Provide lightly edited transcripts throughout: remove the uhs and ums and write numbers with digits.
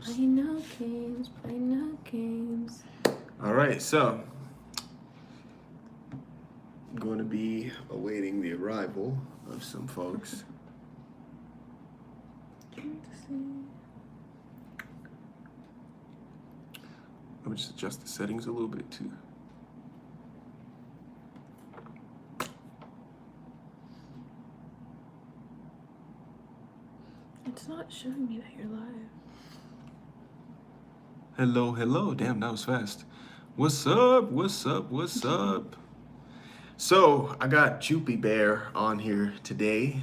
Play no games, play no games. All right, so I'm going to be awaiting the arrival of some folks. Let me just adjust the settings a little bit too. It's not showing me that you're live. Hello, hello. Damn, that was fast. What's up? What's up? What's up? So I got Joopy Bear on here today.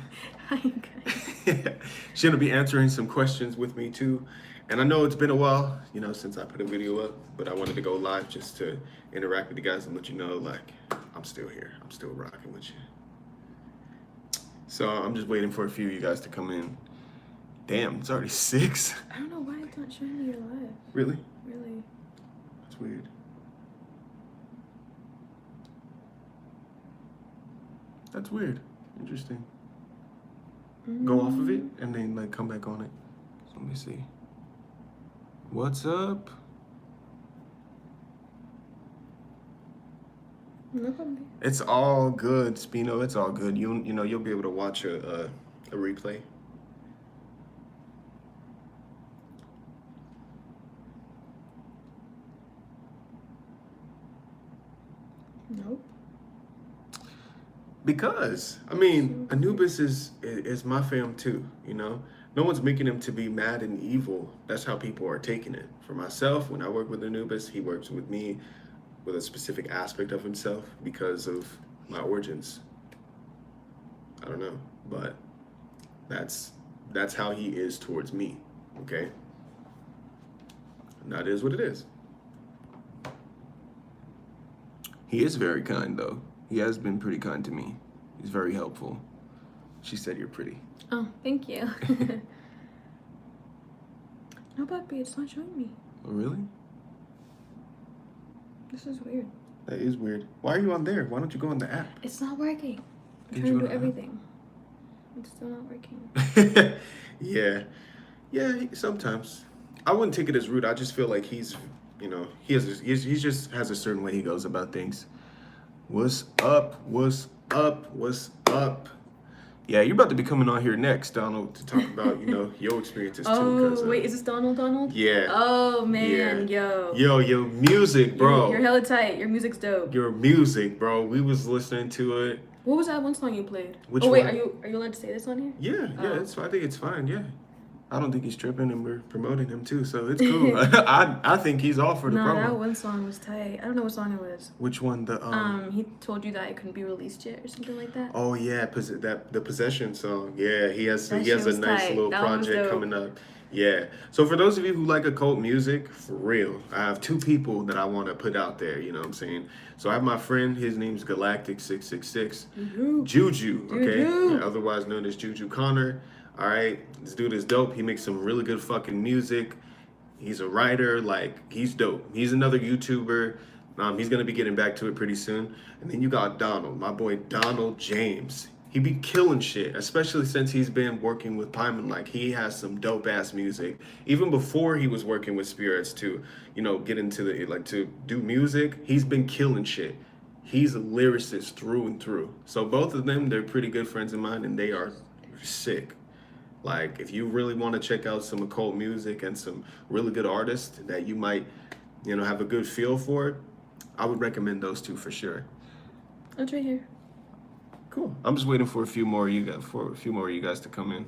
Hi, guys. She's gonna be answering some questions with me too. And I know it's been a while, you know, since I put a video up, but I wanted to go live just to interact with you guys and let you know, like, I'm still here. I'm still rocking with you. So I'm just waiting for a few of you guys to come in. Damn, it's already 6. I don't know why it's not showing me you're live. Really? Really? That's weird. That's weird. Interesting. Go off of it and then like come back on it. So let me see. What's up? No problem. It's all good, Spino. It's all good. You know you'll be able to watch a replay. Nope. Because I mean, Anubis is my fam too. You know, no one's making him to be mad and evil. That's how people are taking it. For myself, when I work with Anubis, he works with me with a specific aspect of himself because of my origins. I don't know, but that's how he is towards me. Okay, and that is what it is. He is very kind, though. He has been pretty kind to me. He's very helpful. She said you're pretty. Oh, thank you. No, Buckby, it's not showing me. Oh, really? This is weird. That is weird. Why are you on there? Why don't you go on the app? It's not working. I'm Did trying you to go do to the app? everything. It's still not working. Yeah. Yeah, sometimes. I wouldn't take it as rude. I just feel like he's, you know, he just has a certain way he goes about things. What's up? What's up? What's up? Yeah, you're about to be coming on here next, Donald, to talk about, you know, your experiences too. Oh, wait, is this Donald? Yeah. Oh, man, Yeah. yo. Yo, music, bro. You're hella tight. Your music's dope. Your music, bro. We was listening to it. What was that one song you played? Which wait, one? are you allowed to say this on here? Yeah, Oh. I think it's fine, yeah. I don't think he's tripping, and we're promoting him too, so it's cool. I think he's all for the promo. That one song was tight. I don't know what song it was. Which one? The he told you that it couldn't be released yet or something like that. Oh yeah, the Possession song. Yeah, he has That a shit was nice tight. little That one was project dope. coming up. Yeah. So for those of you who like occult music, for real, I have 2 people that I want to put out there, you know what I'm saying? So I have my friend, his name's Galactic666. Juju, okay? Yeah, otherwise known as Juju Connor. All right, this dude is dope. He makes some really good fucking music. He's a writer, like, he's dope. He's another YouTuber. He's gonna be getting back to it pretty soon. And then you got Donald, my boy Donald James. He be killing shit, especially since he's been working with Pieman. Like, he has some dope ass music. Even before he was working with spirits to, you know, get into the, like, to do music, he's been killing shit. He's a lyricist through and through. So both of them, they're pretty good friends of mine, and they are sick. Like, if you really want to check out some occult music and some really good artists that you might, you know, have a good feel for, I would recommend those 2 for sure. It's right here. Cool. I'm just waiting for a few more of you guys to come in.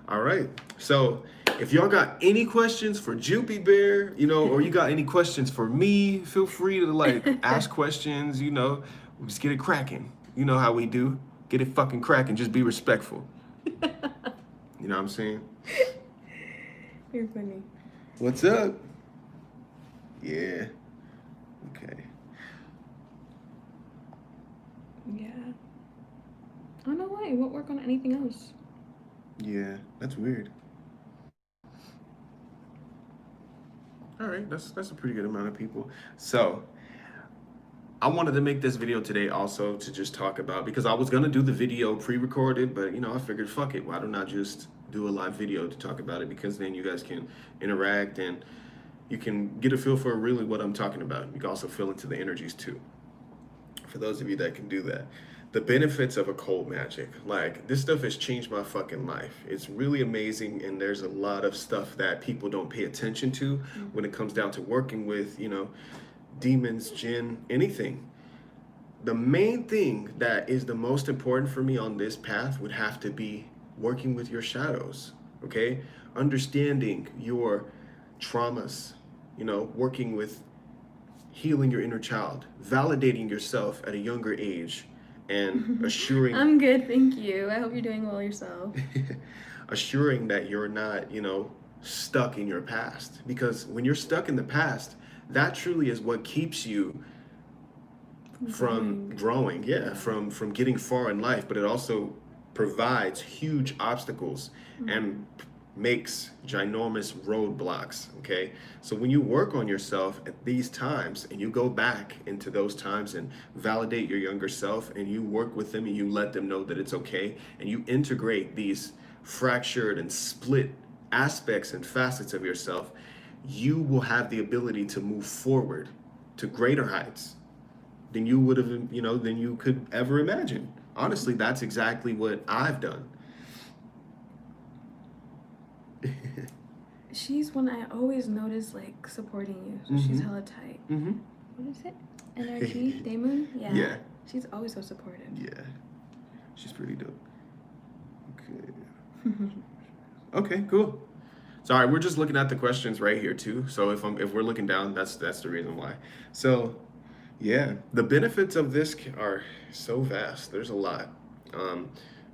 All right. So if y'all got any questions for Joopy Bear, you know, or you got any questions for me, feel free to like ask questions. You know, just get it cracking. You know how we do. Get it fucking cracking. Just be respectful. You know what I'm saying? You're funny. What's up? Yeah. Okay. Yeah. I don't know why. It won't work on anything else. Yeah, that's weird. All right, that's a pretty good amount of people. So I wanted to make this video today also to just talk about, because I was gonna do the video pre-recorded, but you know, I figured fuck it, why don't I just do a live video to talk about it, because then you guys can interact and you can get a feel for really what I'm talking about. You can also feel into the energies too, for those of you that can do that. The benefits of occult magic, like, this stuff has changed my fucking life. It's really amazing, and there's a lot of stuff that people don't pay attention to when it comes down to working with, you know, demons, jinn, anything. The main thing that is the most important for me on this path would have to be working with your shadows, okay? Understanding your traumas, you know, working with healing your inner child, validating yourself at a younger age, and assuring... I'm good, thank you. I hope you're doing well yourself. Assuring that you're not, you know, stuck in your past. Because when you're stuck in the past, that truly is what keeps you from growing, from getting far in life. But it also provides huge obstacles and makes ginormous roadblocks, okay? So when you work on yourself at these times and you go back into those times and validate your younger self, and you work with them and you let them know that it's okay, and you integrate these fractured and split aspects and facets of yourself, you will have the ability to move forward to greater heights than you would have, you know, than you could ever imagine. Honestly, that's exactly what I've done. She's one I always notice, like, supporting you. So she's hella tight. What is it? Energy? Daemon? Yeah. Yeah. She's always so supportive. Yeah. She's pretty dope. Okay. Okay, cool. Sorry, we're just looking at the questions right here too. So if we're looking down, that's the reason why. So yeah, the benefits of this are so vast. There's a lot.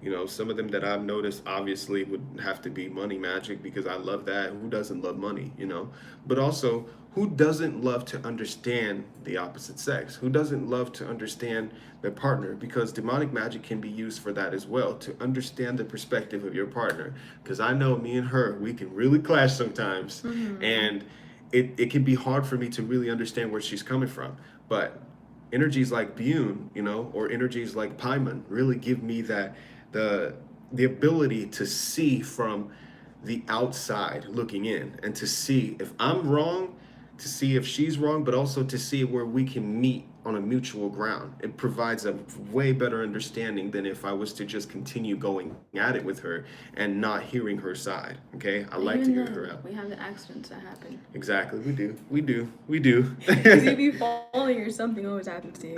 You know, some of them that I've noticed obviously would have to be money magic, because I love that. Who doesn't love money, you know? But also, who doesn't love to understand the opposite sex? Who doesn't love to understand their partner? Because demonic magic can be used for that as well, to understand the perspective of your partner. Because I know me and her, we can really clash sometimes. And it can be hard for me to really understand where she's coming from. But energies like Bune, you know, or energies like Pieman really give me that the ability to see from the outside looking in, and to see if I'm wrong, to see if she's wrong, but also to see where we can meet on a mutual ground. It provides a way better understanding than if I was to just continue going at it with her and not hearing her side. Okay, I like to hear her out. We have the accidents that happen. Exactly, we do. Because if you falling or something always happens to you.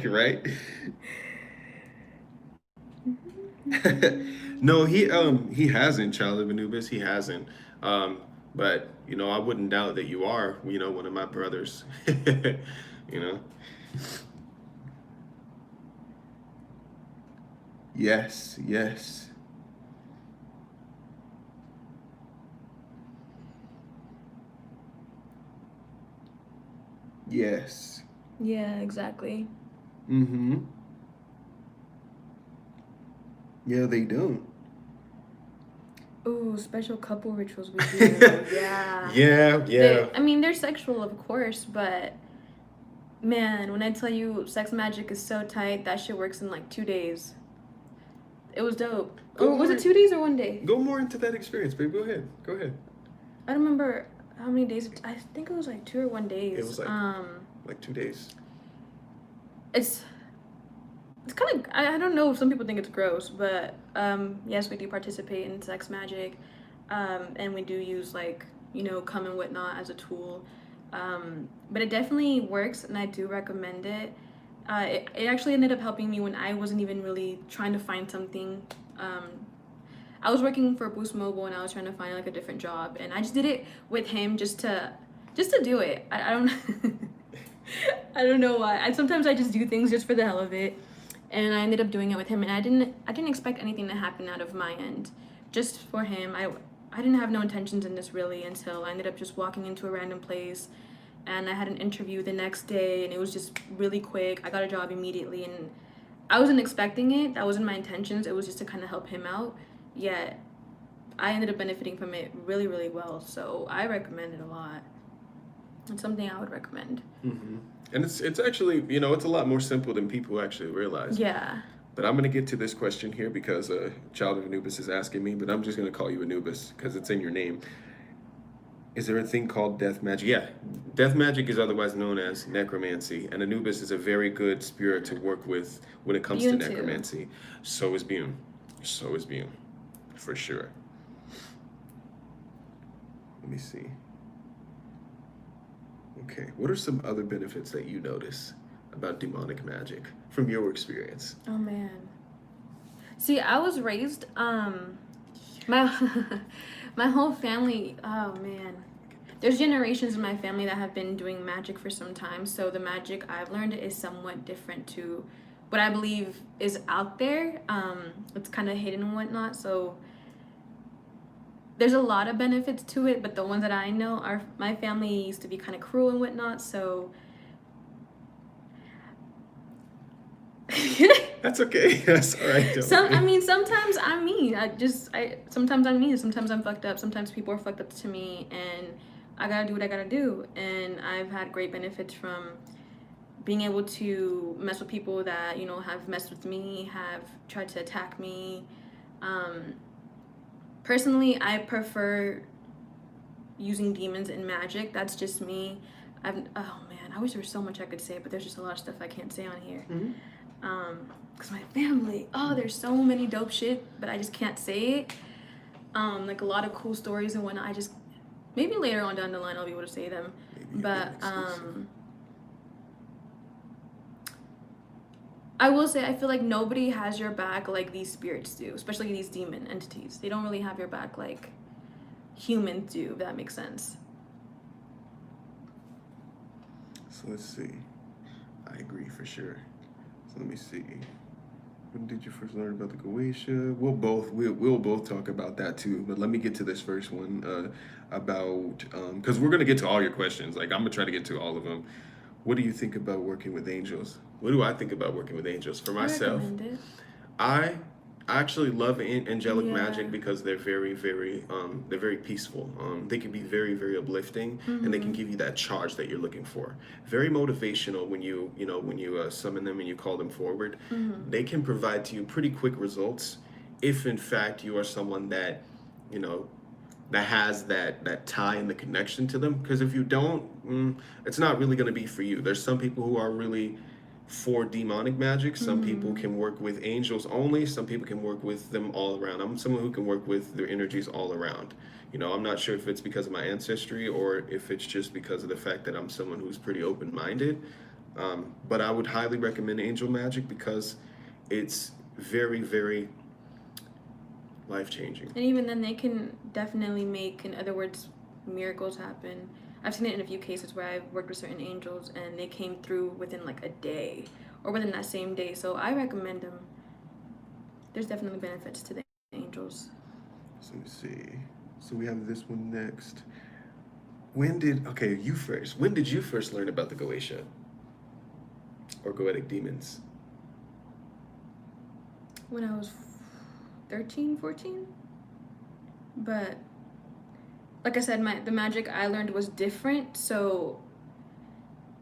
Right? No, he hasn't, Child of Anubis. He hasn't. But you know, I wouldn't doubt that you are, you know, one of my brothers. You know. Yes. Yes. Yeah, exactly. Yeah, they don't. Ooh, special couple rituals we do. Yeah. Yeah. I mean, they're sexual, of course, but man, when I tell you sex magic is so tight, that shit works in like 2 days. It was dope. Was it 2 days or 1 day? Go more into that experience, babe. Go ahead. I don't remember how many days. I think it was like 2 or 1 days. It was like 2 days. It's kind of, I don't know if some people think it's gross, but yes, we do participate in sex magic, and we do use, like, you know, cum and whatnot as a tool, but it definitely works, and I do recommend it. It actually ended up helping me when I wasn't even really trying to find something. I was working for Boost Mobile, and I was trying to find like a different job, and I just did it with him just to do it. I don't I don't know why. Sometimes I just do things just for the hell of it. And I ended up doing it with him, and I didn't expect anything to happen out of my end. Just for him, I didn't have no intentions in this really until I ended up just walking into a random place, and I had an interview the next day, and it was just really quick. I got a job immediately, and I wasn't expecting it. That wasn't my intentions. It was just to kind of help him out. Yet I ended up benefiting from it really, really well. So I recommend it a lot. It's something I would recommend. And it's actually, you know, it's a lot more simple than people actually realize. Yeah. But I'm going to get to this question here because a child of Anubis is asking me, but I'm just going to call you Anubis because it's in your name. Is there a thing called death magic? Yeah, death magic is otherwise known as necromancy, and Anubis is a very good spirit to work with when it comes to necromancy. So is Bune. So is Bune, for sure. Let me see. Okay, what are some other benefits that you notice about demonic magic from your experience? Oh man. See, I was raised my my whole family, oh man. There's generations in my family that have been doing magic for some time, so the magic I've learned is somewhat different to what I believe is out there. It's kind of hidden and whatnot, so there's a lot of benefits to it, but the ones that I know are, my family used to be kind of cruel and whatnot, so That's okay. That's all right. I mean, sometimes I'm mean. Sometimes I'm mean. Sometimes I'm fucked up. Sometimes people are fucked up to me, and I gotta do what I gotta do. And I've had great benefits from being able to mess with people that, you know, have messed with me, have tried to attack me. Personally, I prefer using demons in magic. That's just me. Oh man, I wish there was so much I could say, but there's just a lot of stuff I can't say on here. Cause my family, there's so many dope shit, but I just can't say it. Like a lot of cool stories and whatnot. Maybe later on down the line I'll be able to say them. But I will say, I feel like nobody has your back like these spirits do, especially these demon entities. They don't really have your back like humans do, if that makes sense. So let's see. I agree for sure. So let me see. When did you first learn about the Goetia? We'll both talk about that too. But let me get to this first one about because we're gonna get to all your questions. Like I'm gonna try to get to all of them. What do you think about working with angels? What do I think about working with angels? For myself, I actually love angelic magic because they're very, very, they're very peaceful. They can be very, very uplifting, and they can give you that charge that you're looking for. Very motivational when you summon them and you call them forward. They can provide to you pretty quick results if, in fact, you are someone that, you know, that has that tie and the connection to them. Because if you don't, it's not really going to be for you. There's some people who are really for demonic magic. Some people can work with angels only. Some people can work with them all around. I'm someone who can work with their energies all around. You know, I'm not sure if it's because of my ancestry or if it's just because of the fact that I'm someone who's pretty open-minded. But I would highly recommend angel magic because it's very, very life-changing. And even then, they can definitely make, in other words, miracles happen. I've seen it in a few cases where I've worked with certain angels and they came through within like a day or within that same day. So I recommend them. There's definitely benefits to the angels. So let me see. So we have this one next. You first. When did you first learn about the Goetia or Goetic demons? When I was 13, 14. But like I said, the magic I learned was different, so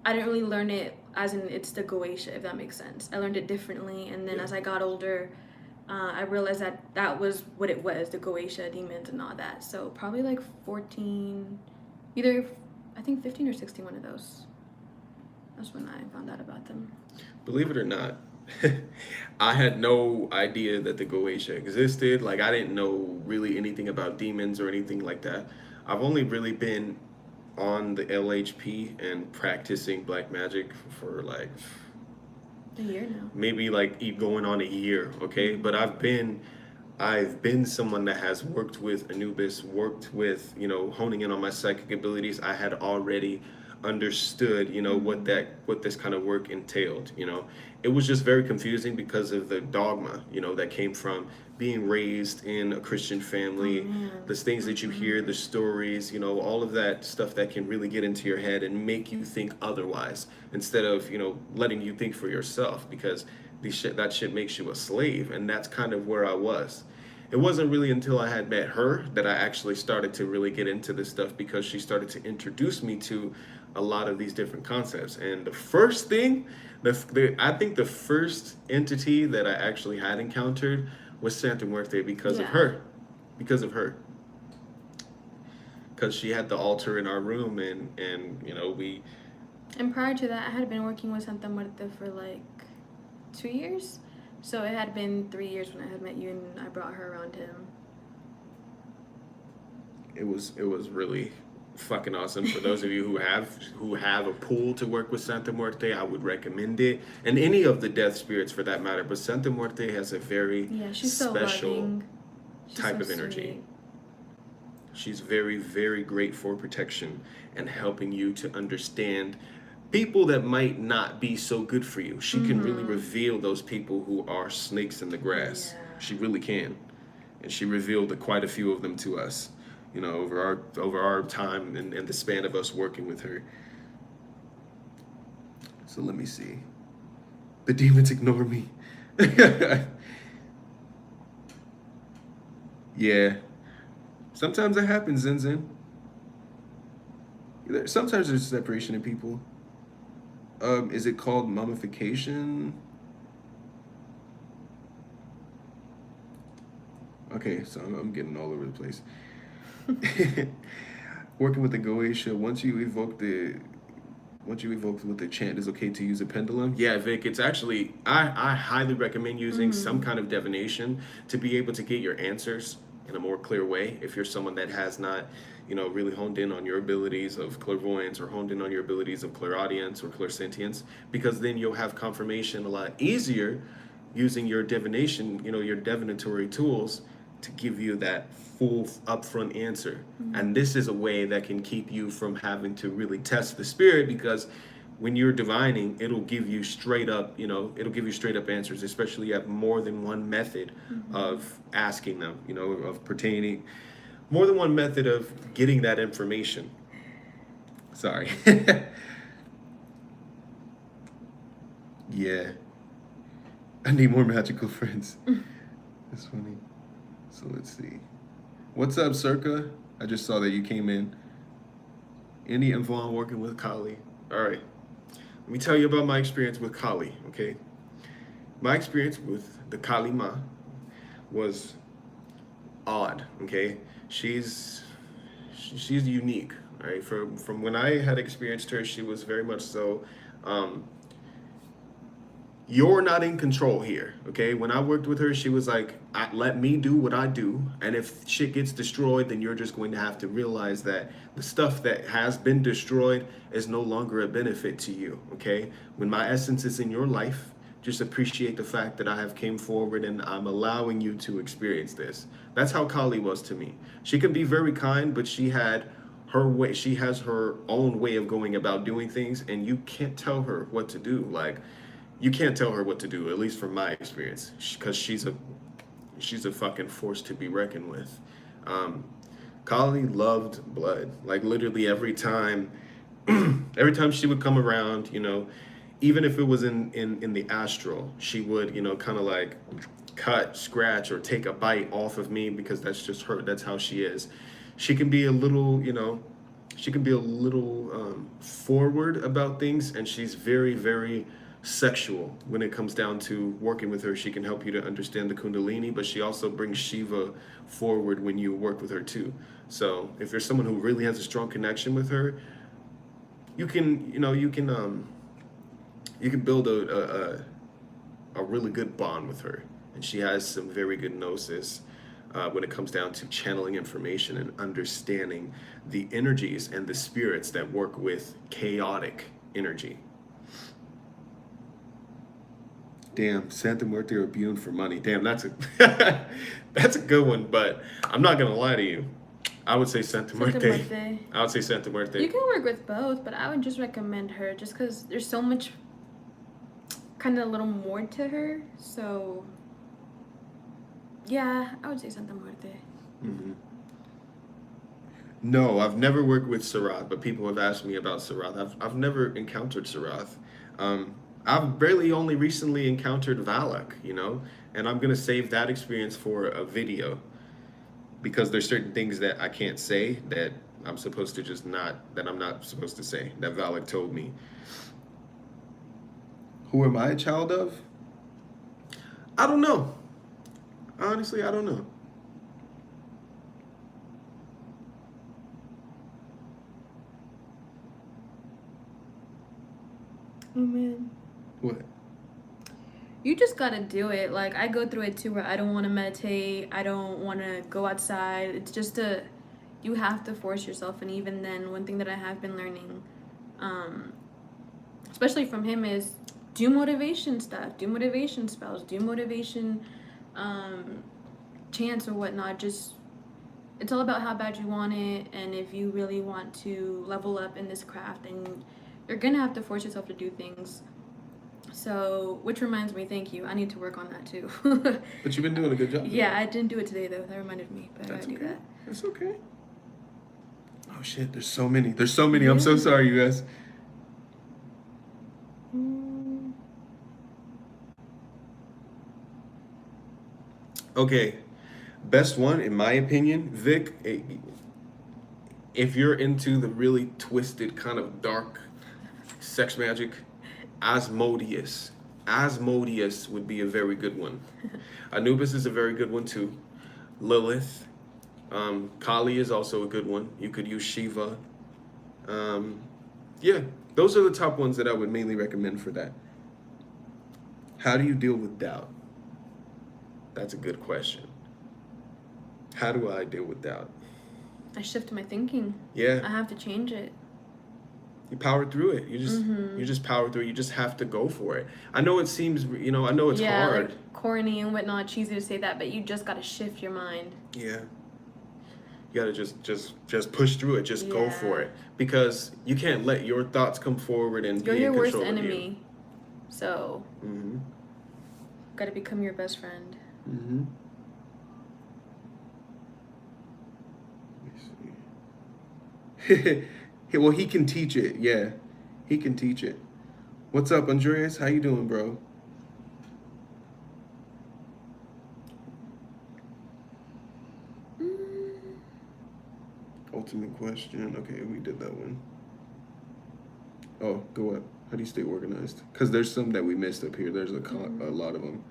I didn't really learn it as in it's the Goetia, if that makes sense. I learned it differently, and then as I got older, I realized that was what it was, the Goetia demons and all that. So probably like 14, either I think 15 or 16, one of those. That's when I found out about them. Believe it or not, I had no idea that the Goetia existed. Like I didn't know really anything about demons or anything like that. I've only really been on the LHP and practicing black magic for like a year now. Maybe like going on a year, okay? But I've been someone that has worked with Anubis, worked with, you know, honing in on my psychic abilities. I had already understood, you know, what this kind of work entailed, you know. It was just very confusing because of the dogma, you know, that came from being raised in a Christian family, the things that you hear, the stories, you know, all of that stuff that can really get into your head and make you think otherwise instead of, you know, letting you think for yourself, because that shit makes you a slave. And that's kind of where I was. it wasn't really until I had met her that I actually started to really get into this stuff, because she started to introduce me to a lot of these different concepts. And the first thing, I think the first entity that I actually had encountered was Santa Muerte because of her. Because of her. Because she had the altar in our room, and you know, we... And prior to that, I had been working with Santa Muerte for like 2 years. So it had been 3 years when I had met you, and I brought her around him. It was really fucking awesome. For those of you who have a pool to work with Santa Muerte, I would recommend it, and any of the death spirits for that matter. But Santa Muerte has a very she's special so type of energy. Sweet. She's very, very great for protection and helping you to understand people that might not be so good for you. She can really reveal those people who are snakes in the grass. Yeah. She really can. And she revealed quite a few of them to us, you know, over our time and the span of us working with her. So let me see. The demons ignore me. Yeah. Sometimes that happens, Zen. Sometimes there's separation in people. Is it called mummification? Okay, so I'm getting all over the place. Working with the Goetia, once you evoke with the chant, it's okay to use a pendulum? Yeah, Vic, it's actually, I highly recommend using some kind of divination to be able to get your answers in a more clear way. If you're someone that has not, you know, really honed in on your abilities of clairvoyance, or honed in on your abilities of clairaudience or clairsentience, because then you'll have confirmation a lot easier using your divination, you know, your divinatory tools to give you that full upfront answer. And this is a way that can keep you from having to really test the spirit, because when you're divining, it'll give you straight up, you know, it'll give you straight up answers, especially at more than one method of asking them, you know, of pertaining, more than one method of getting that information. Sorry. Yeah. I need more magical friends. That's funny. So let's see. What's up, Circa? I just saw that you came in. Any info on working with Kali? All right. Let me tell you about my experience with Kali, okay? My experience with the Kali Ma was odd, okay? She's unique, right? From when I had experienced her, she was very much so, you're not in control here, okay? When I worked with her, she was like, let me do what I do, and if shit gets destroyed, then you're just going to have to realize that the stuff that has been destroyed is no longer a benefit to you, okay? When my essence is in your life, just appreciate the fact that I have came forward and I'm allowing you to experience this. That's how Kali was to me. She can be very kind, but she had her way. She has her own way of going about doing things, and you can't tell her what to do. Like, you can't tell her what to do, at least from my experience, because she's a fucking force to be reckoned with. Kali loved blood. Like, literally every time she would come around, you know, even if it was in the Astro, she would, you know, kind of like cut, scratch, or take a bite off of me, because that's just her. That's how she is. She can be a little, you know, forward about things, and she's very, very sexual when it comes down to working with her. She can help you to understand the Kundalini, but she also brings Shiva forward when you work with her too. So if you're someone who really has a strong connection with her, you can build a really good bond with her. And she has some very good gnosis when it comes down to channeling information and understanding the energies and the spirits that work with chaotic energy. Damn, Santa Muerte or Bune for money. Damn, that's a good one, but I'm not gonna lie to you. I would say Santa Muerte. I would say Santa Muerte. You can work with both, but I would just recommend her just because there's so much kind of a little more to her. So yeah, I would say Santa Muerte. Mm-hmm. No, I've never worked with Sarath, but people have asked me about Sarath. I've never encountered Sarath. I've barely only recently encountered Valak, you know, And I'm going to save that experience for a video because there's certain things that I can't say that I'm supposed to just not, that I'm not supposed to say, that Valak told me. Who am I a child of? I don't know. Honestly, I don't know. Oh man. What? You just gotta do it. Like, I go through it too, where I don't want to meditate. I don't want to go outside. It's just you have to force yourself. And even then, one thing that I have been learning, especially from him, is do motivation stuff, do motivation spells, do motivation chants or whatnot. Just, it's all about how bad you want it. And if you really want to level up in this craft, then you're gonna have to force yourself to do things. So, which reminds me, thank you. I need to work on that too. But you've been doing a good job. Yeah, I didn't do it today though. That reminded me, but That's I gotta okay. do that. That's okay. Oh shit, there's so many. There's so many. I'm so sorry, you guys. Okay. Best one, in my opinion, Vic, if you're into the really twisted, kind of dark sex magic, Asmodeus. Asmodeus would be a very good one. Anubis is a very good one too. Lilith. Kali is also a good one. You could use Shiva. Yeah, those are the top ones that I would mainly recommend for that. How do you deal with doubt? That's a good question. How do I deal with doubt? I shift my thinking. Yeah. I have to change it. You power through it. You just power through it. You just have to go for it. I know it seems, I know it's hard. Like corny and whatnot, cheesy to say that, but you just gotta shift your mind. Yeah. You gotta just push through it. Just go for it, because you can't let your thoughts come forward and you're be your in worst control enemy. of you. So, gotta become your best friend. Let me see. Well, he can teach it. Yeah, he can teach it. What's up, Andreas? How you doing, bro? Ultimate question. Okay, we did that one. Oh, go up. How do you stay organized? Because there's some that we missed up here. There's a lot of them.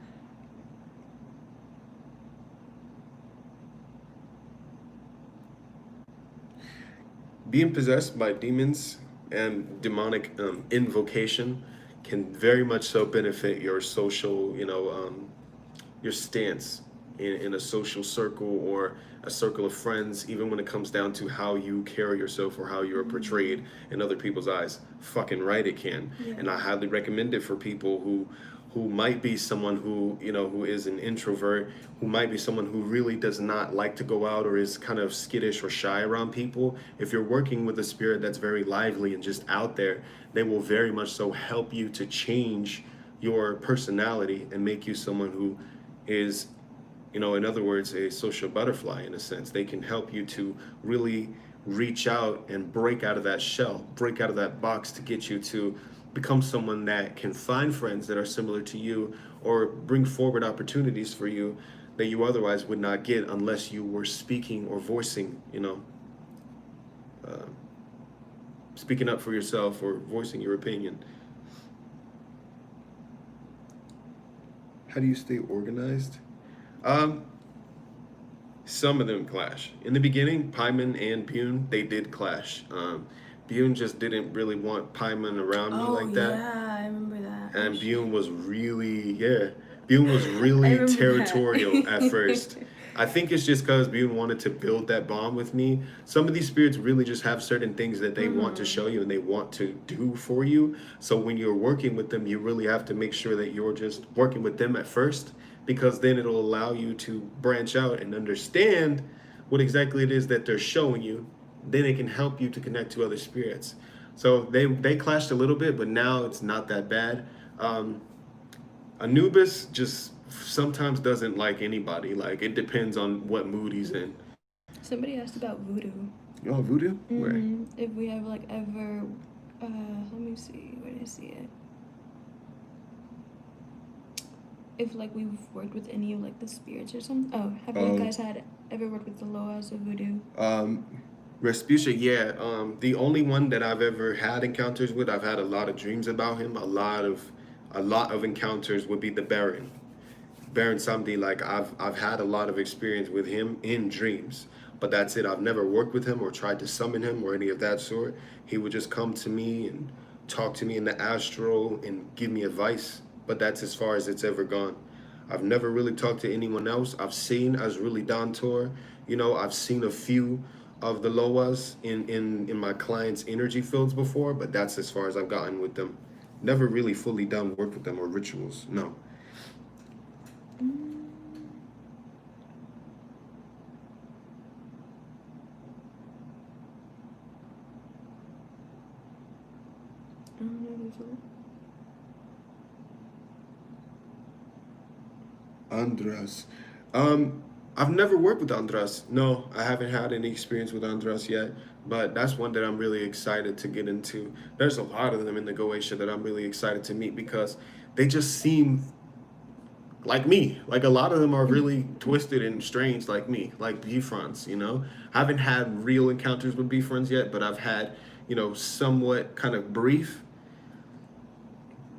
Being possessed by demons and demonic invocation can very much so benefit your social, your stance in a social circle or a circle of friends, even when it comes down to how you carry yourself or how you're portrayed in other people's eyes. Fucking right it can. Yeah. And I highly recommend it for people who might be someone who is an introvert, who might be someone who really does not like to go out or is kind of skittish or shy around people. If you're working with a spirit that's very lively and just out there, they will very much so help you to change your personality and make you someone who is, in other words, a social butterfly in a sense. They can help you to really reach out and break out of that shell, break out of that box to get you to become someone that can find friends that are similar to you or bring forward opportunities for you that you otherwise would not get unless you were speaking or voicing, speaking up for yourself or voicing your opinion. How do you stay organized? Some of them clash. In the beginning, Pieman and Pune, they did clash. Bune just didn't really want Pieman around me like that. Yeah, I remember that. And Bune was really, territorial at first. I think it's just because Bune wanted to build that bond with me. Some of these spirits really just have certain things that they want to show you and they want to do for you. So when you're working with them, you really have to make sure that you're just working with them at first, because then it'll allow you to branch out and understand what exactly it is that they're showing you. Then it can help you to connect to other spirits. So they clashed a little bit, but now it's not that bad. Anubis just sometimes doesn't like anybody. Like, it depends on what mood he's in. Somebody asked about voodoo. Oh, voodoo? Where? If we have ever, let me see, where did I see it? if like we've worked with any of like the spirits or something. Oh, have you guys ever worked with the Loas of voodoo? Respucia, yeah. The only one that I've ever had encounters with, I've had a lot of dreams about him. A lot of encounters would be the Baron. Baron Samedi, like I've had a lot of experience with him in dreams. But that's it. I've never worked with him or tried to summon him or any of that sort. He would just come to me and talk to me in the Astro and give me advice. But that's as far as it's ever gone. I've never really talked to anyone else. I've seen Azruli Dantor. I've seen a few of the Loas in my clients' energy fields before, but that's as far as I've gotten with them. Never really fully done work with them or rituals. No. Andras. I've never worked with Andras. No, I haven't had any experience with Andras yet, but that's one that I'm really excited to get into. There's a lot of them in the Goetia that I'm really excited to meet because they just seem like me. Like a lot of them are really twisted and strange like me, like B-fronts, I haven't had real encounters with B-fronts yet, but I've had, somewhat kind of brief.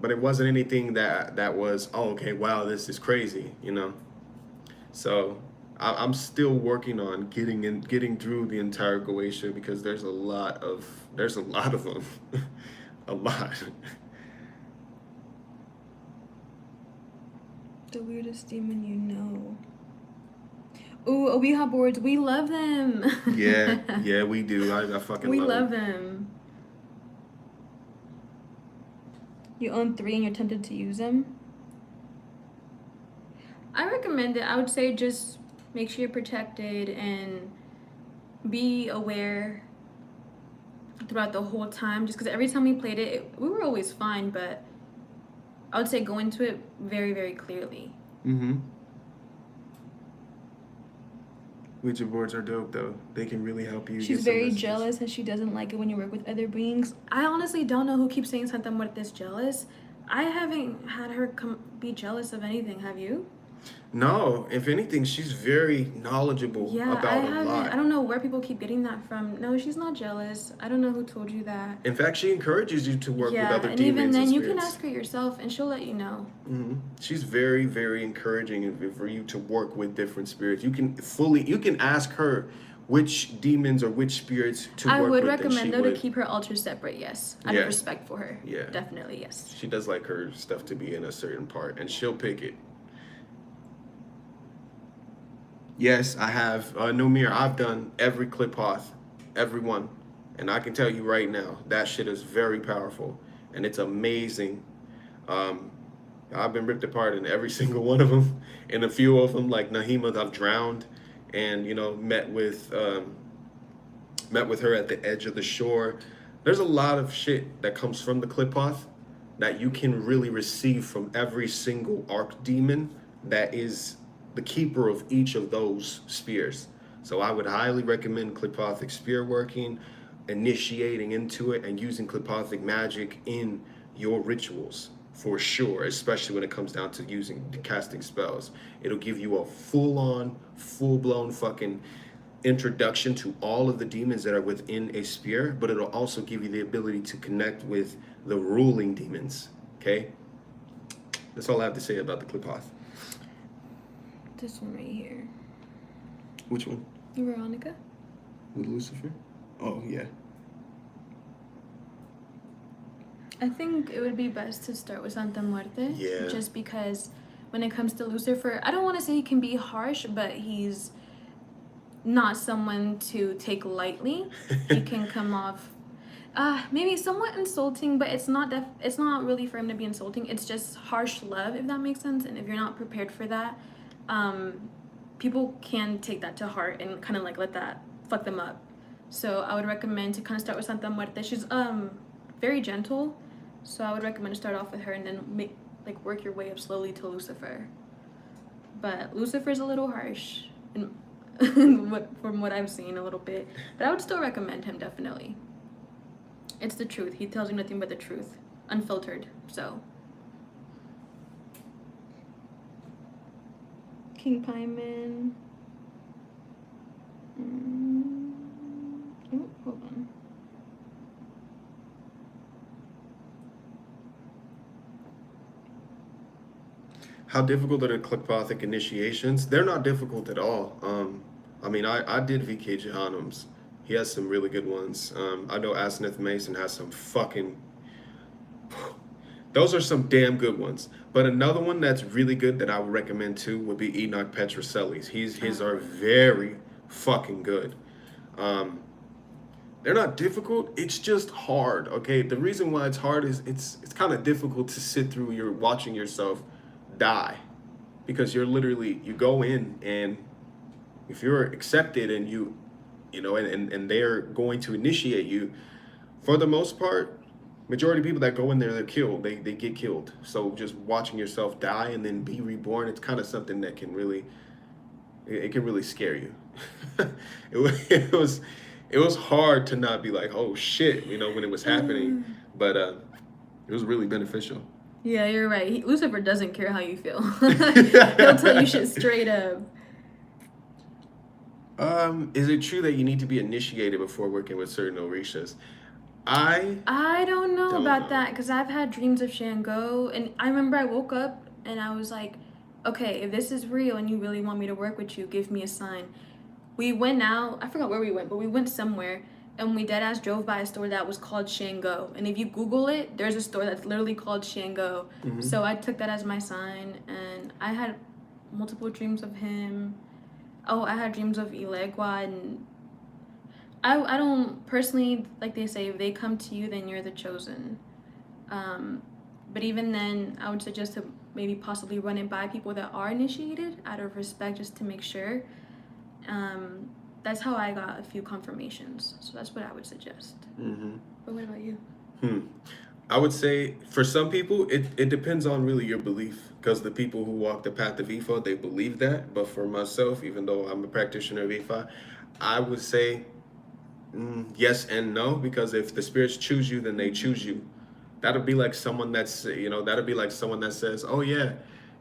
But it wasn't anything that was, oh, okay, wow, this is crazy, So I'm still working on getting through the entire Goetia because there's a lot of them, a lot. The weirdest demon you know. Ooh, Ouija boards, we love them. Yeah, we do. I fucking we love love them. You own 3 and you're tempted to use them? I recommend it. I would say just make sure you're protected and be aware throughout the whole time. Just because every time we played it, we were always fine, but I would say go into it very, very clearly. Ouija boards are dope, though. They can really help you. She's very jealous and she doesn't like it when you work with other beings. I honestly don't know who keeps saying Santa Muerte is jealous. I haven't had her be jealous of anything. Have you? No, if anything, she's very knowledgeable about a lot. I don't know where people keep getting that from. No, she's not jealous. I don't know who told you that. In fact, she encourages you to work with other demons. And even then, you can ask her yourself, and she'll let you know. She's very, very encouraging for you to work with different spirits. You can ask her which demons or which spirits to work with. I would recommend though to keep her altars separate. Yes, out of respect for her. Yeah, definitely yes. She does like her stuff to be in a certain part, and she'll pick it. Yes, I have. Nomir, I've done every Qliphoth, every one. And I can tell you right now, that shit is very powerful. And it's amazing. I've been ripped apart in every single one of them. In a few of them, like Nahima, I've drowned. And, met with her at the edge of the shore. There's a lot of shit that comes from the Qliphoth that you can really receive from every single archdemon that is the keeper of each of those spears. So I would highly recommend Qliphothic spear working, initiating into it, and using Qliphothic magic in your rituals for sure, especially when it comes down to casting spells. It'll give you a full-on, full-blown fucking introduction to all of the demons that are within a spear, but it'll also give you the ability to connect with the ruling demons, okay? That's all I have to say about the Qliphoth. This one right here. Which one? Veronica. With Lucifer? Oh, yeah. I think it would be best to start with Santa Muerte. Yeah. Just because when it comes to Lucifer, I don't want to say he can be harsh, but he's not someone to take lightly. He can come off maybe somewhat insulting, but it's not really for him to be insulting. It's just harsh love, if that makes sense. And if you're not prepared for that, people can take that to heart and kind of like let that fuck them up. So I would recommend to kind of start with Santa Muerte. She's very gentle, so I would recommend to start off with her and then work your way up slowly to Lucifer. But Lucifer's a little harsh, and from what I've seen a little bit. But I would still recommend him, definitely. It's the truth. He tells you nothing but the truth, unfiltered. So King Pieman. Oh, hold on. How difficult are the Clickpothic initiations? They're not difficult at all. I mean, I did VK Jehanum's. He has some really good ones. I know Asnith Mason has some fucking... Those are some damn good ones. But another one that's really good that I would recommend too would be Enoch Petroselli's. His are very fucking good. They're not difficult. It's just hard. Okay, the reason why it's hard is it's kind of difficult to sit through. You're watching yourself die because you're literally, you go in, and if you're accepted and you know, and they're going to initiate you, for the most part, majority of people that go in there, they're killed. They get killed. So just watching yourself die and then be reborn, it's kind of something that can really, it can really scare you. It was hard to not be like, oh shit, you know, when it was happening, but it was really beneficial. Yeah, you're right. Lucifer doesn't care how you feel. He'll tell you shit straight up. Is it true that you need to be initiated before working with certain Orishas? I don't know about that, because I've had dreams of Shango, and I remember I woke up and I was like, okay, if this is real and you really want me to work with you, give me a sign. We went out, I forgot where we went, but we went somewhere, and we deadass drove by a store that was called Shango. And if you Google it, there's a store that's literally called Shango. Mm-hmm. So I took that as my sign, and I had multiple dreams of him. Oh, I had dreams of Ilegua, and I don't personally, like they say, if they come to you, then you're the chosen. But even then, I would suggest to maybe possibly run it by people that are initiated out of respect, just to make sure. That's how I got a few confirmations. So that's what I would suggest. Mm-hmm. But what about you? I would say for some people, it depends on really your belief. Because the people who walk the path of Ifa, they believe that. But for myself, even though I'm a practitioner of Ifa, I would say yes and no. Because if the spirits choose you, then they choose you. That'll be like someone that's, you know, that'll be like someone that says, oh yeah,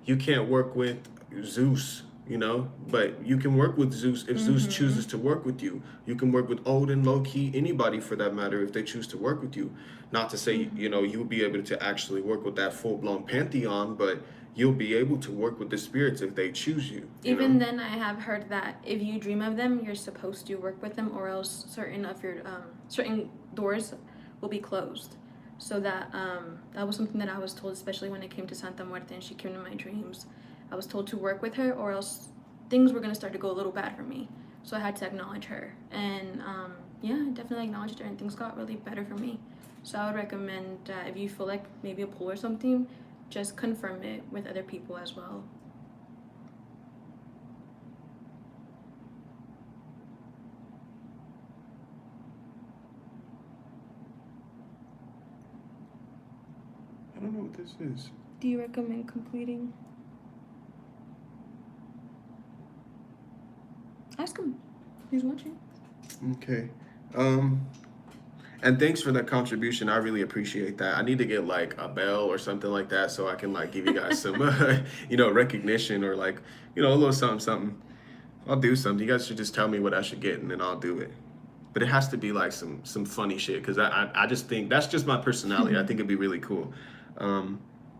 you can't work with Zeus, you know, but you can work with Zeus if Zeus chooses to work with you. You can work with Odin, Loki, anybody for that matter, if they choose to work with you. Not to say, you know, you'll be able to actually work with that full-blown pantheon, but you'll be able to work with the spirits if they choose you. Even then, I have heard that if you dream of them, you're supposed to work with them, or else certain of your certain doors will be closed. So that was something that I was told, especially when it came to Santa Muerte and she came to my dreams. I was told to work with her, or else things were going to start to go a little bad for me. So I had to acknowledge her. And yeah, I definitely acknowledged her, and things got really better for me. So I would recommend if you feel like maybe a pull or something, just confirm it with other people as well. I don't know what this is. Do you recommend completing? Ask him. He's watching. Okay. And thanks for that contribution. I really appreciate that. I need to get like a bell or something like that so I can like give you guys some, you know, recognition, or like, you know, a little something. I'll do something. You guys should just tell me what I should get, and then I'll do it. But it has to be like some funny shit, because I just think that's just my personality. I think it'd be really cool.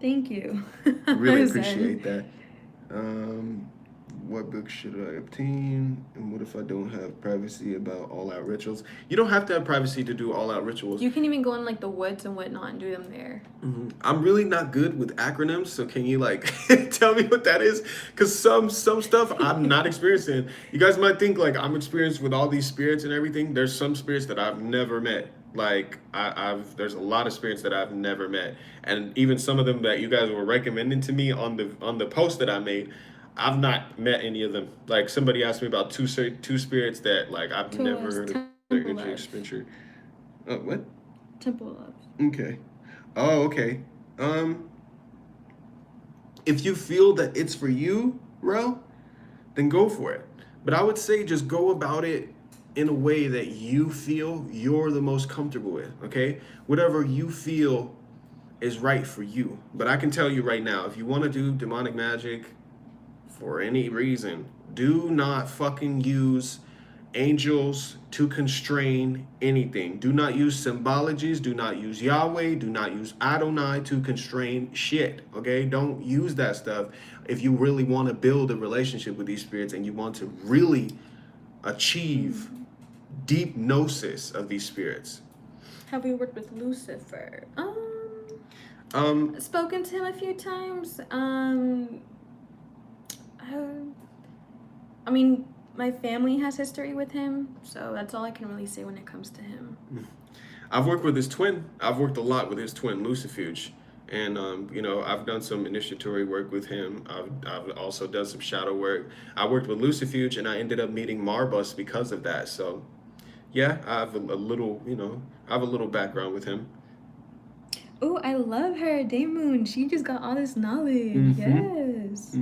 Thank you. Really appreciate that. What book should I obtain? And what if I don't have privacy about all-out rituals? You don't have to have privacy to do all-out rituals. You can even go in like the woods and whatnot and do them there. I'm really not good with acronyms, so can you like tell me what that is? Because some stuff I'm not experiencing. You guys might think like I'm experienced with all these spirits and everything. There's some spirits that I've never met. Like there's a lot of spirits that I've never met, and even some of them that you guys were recommending to me on the post that I made, I've not met any of them. Like somebody asked me about two spirits that like I've never heard of their adventure. What? Temple Love. Okay. Oh, okay. If you feel that it's for you, Rel, then go for it. But I would say just go about it in a way that you feel you're the most comfortable with, okay? Whatever you feel is right for you. But I can tell you right now, if you want to do demonic magic for any reason, do not fucking use angels to constrain anything. Do not use symbologies. Do not use Yahweh. Do not use Adonai to constrain shit. Okay? Don't use that stuff if you really want to build a relationship with these spirits and you want to really achieve deep gnosis of these spirits. Have we worked with Lucifer? Spoken to him a few times. I mean, my family has history with him, so that's all I can really say when it comes to him. I've worked with his twin. I've worked a lot with his twin, Lucifuge. And, you know, I've done some initiatory work with him. I've also done some shadow work. I worked with Lucifuge, and I ended up meeting Marbus because of that. So, yeah, I have a little, you know, I have a little background with him. Oh, I love her, Daymoon. She just got all this knowledge. Yes.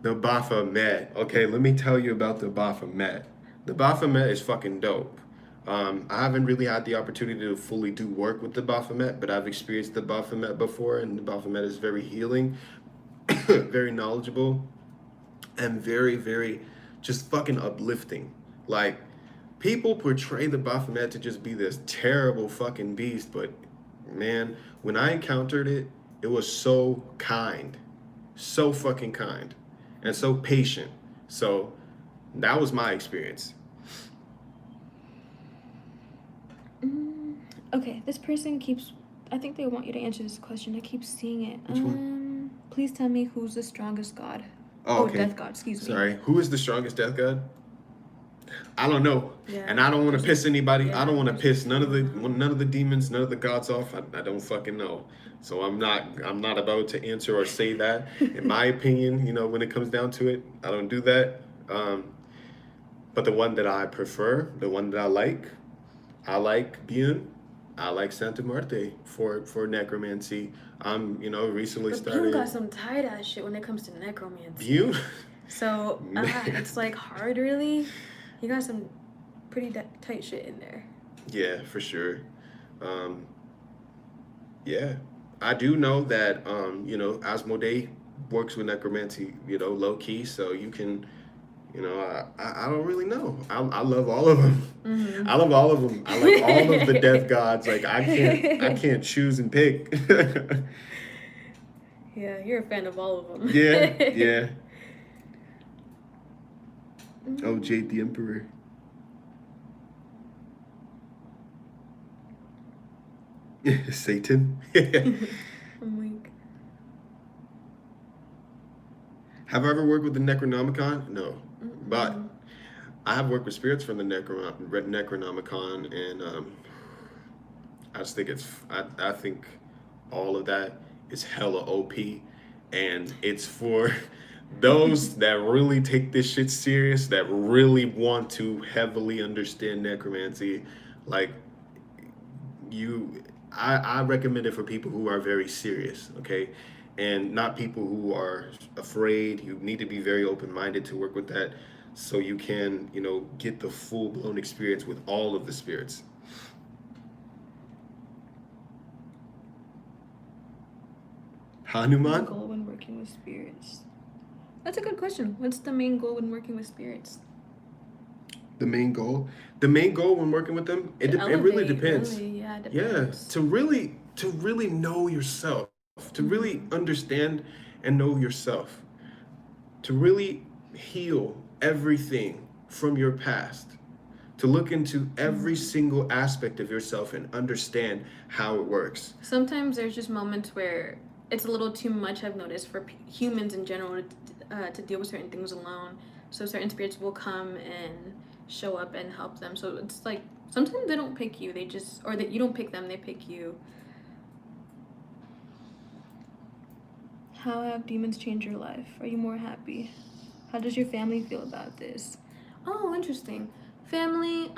The Baphomet. Okay, let me tell you about the Baphomet. The Baphomet is fucking dope. I haven't really had the opportunity to fully do work with the Baphomet, but I've experienced the Baphomet before, and the Baphomet is very healing, very knowledgeable, and very, very just fucking uplifting. Like, people portray the Baphomet to just be this terrible fucking beast, but man, when I encountered it, it was so kind. So fucking kind. And so patient. So that was my experience. Okay, this person keeps... I think they want you to answer this question. I keep seeing it. Which one? Please tell me who's the strongest god. Oh, okay. Death god, excuse me. Sorry. Who is the strongest death god? I don't know. Yeah. And I don't want to piss anybody. Yeah. I don't want to piss none of the demons, none of the gods off. I don't fucking know. So I'm not about to answer or say that. In my opinion, you know, when it comes down to it, I don't do that. But the one that I prefer, the one that I like Pieman. I like Santa Muerte for necromancy. You know, recently started. Pieman got some tight ass shit when it comes to necromancy. Pieman? So it's like hard, really. He got some pretty tight shit in there. Yeah, for sure. Yeah, I do know that you know, Asmodee works with necromancy, you know, low key. So you can, you know, I don't really know. I love all of them. Mm-hmm. I love all of them. I like all of the death gods. Like I can't choose and pick. Yeah, you're a fan of all of them. Yeah. Oh, Jade the Emperor. Satan. I'm weak. Have I ever worked with the Necronomicon? No. But I have worked with spirits from the Necronomicon, and I just think I think all of that is hella OP, and it's for those that really take this shit serious, that really want to heavily understand necromancy. Like, I recommend it for people who are very serious, okay? And not people who are afraid. You need to be very open-minded to work with that, so you can, you know, get the full-blown experience with all of the spirits. Hanuman? What's the goal when working with spirits? That's a good question. What's the main goal when working with spirits? The main goal? The main goal when working with them? It really depends. Really, yeah, it depends. Yeah, to really know yourself, to really understand and know yourself, to really heal everything from your past, to look into every single aspect of yourself and understand how it works. Sometimes there's just moments where it's a little too much, I've noticed, for humans in general to deal with certain things alone. So certain spirits will come and show up and help them. So it's like sometimes they don't pick you, they just, or that you don't pick them, they pick you. How have demons changed your life? Are you more happy? How does your family feel about this? Oh, interesting. Family,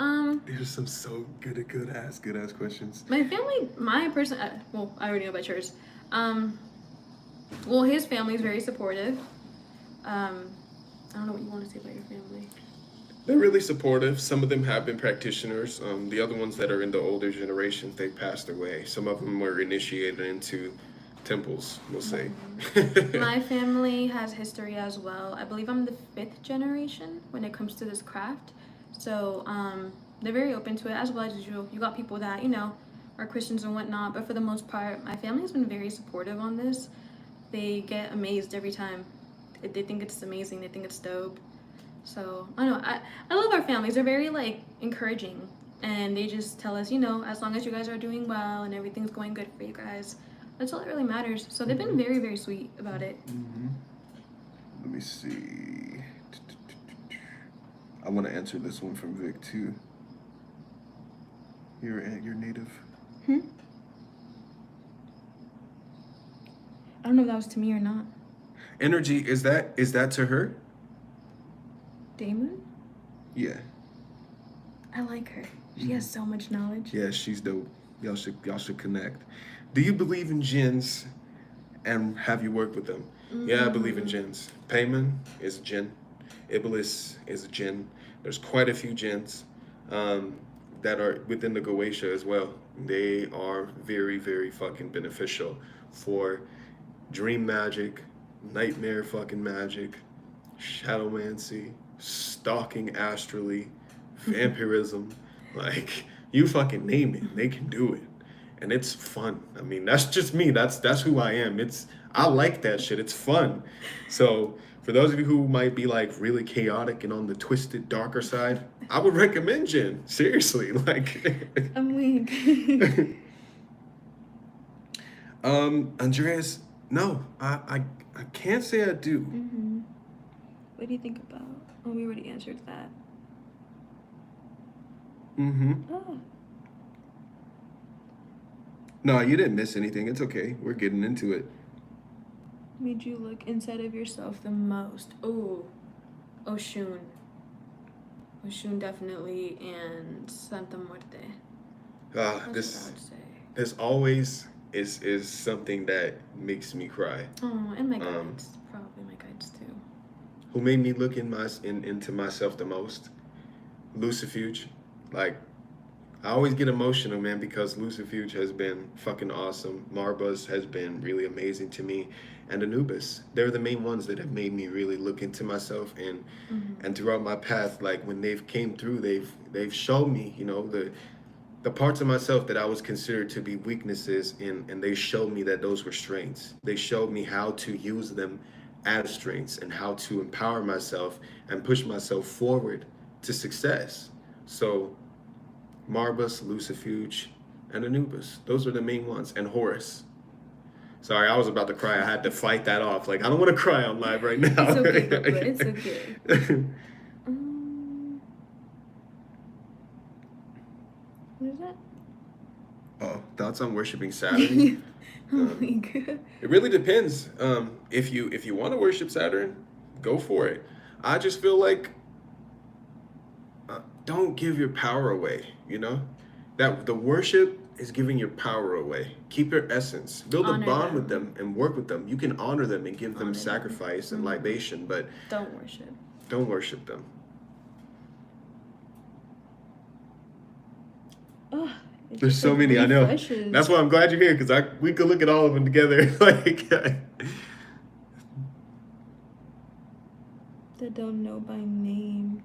There's some so good ass questions. my family, my person, well, I already know about yours. Well, his family is very supportive. I don't know what you want to say about your family. They're really supportive. Some of them have been practitioners. The other ones that are in the older generations, they passed away. Some of them were initiated into temples, we'll say. My family has history as well. I believe I'm the 5th generation when it comes to this craft. So they're very open to it, as well as you. You got people that, you know, are Christians and whatnot. But for the most part, my family has been very supportive on this. They get amazed every time. They think it's amazing. They think it's dope. So, I don't know. I love our families. They're very, like, encouraging. And they just tell us, you know, as long as you guys are doing well and everything's going good for you guys, that's all that really matters. So they've been very, very sweet about it. Mm-hmm. Let me see. I want to answer this one from Vic too. You're native. I don't know if that was to me or not. Energy, is that to her? Damon? Yeah. I like her. She has so much knowledge. Yeah, she's dope. Y'all should connect. Do you believe in jinns, and have you worked with them? Yeah, I believe in jinns. Pieman is a jinn. Iblis is a jinn. There's quite a few jinns that are within the Goetia as well. They are very, very fucking beneficial for dream magic, nightmare fucking magic, shadowmancy, stalking astrally, vampirism. Like, you fucking name it, they can do it. And it's fun. I mean, that's just me. That's who I am. I like that shit. It's fun. So for those of you who might be like really chaotic and on the twisted, darker side, I would recommend Jin. Seriously. Like I'm weak. Andreas, no, I can't say I do. What do you think about? Oh, we already answered that. Oh. No, you didn't miss anything. It's okay. We're getting into it. Made you look inside of yourself the most? Oh, Oshun. Oshun definitely, and Santa Muerte. This always is something that makes me cry. Oh, and my guides. Probably my guides too. Who made me look into myself the most? Lucifuge. Like, I always get emotional, man, because Lucifuge has been fucking awesome. Marbus has been really amazing to me. And Anubis. They're the main ones that have made me really look into myself, and throughout my path, like when they've came through, they've shown me, you know, the parts of myself that I was considered to be weaknesses, and they showed me that those were strengths. They showed me how to use them as strengths and how to empower myself and push myself forward to success. So Marbus, Lucifuge, and Anubis. Those are the main ones. And Horus. Sorry, I was about to cry. I had to fight that off. Like, I don't want to cry on live right now. It's okay, but it's okay. What is that? Oh, thoughts on worshiping Saturn? Oh my god. It really depends. If you want to worship Saturn, go for it. I just feel like don't give your power away, you know? That the worship is giving your power away. Keep your essence. Build a bond with them and work with them. You can honor them and give them sacrifice and libation, but don't worship. Don't worship them. Oh, there's so many, I know. That's why I'm glad you're here, because we could look at all of them together. Like that don't know by name.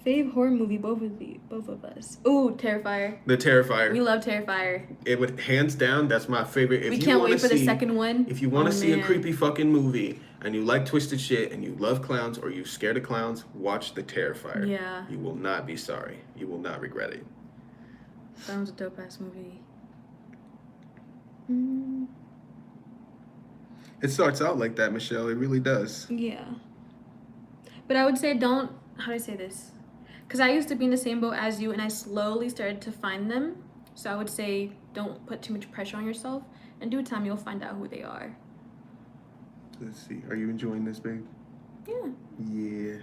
Fave horror movie, both of us. Ooh, Terrifier. The Terrifier. We love Terrifier. It would, hands down, that's my favorite. We can't wait for the second one. If you want to see a creepy fucking movie and you like twisted shit and you love clowns or you're scared of clowns, watch The Terrifier. Yeah. You will not be sorry. You will not regret it. That was a dope ass movie. It starts out like that, Michelle. It really does. Yeah. But I would say how do I say this? Because I used to be in the same boat as you, and I slowly started to find them. So I would say don't put too much pressure on yourself. In due time, you'll find out who they are. Let's see. Are you enjoying this, babe? Yeah. Yeah.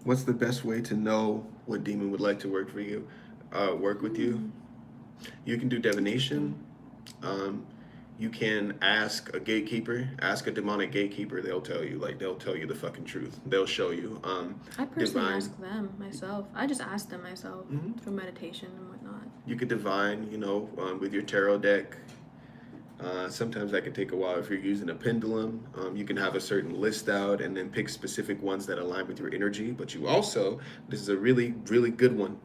What's the best way to know what demon would like to work for you? Work with you? You can do divination. You can ask a gatekeeper, ask a demonic gatekeeper. They'll tell you, like, they'll tell you the fucking truth. They'll show you. I personally Divine. ask them myself. I just ask them myself through meditation and whatnot. You could divine, you know, with your tarot deck. Sometimes that can take a while if you're using a pendulum. You can have a certain list out and then pick specific ones that align with your energy. But you also, this is a really, really good one.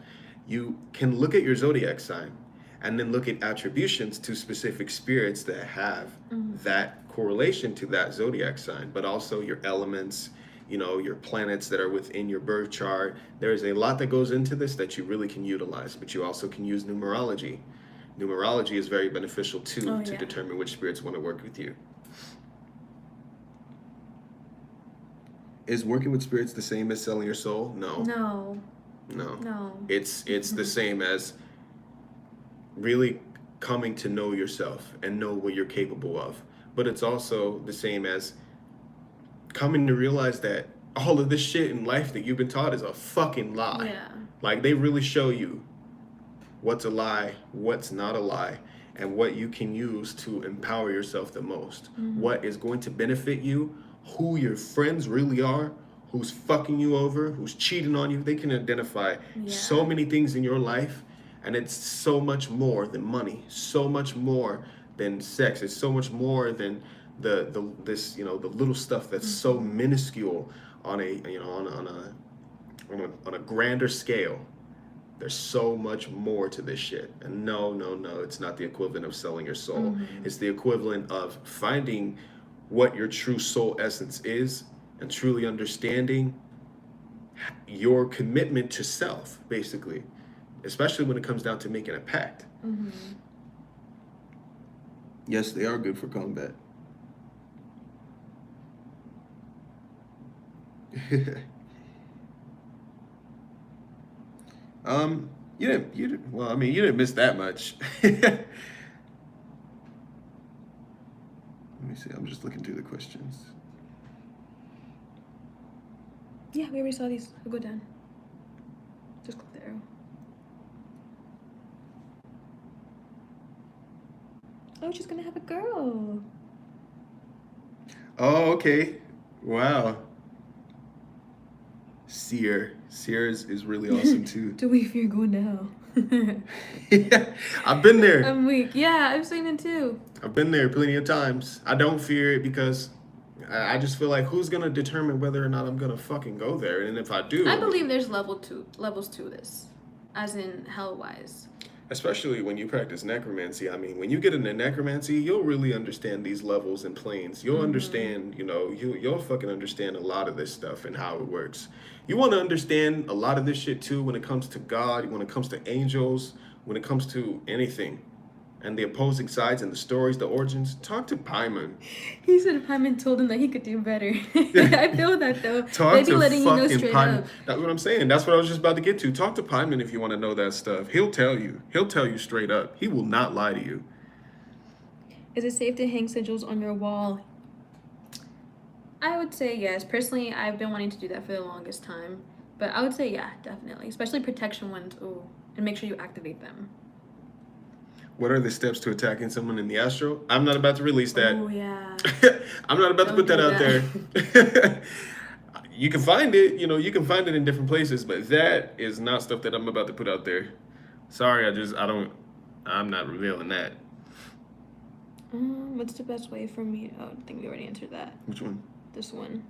You can look at your zodiac sign and then look at attributions to specific spirits that have that correlation to that zodiac sign, but also your elements, you know, your planets that are within your birth chart. There's a lot that goes into this that you really can utilize, but you also can use numerology. Numerology is very beneficial too to determine which spirits want to work with you. Is working with spirits the same as selling your soul? No. No. It's the same as really coming to know yourself and know what you're capable of. But it's also the same as coming to realize that all of this shit in life that you've been taught is a fucking lie. Yeah. Like, they really show you what's a lie, what's not a lie, and what you can use to empower yourself the most. What is going to benefit you, who your friends really are, who's fucking you over, who's cheating on you. They can identify so many things in your life, and it's so much more than money, so much more than sex. It's so much more than the little stuff that's so minuscule on a grander scale. There's so much more to this shit. And no, it's not the equivalent of selling your soul. It's the equivalent of finding what your true soul essence is and truly understanding your commitment to self, basically, especially when it comes down to making a pact. Yes, they are good for combat. You didn't, well, I mean, you didn't miss that much. Let me see, I'm just looking through the questions. Yeah, we already saw these. We'll go down. Just click the arrow. Oh, she's gonna have a girl. Oh, okay. Wow. Seer is really awesome too. Do we fear going to hell? Yeah, I've been there. I'm weak. Yeah, I've seen it too. I've been there plenty of times. I don't fear it because I just feel like, who's gonna determine whether or not I'm gonna fucking go there? And if I do, I believe there's levels to this, as in hell wise. Especially when you practice necromancy. I mean, when you get into necromancy, you'll really understand these levels and planes. You'll understand, you'll fucking understand a lot of this stuff and how it works. You want to understand a lot of this shit too when it comes to God, when it comes to angels, when it comes to anything. And the opposing sides and the stories, the origins. Talk to Pieman. He said Pieman told him that he could do better. I feel that though. Talk They be to letting you know fucking straight Pieman. up. That's what I'm saying. That's what I was just about to get to. Talk to Pieman if you want to know that stuff. He'll tell you. He'll tell you straight up. He will not lie to you. Is it safe to hang sigils on your wall? I would say yes. Personally, I've been wanting to do that for the longest time. But I would say yeah, definitely. Especially protection ones. Ooh. And make sure you activate them. What are the steps to attacking someone in the Astro? I'm not about to release that. Oh, yeah. I'm not about to put that out there. You can find it, you can find it in different places, but that is not stuff that I'm about to put out there. Sorry, I'm not revealing that. What's the best way for me? Oh, I think we already answered that. Which one? This one.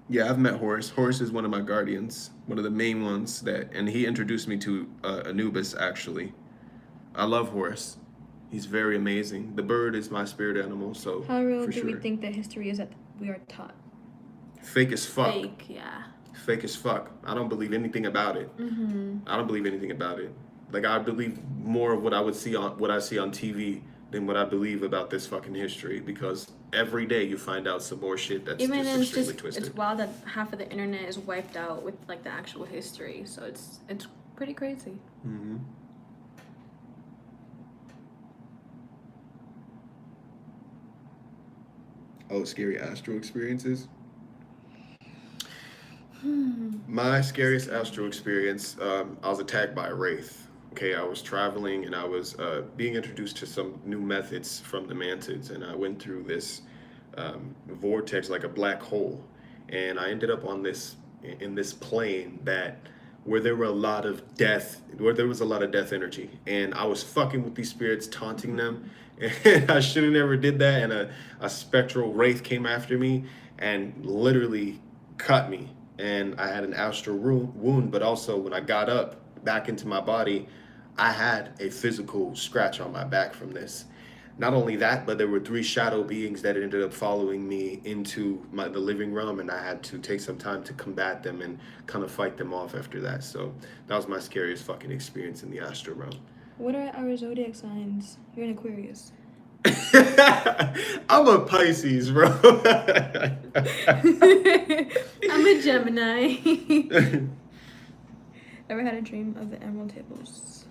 Yeah, I've met Horus. Horus is one of my guardians, one of the main ones and he introduced me to Anubis, actually. I love Horus. He's very amazing. The bird is my spirit animal, so how real for do sure. we think that history is that we are taught? Fake as fuck. Fake, yeah. Fake as fuck. I don't believe anything about it. I don't believe anything about it. Like, I believe more of what I see on TV than what I believe about this fucking history, because every day you find out some more shit that's Even just extremely twisted. It's wild that half of the internet is wiped out with like the actual history, so it's pretty crazy. Oh, scary Astro experiences? My scariest astral experience, I was attacked by a wraith. Okay, I was traveling and I was being introduced to some new methods from the mantids, and I went through this vortex like a black hole, and I ended up on this in this plane that where there were a lot of death, where there was a lot of death energy, and I was fucking with these spirits, taunting them, and I should have never did that. And a spectral wraith came after me and literally cut me, and I had an astral wound. But also, when I got up back into my body, I had a physical scratch on my back from this. Not only that, but there were 3 shadow beings that ended up following me into the living room, and I had to take some time to combat them and kind of fight them off after that. So that was my scariest fucking experience in the astral realm. What are our zodiac signs? You're an Aquarius. I'm a Pisces, bro. I'm a Gemini. Ever had a dream of the Emerald Tables?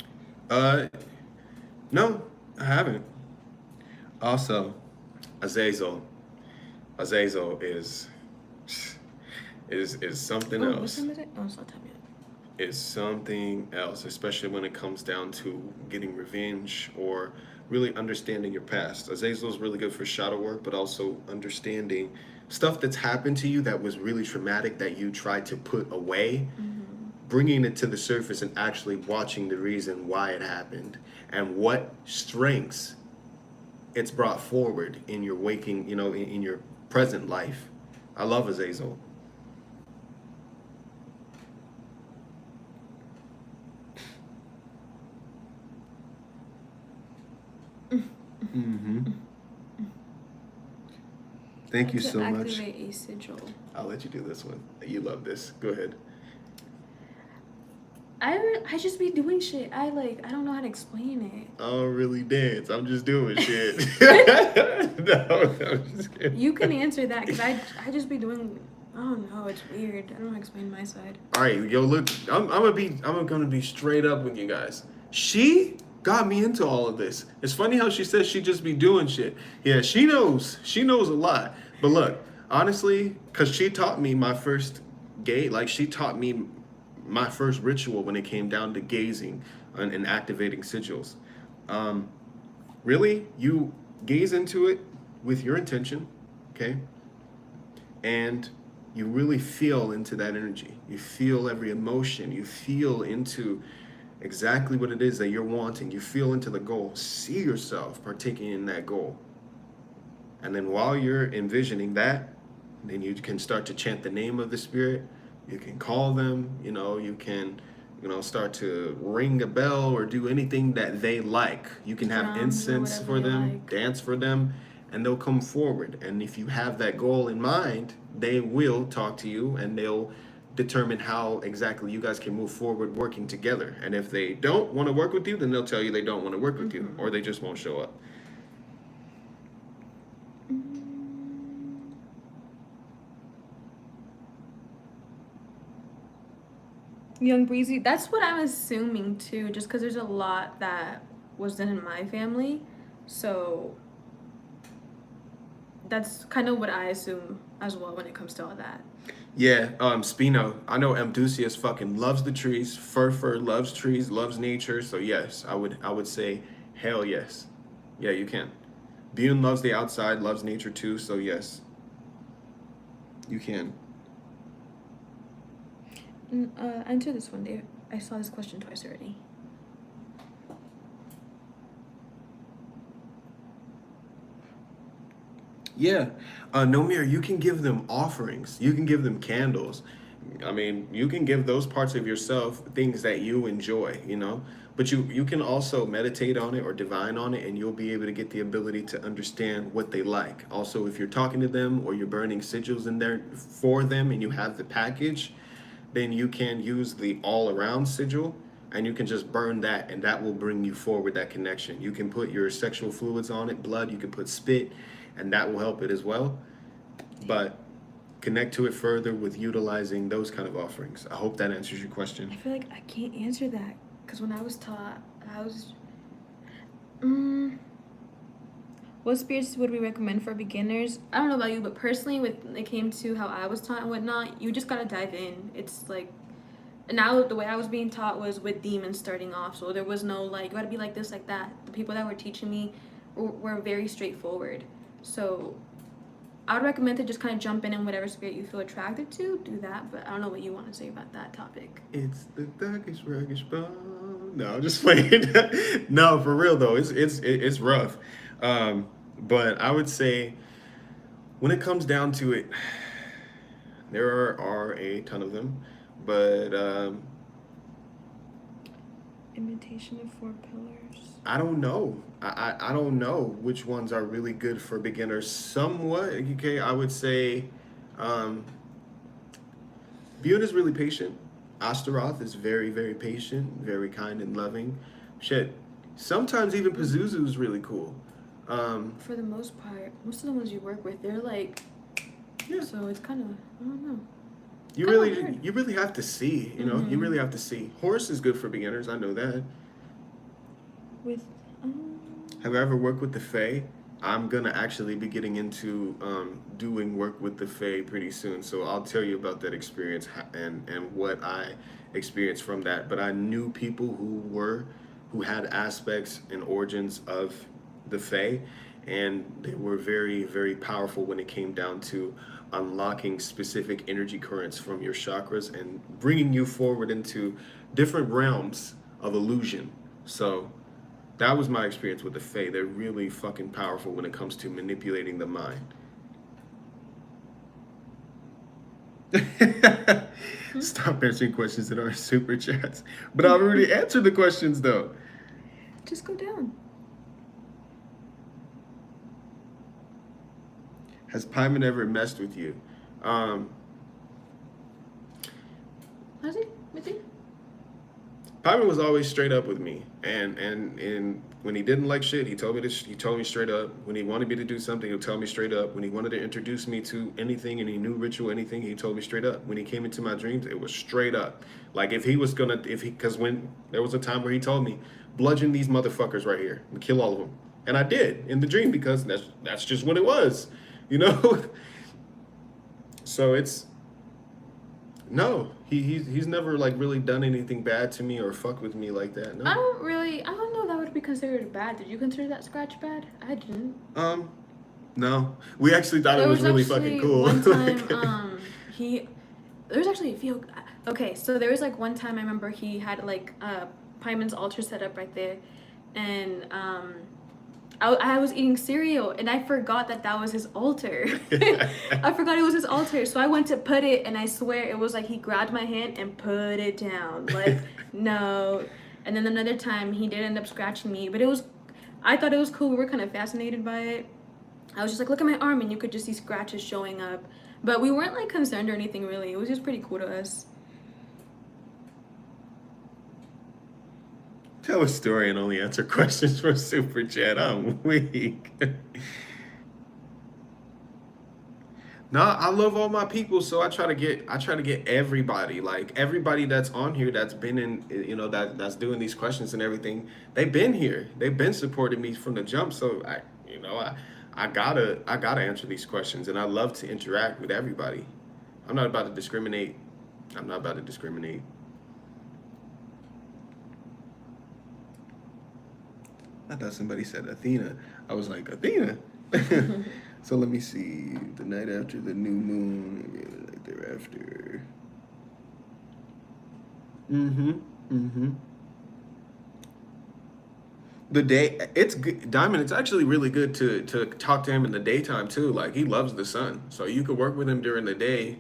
No, I haven't. Also, Azazel. Azazel is something else. What time is it? Oh, it's not time yet. It's something else, especially when it comes down to getting revenge or really understanding your past. Azazel is really good for shadow work, but also understanding stuff that's happened to you that was really traumatic that you tried to put away, bringing it to the surface and actually watching the reason why it happened and what strengths it's brought forward in your waking, in your present life. I love Azazel. Thank you so much. Activate a sigil. I'll let you do this one. You love this. Go ahead. I just be doing shit. I don't know how to explain it. I don't really dance. I'm just doing shit. No, I'm just kidding. You can answer that because I just be doing. Oh no, it's weird. I don't know how to explain my side. All right, yo, look. I'm gonna be straight up with you guys. She got me into all of this. It's funny how she says she just be doing shit. Yeah, she knows. She knows a lot. But look, honestly, because she taught me my first she taught me my first ritual when it came down to gazing and activating sigils. Really, you gaze into it with your intention, okay? And you really feel into that energy. You feel every emotion. You feel into exactly what it is that you're wanting. You feel into the goal. See yourself partaking in that goal. And then while you're envisioning that, then you can start to chant the name of the spirit. You can call them, you can, start to ring a bell or do anything that they like. You can have incense for them, dance for them, and they'll come forward. And if you have that goal in mind, they will talk to you and they'll determine how exactly you guys can move forward working together. And if they don't want to work with you, then they'll tell you they don't want to work with you, or they just won't show up. Young Breezy, that's what I'm assuming too, just because there's a lot that was done in my family. So that's kind of what I assume as well when it comes to all that. Yeah, Spino, I know Amdusius fucking loves the trees. Fur loves trees, loves nature. So yes, I would say hell yes. Yeah, you can. Bune loves the outside, loves nature too. So yes, you can. Answer this one, Dave. I saw this question twice already. Yeah. Nomir, you can give them offerings. You can give them candles. I mean, you can give those parts of yourself things that you enjoy, But you can also meditate on it or divine on it, and you'll be able to get the ability to understand what they like. Also, if you're talking to them or you're burning sigils in there for them and you have the package, then you can use the all-around sigil, and you can just burn that, and that will bring you forward that connection. You can put your sexual fluids on it, blood, you can put spit, and that will help it as well. But connect to it further with utilizing those kind of offerings. I hope that answers your question. I feel like I can't answer that, because when I was taught, What spirits would we recommend for beginners? I don't know about you, but personally, when it came to how I was taught and whatnot, you just gotta dive in. It's like, and now the way I was being taught was with demons starting off, so there was no like, you gotta be like this, like that. The people that were teaching me were very straightforward. So I would recommend to just kind of jump in whatever spirit you feel attracted to, do that. But I don't know what you want to say about that topic. It's the darkest, ragged bone. No, I'm just playing. No, for real though, it's rough. But I would say, when it comes down to it, there are a ton of them, but Imitation of four pillars. I don't know. I don't know which ones are really good for beginners. Somewhat, okay, I would say Bune is really patient. Astaroth is very, very patient, very kind and loving. Shit. Sometimes even Pazuzu is really cool. For the most part, most of the ones you work with, they're like, yeah. So it's kind of, I don't know. You really have to see, you know, you really have to see. Horus is good for beginners, I know that. With, Have I ever worked with the Fae? I'm gonna actually be getting into doing work with the Fae pretty soon, so I'll tell you about that experience and what I experienced from that. But I knew people who had aspects and origins of the Fae, and they were very, very powerful when it came down to unlocking specific energy currents from your chakras and bringing you forward into different realms of illusion. So that was my experience with the Fae. They're really fucking powerful when it comes to manipulating the mind. Stop answering questions in our super chats. But I've already answered the questions though. Just go down. Has Pieman ever messed with you? Has he? With you? Pieman was always straight up with me, and when he didn't like shit, he told me straight up. When he wanted me to do something, he'll tell me straight up. When he wanted to introduce me to anything, any new ritual, anything, he told me straight up. When he came into my dreams, it was straight up. Like because when there was a time where he told me, bludgeon these motherfuckers right here and kill all of them, and I did in the dream because that's just what it was, you know. So it's. No, he's never like really done anything bad to me or fuck with me like that. No. I don't know that would be considered bad. Did you consider that scratch bad? I didn't. No. We actually thought it was really fucking cool. One time, there's actually a few. Okay, so there was like one time I remember he had like Pieman's altar set up right there, and I was eating cereal and I forgot that was his altar. I forgot it was his altar. So I went to put it and I swear it was like he grabbed my hand and put it down. Like, no. And then another time he did end up scratching me. But I thought it was cool. We were kind of fascinated by it. I was just like, look at my arm, and you could just see scratches showing up. But we weren't like concerned or anything really. It was just pretty cool to us. Tell a story and only answer questions from Super Chat. I'm weak. No, I love all my people, so I try to get everybody, like everybody that's on here that's been in, you know, that's doing these questions and everything. They've been here. They've been supporting me from the jump. So I gotta answer these questions, and I love to interact with everybody. I'm not about to discriminate. I thought somebody said Athena. I was like, Athena? So let me see. The night after the new moon, the night thereafter. The day, it's good. Diamond, it's actually really good to talk to him in the daytime too. Like, he loves the sun. So you could work with him during the day,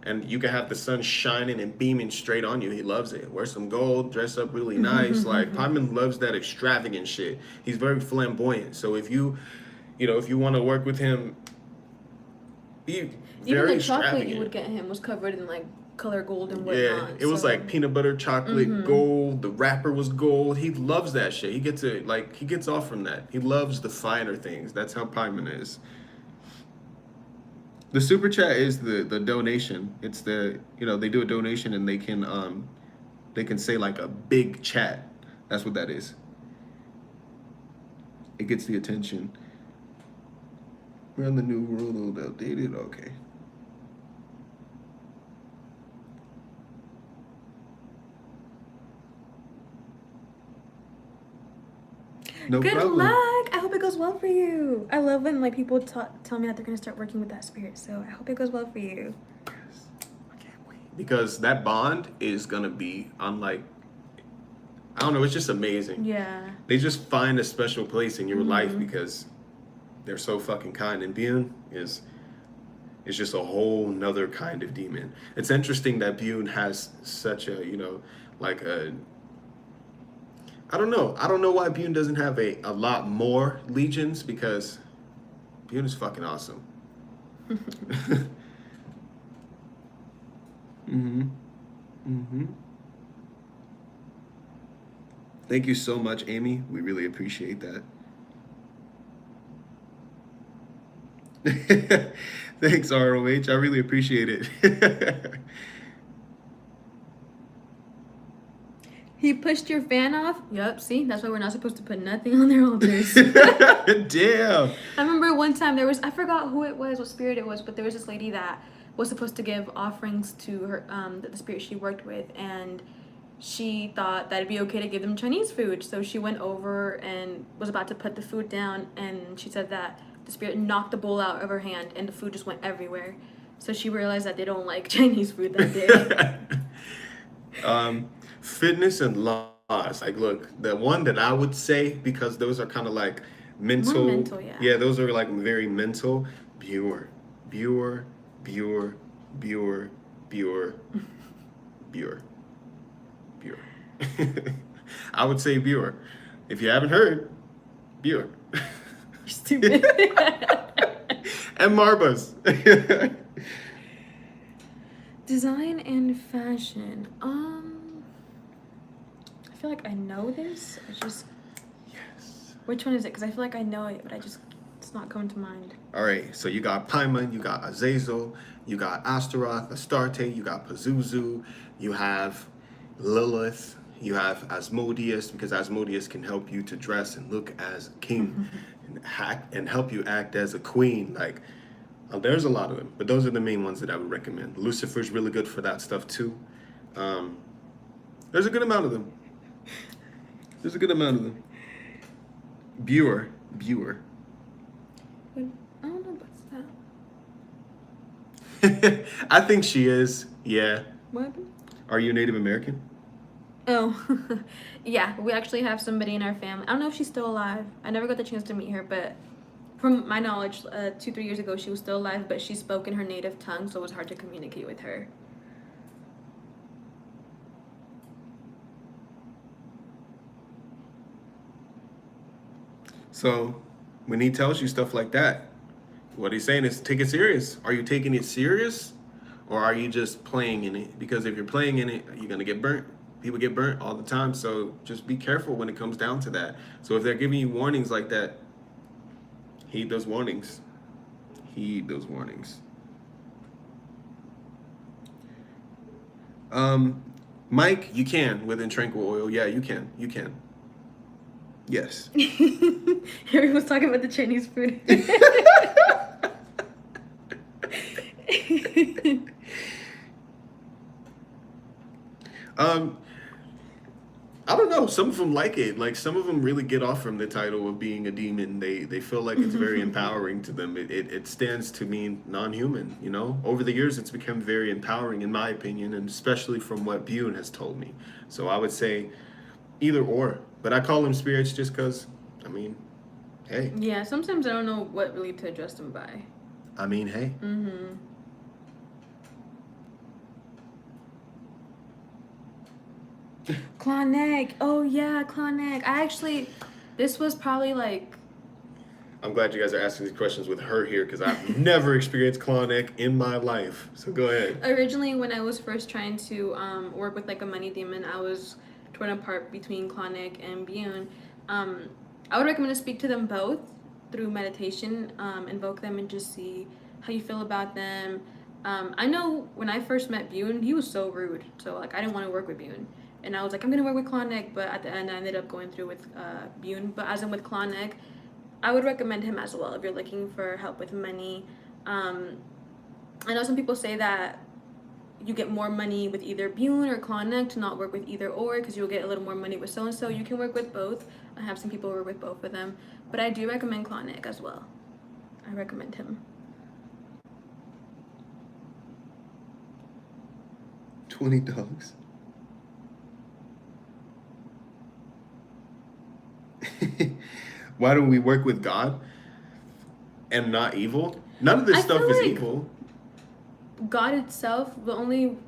and you can have the sun shining and beaming straight on you. He loves it. Wear some gold, dress up really nice. Like, Pieman loves that extravagant shit. He's very flamboyant. So if you want to work with him, even the chocolate you would get him was covered in like color gold and whatnot. Yeah, it was like peanut butter, chocolate, gold. The wrapper was gold. He loves that shit. He gets off from that. He loves the finer things. That's how Pieman is. The super chat is the donation. It's they do a donation and they can say like a big chat. That's what that is. It gets the attention. We're on the new world, old outdated. Okay. No Good problem. luck. I hope it goes well for you. I love when like people tell me that they're gonna start working with that spirit. So I hope it goes well for you. Yes. I can't wait. Because that bond is gonna be unlike. I don't know. It's just amazing. Yeah. They just find a special place in your life because they're so fucking kind. And Bune is just a whole nother kind of demon. It's interesting that Bune has such a, like a. I don't know. I don't know why Bune doesn't have a lot more legions because Bune is fucking awesome. Thank you so much, Amy. We really appreciate that. Thanks, ROH. I really appreciate it. He pushed your fan off? Yup, see? That's why we're not supposed to put nothing on their altars. Damn. I remember one time I forgot who it was, what spirit it was, but there was this lady that was supposed to give offerings to her, the spirit she worked with, and she thought that it'd be okay to give them Chinese food. So she went over and was about to put the food down, and she said that the spirit knocked the bowl out of her hand, and the food just went everywhere. So she realized that they don't like Chinese food that day. Fitness and laws. Like, look, the one that I would say, because those are kind of like mental. More mental, yeah. Yeah, those are like very mental. Bure. Bure. Bure. Bure. Bure. Bure. Bure. I would say Bure. If you haven't heard, Bure. You're stupid. And Marbas. Design and fashion. I feel like I know this. Yes. Which one is it? Because I feel like I know it, but it's not coming to mind. All right, so you got Pieman, you got Azazel, you got Astaroth, Astarte, you got Pazuzu, you have Lilith, you have Asmodeus, because Asmodeus can help you to dress and look as a king and help you act as a queen. Like, there's a lot of them, but those are the main ones that I would recommend. Lucifer's really good for that stuff too. There's a good amount of them. Bure. I don't know what's that. I think she is. Yeah. What? Are you Native American? Oh, yeah. We actually have somebody in our family. I don't know if she's still alive. I never got the chance to meet her, but from my knowledge, 2-3 years ago, she was still alive, but she spoke in her native tongue, so it was hard to communicate with her. So when he tells you stuff like that, what he's saying is take it serious. Are you taking it serious, or are you just playing in it? Because if you're playing in it, you're going to get burnt. People get burnt all the time, so just be careful when it comes down to that. So if they're giving you warnings like that, heed those warnings. Mike, you can within Tranquil Oil. Yeah, you can. Yes. Everyone's talking about the Chinese food. I don't know. Some of them like it. Like, some of them really get off from the title of being a demon. They feel like it's very empowering to them. It stands to mean non-human, you know? Over the years, it's become very empowering, in my opinion, and especially from what Bune has told me. So I would say either or. But I call them spirits just because, I mean, hey. Yeah, sometimes I don't know what really to address them by. I mean, hey. Mm-hmm. Kloneg. Oh, yeah, Kloneg. This was probably like... I'm glad you guys are asking these questions with her here because I've never experienced Kloneg in my life. So go ahead. Originally, when I was first trying to work with like a money demon, I was torn apart between Kloneg and Bune. I would recommend to speak to them both through meditation, invoke them and just see how you feel about them. I know when I first met Bune, he was so rude. So like I didn't want to work with Bune. And I was like, I'm going to work with Kloneg, but at the end I ended up going through with Bune. But as in with Kloneg, I would recommend him as well if you're looking for help with money. I know some people say that you get more money with either Pieman or Clonic, to not work with either or, because you'll get a little more money with so and so. You can work with both. I have some people work with both of them, but I do recommend Clonic as well. I recommend him. 20 dogs. Why don't we work with God and not evil? None of this stuff is evil. God itself, the only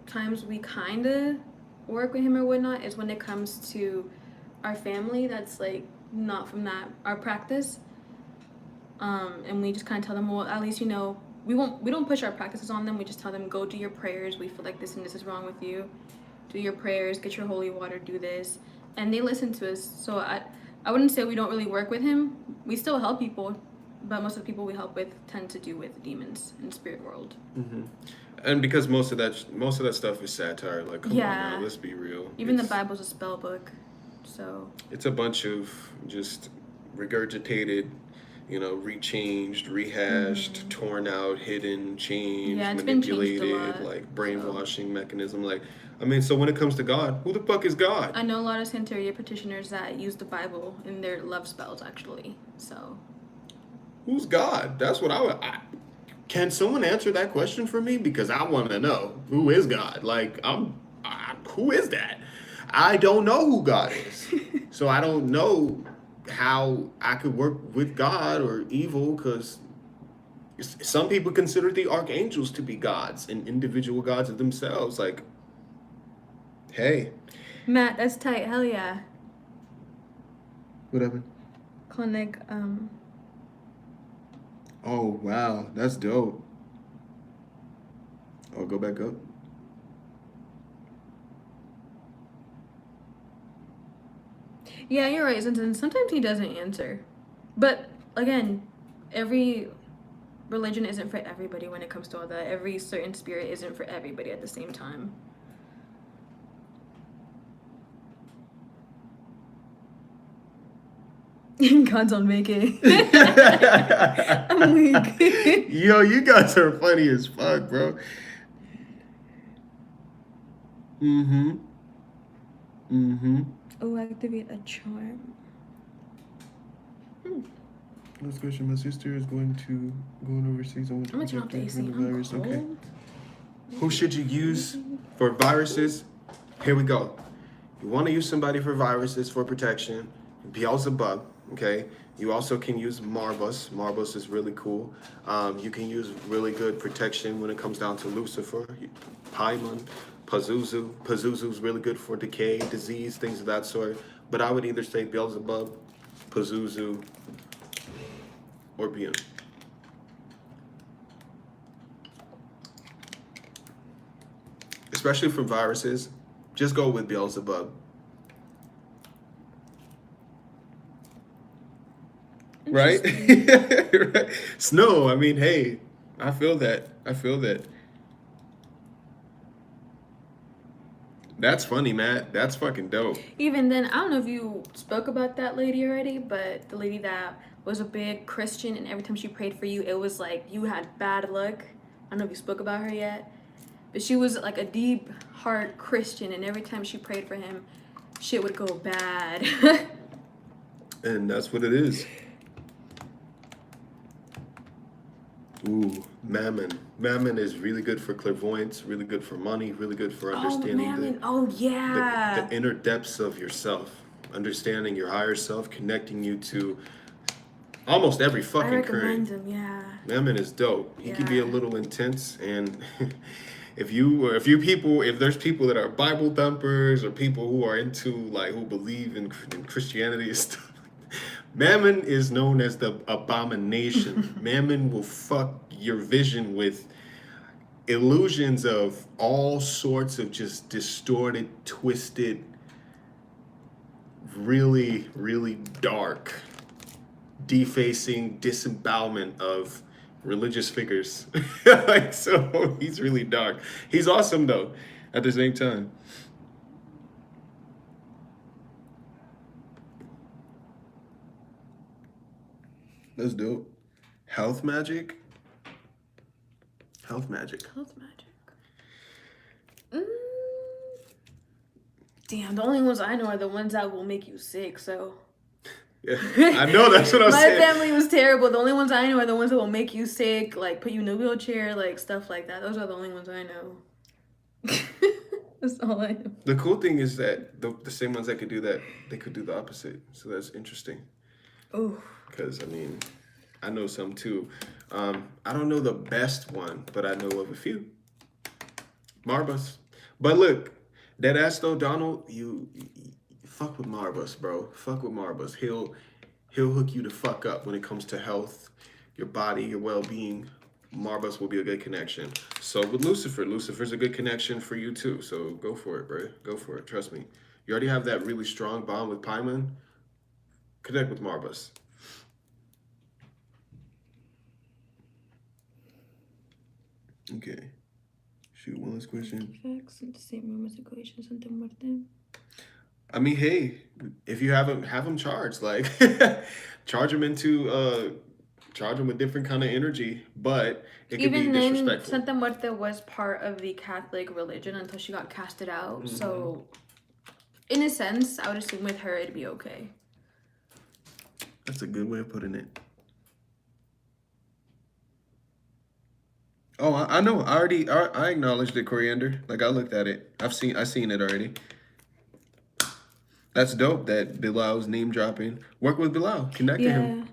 times we kind of work with him or whatnot is when it comes to our family that's like not from that our practice, and we just kind of tell them, well, at least we don't push our practices on them. We just tell them, go do your prayers, we feel like this and this is wrong with you, do your prayers, get your holy water, do this, and they listen to us. So I wouldn't say we don't really work with him. We still help people, but most of the people we help with tend to do with demons in the spirit world. Mm-hmm. And because most of that stuff is satire. Like, come on now, let's be real. Even the Bible's a spell book, so it's a bunch of just regurgitated, rechanged, rehashed, torn out, hidden, changed, manipulated, like brainwashing mechanism. Like, I mean, so when it comes to God, who the fuck is God? I know a lot of Santeria practitioners that use the Bible in their love spells, actually. So, who's God? That's what can someone answer that question for me? Because I want to know, who is God? Like, who is that? I don't know who God is. So I don't know how I could work with God or evil, because some people consider the archangels to be gods and individual gods of themselves. Like, hey. Matt, that's tight. Hell yeah. What happened? Clinic, Oh, wow. That's dope. Oh, go back up. Yeah, you're right. Sometimes he doesn't answer. But, again, every religion isn't for everybody when it comes to all that. Every certain spirit isn't for everybody at the same time. God's on Magick. I'm weak. Yo, you guys are funny as fuck, bro. Oh, activate a charm. Next question. My sister is going overseas. I'm gonna turn off the AC. I'm cold. Okay. Who should you use for viruses? Here we go. You want to use somebody for viruses for protection. Beelzebub. Okay. You also can use Marbus. Marbus is really cool. You can use really good protection when it comes down to Lucifer, Pieman, Pazuzu. Pazuzu's really good for decay, disease, things of that sort. But I would either say Beelzebub, Pazuzu, or Pieman. Especially for viruses, just go with Beelzebub. Right? Right? Snow, I mean, hey, I feel that. That's funny, Matt. That's fucking dope. Even then, I don't know if you spoke about that lady already, but the lady that was a big Christian, and every time she prayed for you, it was like you had bad luck. I don't know if you spoke about her yet, but she was like a deep heart Christian, and every time she prayed for him, shit would go bad. And that's what it is. Ooh, Mammon. Mammon is really good for clairvoyance, really good for money, really good for understanding the inner depths of yourself, understanding your higher self, connecting you to almost every fucking current. Him, yeah. Mammon is dope. He can be a little intense, and if there's people that are Bible thumpers or people who are into who believe in Christianity and stuff. Mammon is known as the abomination. Mammon will fuck your vision with illusions of all sorts of just distorted, twisted, really, really dark, defacing disembowelment of religious figures. So he's really dark. He's awesome though, at the same time. That's dope. Health magic. Health magic. Mm. Damn, the only ones I know are the ones that will make you sick, so. Yeah, I know, that's what I'm saying. My family was terrible. The only ones I know are the ones that will make you sick, like put you in a wheelchair, like stuff like that. Those are the only ones I know. That's all I know. The cool thing is that the same ones that could do that, they could do the opposite. So that's interesting. Oh. Because, I mean, I know some too. I don't know the best one, but I know of a few. Marbus. But look, that ass though, Donald, you fuck with Marbus, bro. Fuck with Marbus. He'll hook you the fuck up when it comes to health, your body, your well-being. Marbus will be a good connection. So with Lucifer, Lucifer's a good connection for you too. So go for it, bro. Go for it. Trust me. You already have that really strong bond with Pieman. Connect with Marbus. Okay. Shoot, one last question. Facts in the same room as equations and then with them. I mean, hey, if you have him charged, like charge him with different kind of energy, but it can be disrespectful. Even then, Santa Muerte was part of the Catholic religion until she got casted out. Mm-hmm. So, in a sense, I would assume with her it'd be okay. That's a good way of putting it. Oh, I know. I acknowledged it, Coriander. Like, I looked at it. I seen it already. That's dope that Bilal's name dropping. Work with Bilal. Connect to him.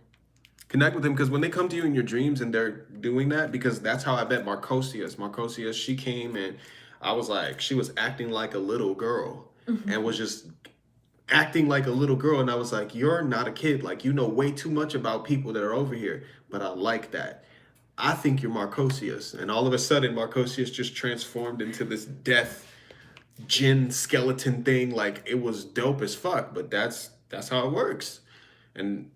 Connect with him, because when they come to you in your dreams and they're doing that, because that's how I met Marcosius, she came and I was like, she was acting like a little girl. Mm-hmm. And was just acting like a little girl. And I was like, you're not a kid. Like, you know way too much about people that are over here. But I like that. I think you're Marcosius. And all of a sudden, Marcosius just transformed into this death djinn skeleton thing. Like, it was dope as fuck. But that's how it works. And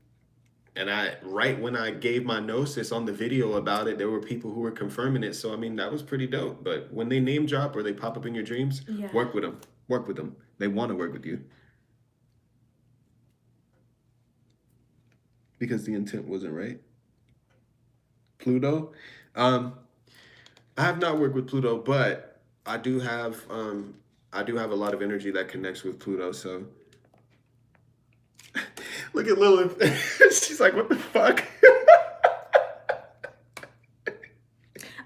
I, right when I gave my gnosis on the video about it, there were people who were confirming it. So, I mean, that was pretty dope. But when they name drop or they pop up in your dreams, work with them. Work with them. They want to work with you. Because the intent wasn't right. Pluto. I have not worked with Pluto, but I do have a lot of energy that connects with Pluto. So look at Lilith. She's like, what the fuck?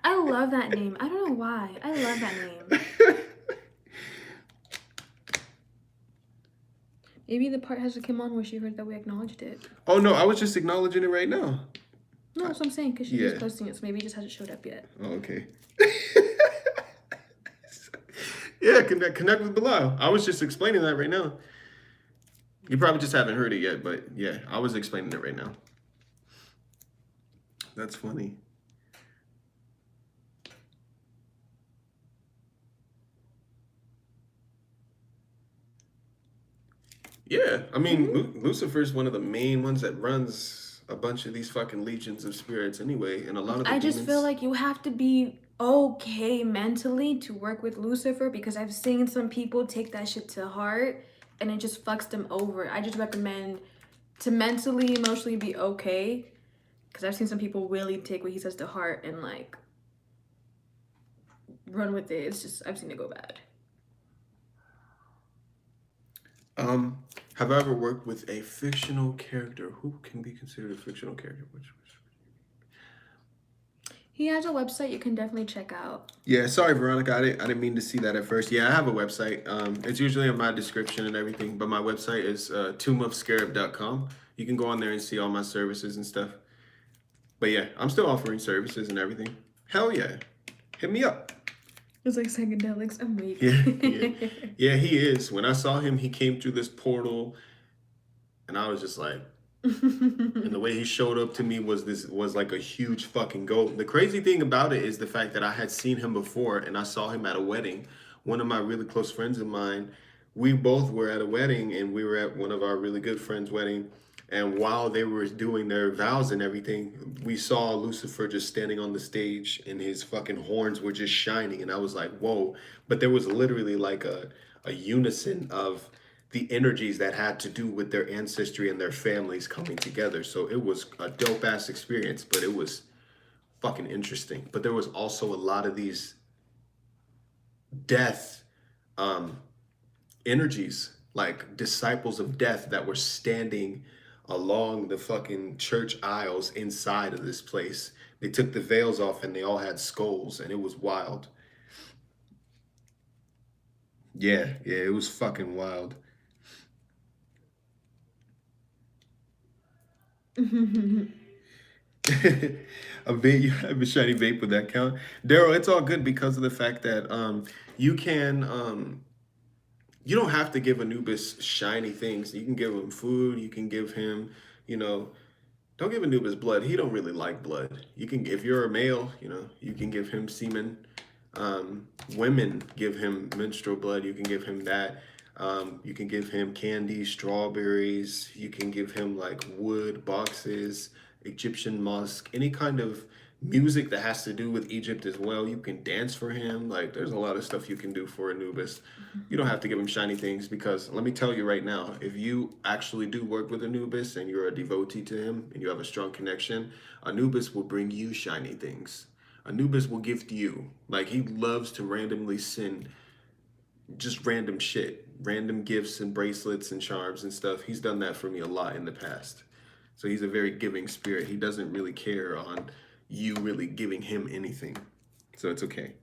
I love that name. I don't know why. I love that name. Maybe the part has to come on where she heard that we acknowledged it. Oh no, I was just acknowledging it right now. No, that's what I'm saying, because she's just posting it, so maybe it just hasn't showed up yet. Oh, okay. Yeah, connect with Bilal. I was just explaining that right now. You probably just haven't heard it yet, but yeah, I was explaining it right now. That's funny. Yeah, I mean, Lucifer's one of the main ones that runs a bunch of these fucking legions of spirits anyway, and a lot of the I just feel like you have to be okay mentally to work with Lucifer, because I've seen some people take that shit to heart and it just fucks them over. I just recommend to mentally, emotionally be okay, because I've seen some people really take what he says to heart and like run with it. It's just, I've seen it go bad. Have I ever worked with a fictional character? Who can be considered a fictional character? Which? He has a website you can definitely check out. Yeah, sorry, Veronica. I didn't mean to see that at first. Yeah, I have a website. It's usually in my description and everything, but my website is tombofscarab.com. You can go on there and see all my services and stuff. But yeah, I'm still offering services and everything. Hell yeah. Hit me up. It's like psychedelics. I'm weak. Yeah, he is. When I saw him, he came through this portal, and I was just like, and the way he showed up to me was like a huge fucking goat. The crazy thing about it is the fact that I had seen him before, and I saw him at a wedding. One of my really close friends of mine, we both were at a wedding, and we were at one of our really good friends' wedding. And while they were doing their vows and everything, we saw Lucifer just standing on the stage and his fucking horns were just shining. And I was like, whoa. But there was literally like a unison of the energies that had to do with their ancestry and their families coming together. So it was a dope ass experience, but it was fucking interesting. But there was also a lot of these death energies, like disciples of death that were standing along the fucking church aisles inside of this place. They took the veils off and they all had skulls, and it was wild. Yeah, it was fucking wild. A vape, you have a shiny vape with that count, Daryl. It's all good because of the fact that you can you don't have to give Anubis shiny things. You can give him food. You can give him, you know, don't give Anubis blood. He don't really like blood. You can, if you're a male, you know, you can give him semen. Women give him menstrual blood. You can give him that. You can give him candy, strawberries. You can give him like wood boxes, Egyptian musk, any kind of music that has to do with Egypt as well. You can dance for him. Like there's a lot of stuff you can do for Anubis. You don't have to give him shiny things, because let me tell you right now, if you actually do work with Anubis and you're a devotee to him and you have a strong connection, Anubis will bring you shiny things. Anubis will gift you. Like he loves to randomly send just random shit, random gifts and bracelets and charms and stuff. He's done that for me a lot in the past. So he's a very giving spirit. He doesn't really care on you really giving him anything. So it's okay.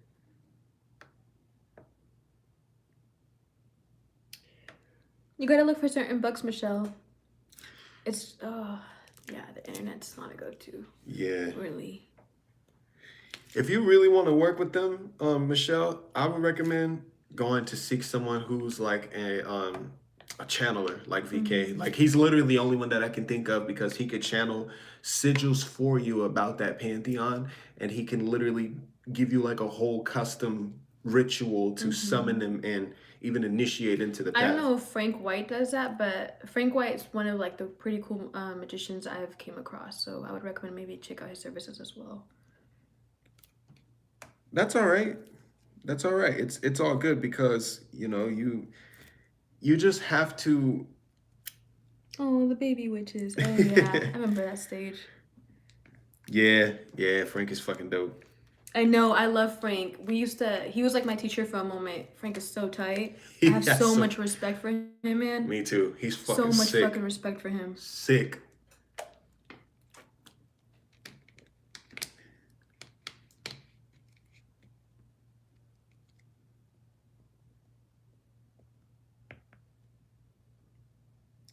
You gotta look for certain books, Michelle. It's, oh, yeah, the internet's not a go-to. Yeah. Really. If you really want to work with them, Michelle, I would recommend going to seek someone who's like a channeler, like VK. Like he's literally the only one that I can think of, because he could channel sigils for you about that pantheon, and he can literally give you like a whole custom ritual to summon them and even initiate into the path. I don't know if Frank White does that, but Frank White is one of like the pretty cool magicians I've came across. So I would recommend maybe check out his services as well. That's all right. That's all right. It's all good, because you know you just have to. Oh, the baby witches. Oh yeah, I remember that stage. Yeah, Frank is fucking dope. I know, I love Frank. He was like my teacher for a moment. Frank is so tight. I have so much respect for him, man. Me too. He's fucking so much sick. fucking respect for him. Sick.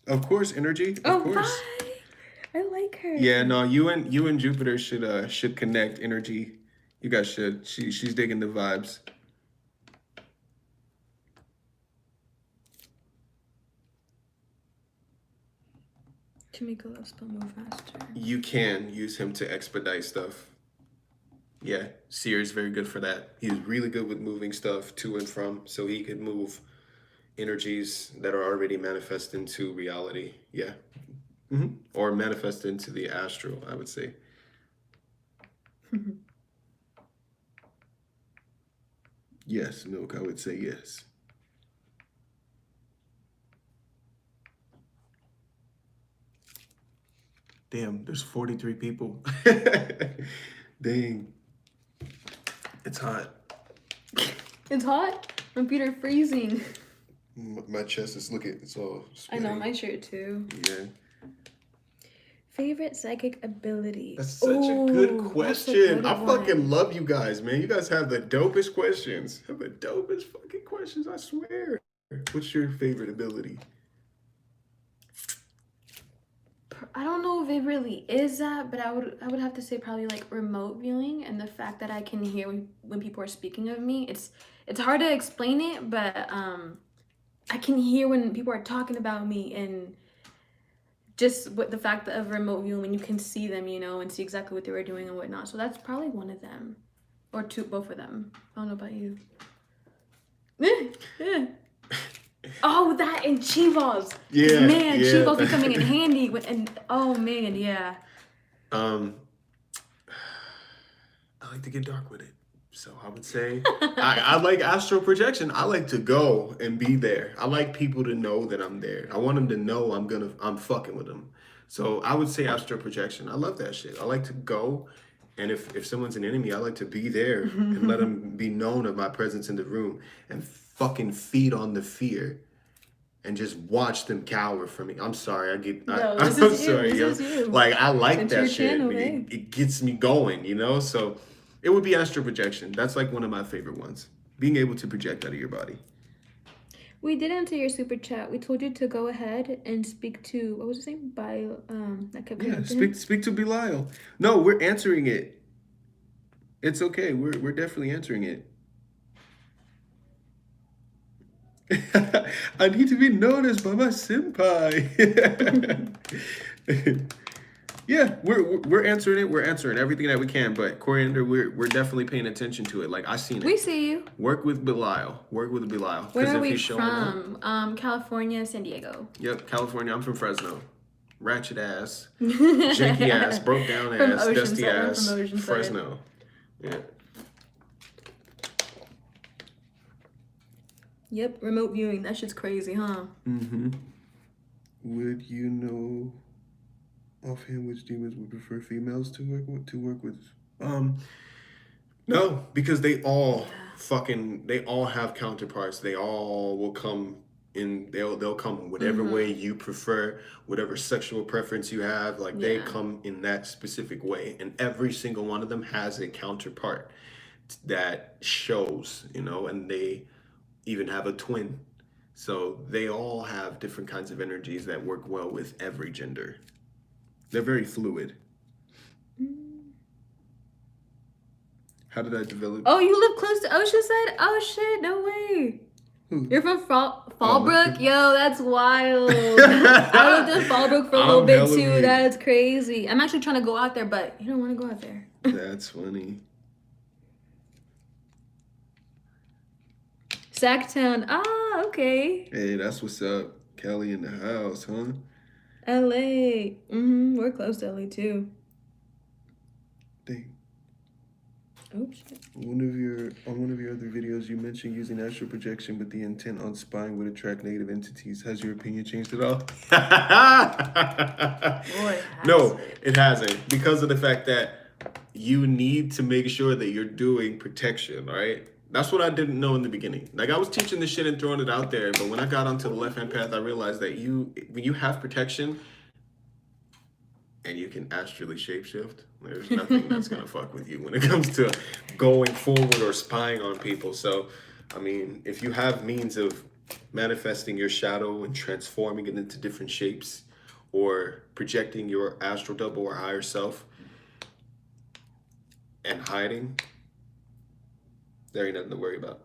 Of course, energy. Of course. Bye. I like her. Yeah, no, you and Jupiter should connect. Energy. You guys should. She's digging the vibes. Tamika loves spell move master. You can use him to expedite stuff. Yeah, Seer is very good for that. He's really good with moving stuff to and from, so he could move energies that are already manifest into reality. Yeah. Or manifest into the astral, I would say. Yes, Milk, I would say yes. Damn, there's 43 people. Dang. It's hot. It's hot? My feet are freezing. My chest is looking, it's all spinning. I know, my shirt too. Yeah. Favorite psychic ability? That's such a good question. I fucking love you guys, man. You guys have the dopest questions. Have the dopest fucking questions, I swear. What's your favorite ability? I don't know if it really is that, but I would have to say probably like remote viewing, and the fact that I can hear when people are speaking of me. It's hard to explain it, but I can hear when people are talking about me, and just with the fact of remote viewing, when you can see them, you know, and see exactly what they were doing and whatnot. So that's probably one of them, or both of them. I don't know about you. Oh, that and Chivas. Yeah, man, yeah. Chivas be coming in handy. Oh man, yeah. I like to get dark with it. So I would say I like astral projection. I like to go and be there. I like people to know that I'm there. I want them to know I'm fucking with them. So I would say astral projection. I love that shit. I like to go, and if someone's an enemy, I like to be there and let them be known of my presence in the room and fucking feed on the fear and just watch them cower from me. I'm sorry, I'm sorry, yo. Like I like that shit. It gets me going, you know? So it would be astral projection. That's like one of my favorite ones. Being able to project out of your body. We did answer your super chat. We told you to go ahead and speak to, what was his name? That kept Yeah, speak to Belial. No, we're answering it. It's okay. We're definitely answering it. I need to be noticed by my senpai. Yeah, we're answering it. We're answering everything that we can. But Coriander, we're definitely paying attention to it. Like I seen it. We see you. Work with Belial. Where are we from? California, San Diego. Yep, California. I'm from Fresno. Ratchet ass, janky ass, broke down ass, dusty ass, Fresno. Yeah. Yep, remote viewing. That shit's crazy, huh? Mm-hmm. Would you know offhand which demons would prefer females to work with? No, because they all have counterparts. They all will come in. They'll come whatever way you prefer, whatever sexual preference you have. Like they come in that specific way, and every single one of them has a counterpart that shows, and they even have a twin. So they all have different kinds of energies that work well with every gender. They're very fluid. How did I develop? Oh, you live close to Oceanside? Oh shit, no way. You're from Fallbrook? Yo, that's wild. I lived in Fallbrook for a little bit too. That's crazy. I'm actually trying to go out there, but you don't want to go out there. That's funny. Sacktown. Ah, okay. Hey, that's what's up. Kelly in the house, huh? LA. We're close to LA too. Dang. Oh shit. On one of your other videos, you mentioned using astral projection with the intent on spying would attract negative entities. Has your opinion changed at all? Boy, no, it hasn't. Because of the fact that you need to make sure that you're doing protection, right? That's what I didn't know in the beginning. Like I was teaching this shit and throwing it out there, but when I got onto the left-hand path, I realized that when you have protection and you can astrally shapeshift, there's nothing that's gonna fuck with you when it comes to going forward or spying on people. So, I mean, if you have means of manifesting your shadow and transforming it into different shapes, or projecting your astral double or higher self and hiding, there ain't nothing to worry about.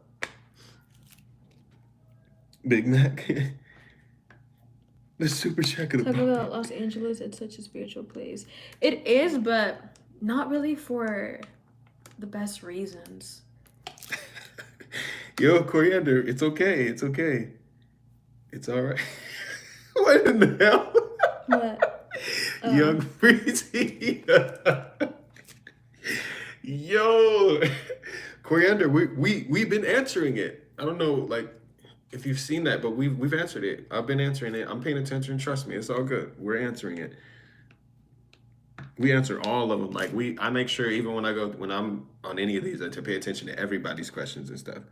Big Mac. The super check of the Talk about Los Angeles. It's such a spiritual place. It is, but not really for the best reasons. Yo, Coriander, it's okay. It's okay. It's all right. What in the hell? What? Young Breezy. Yo. Coriander, we've been answering it. I don't know, like, if you've seen that, but we've answered it. I've been answering it. I'm paying attention. Trust me, it's all good. We're answering it. We answer all of them. Like I make sure even when I'm on any of these, to pay attention to everybody's questions and stuff.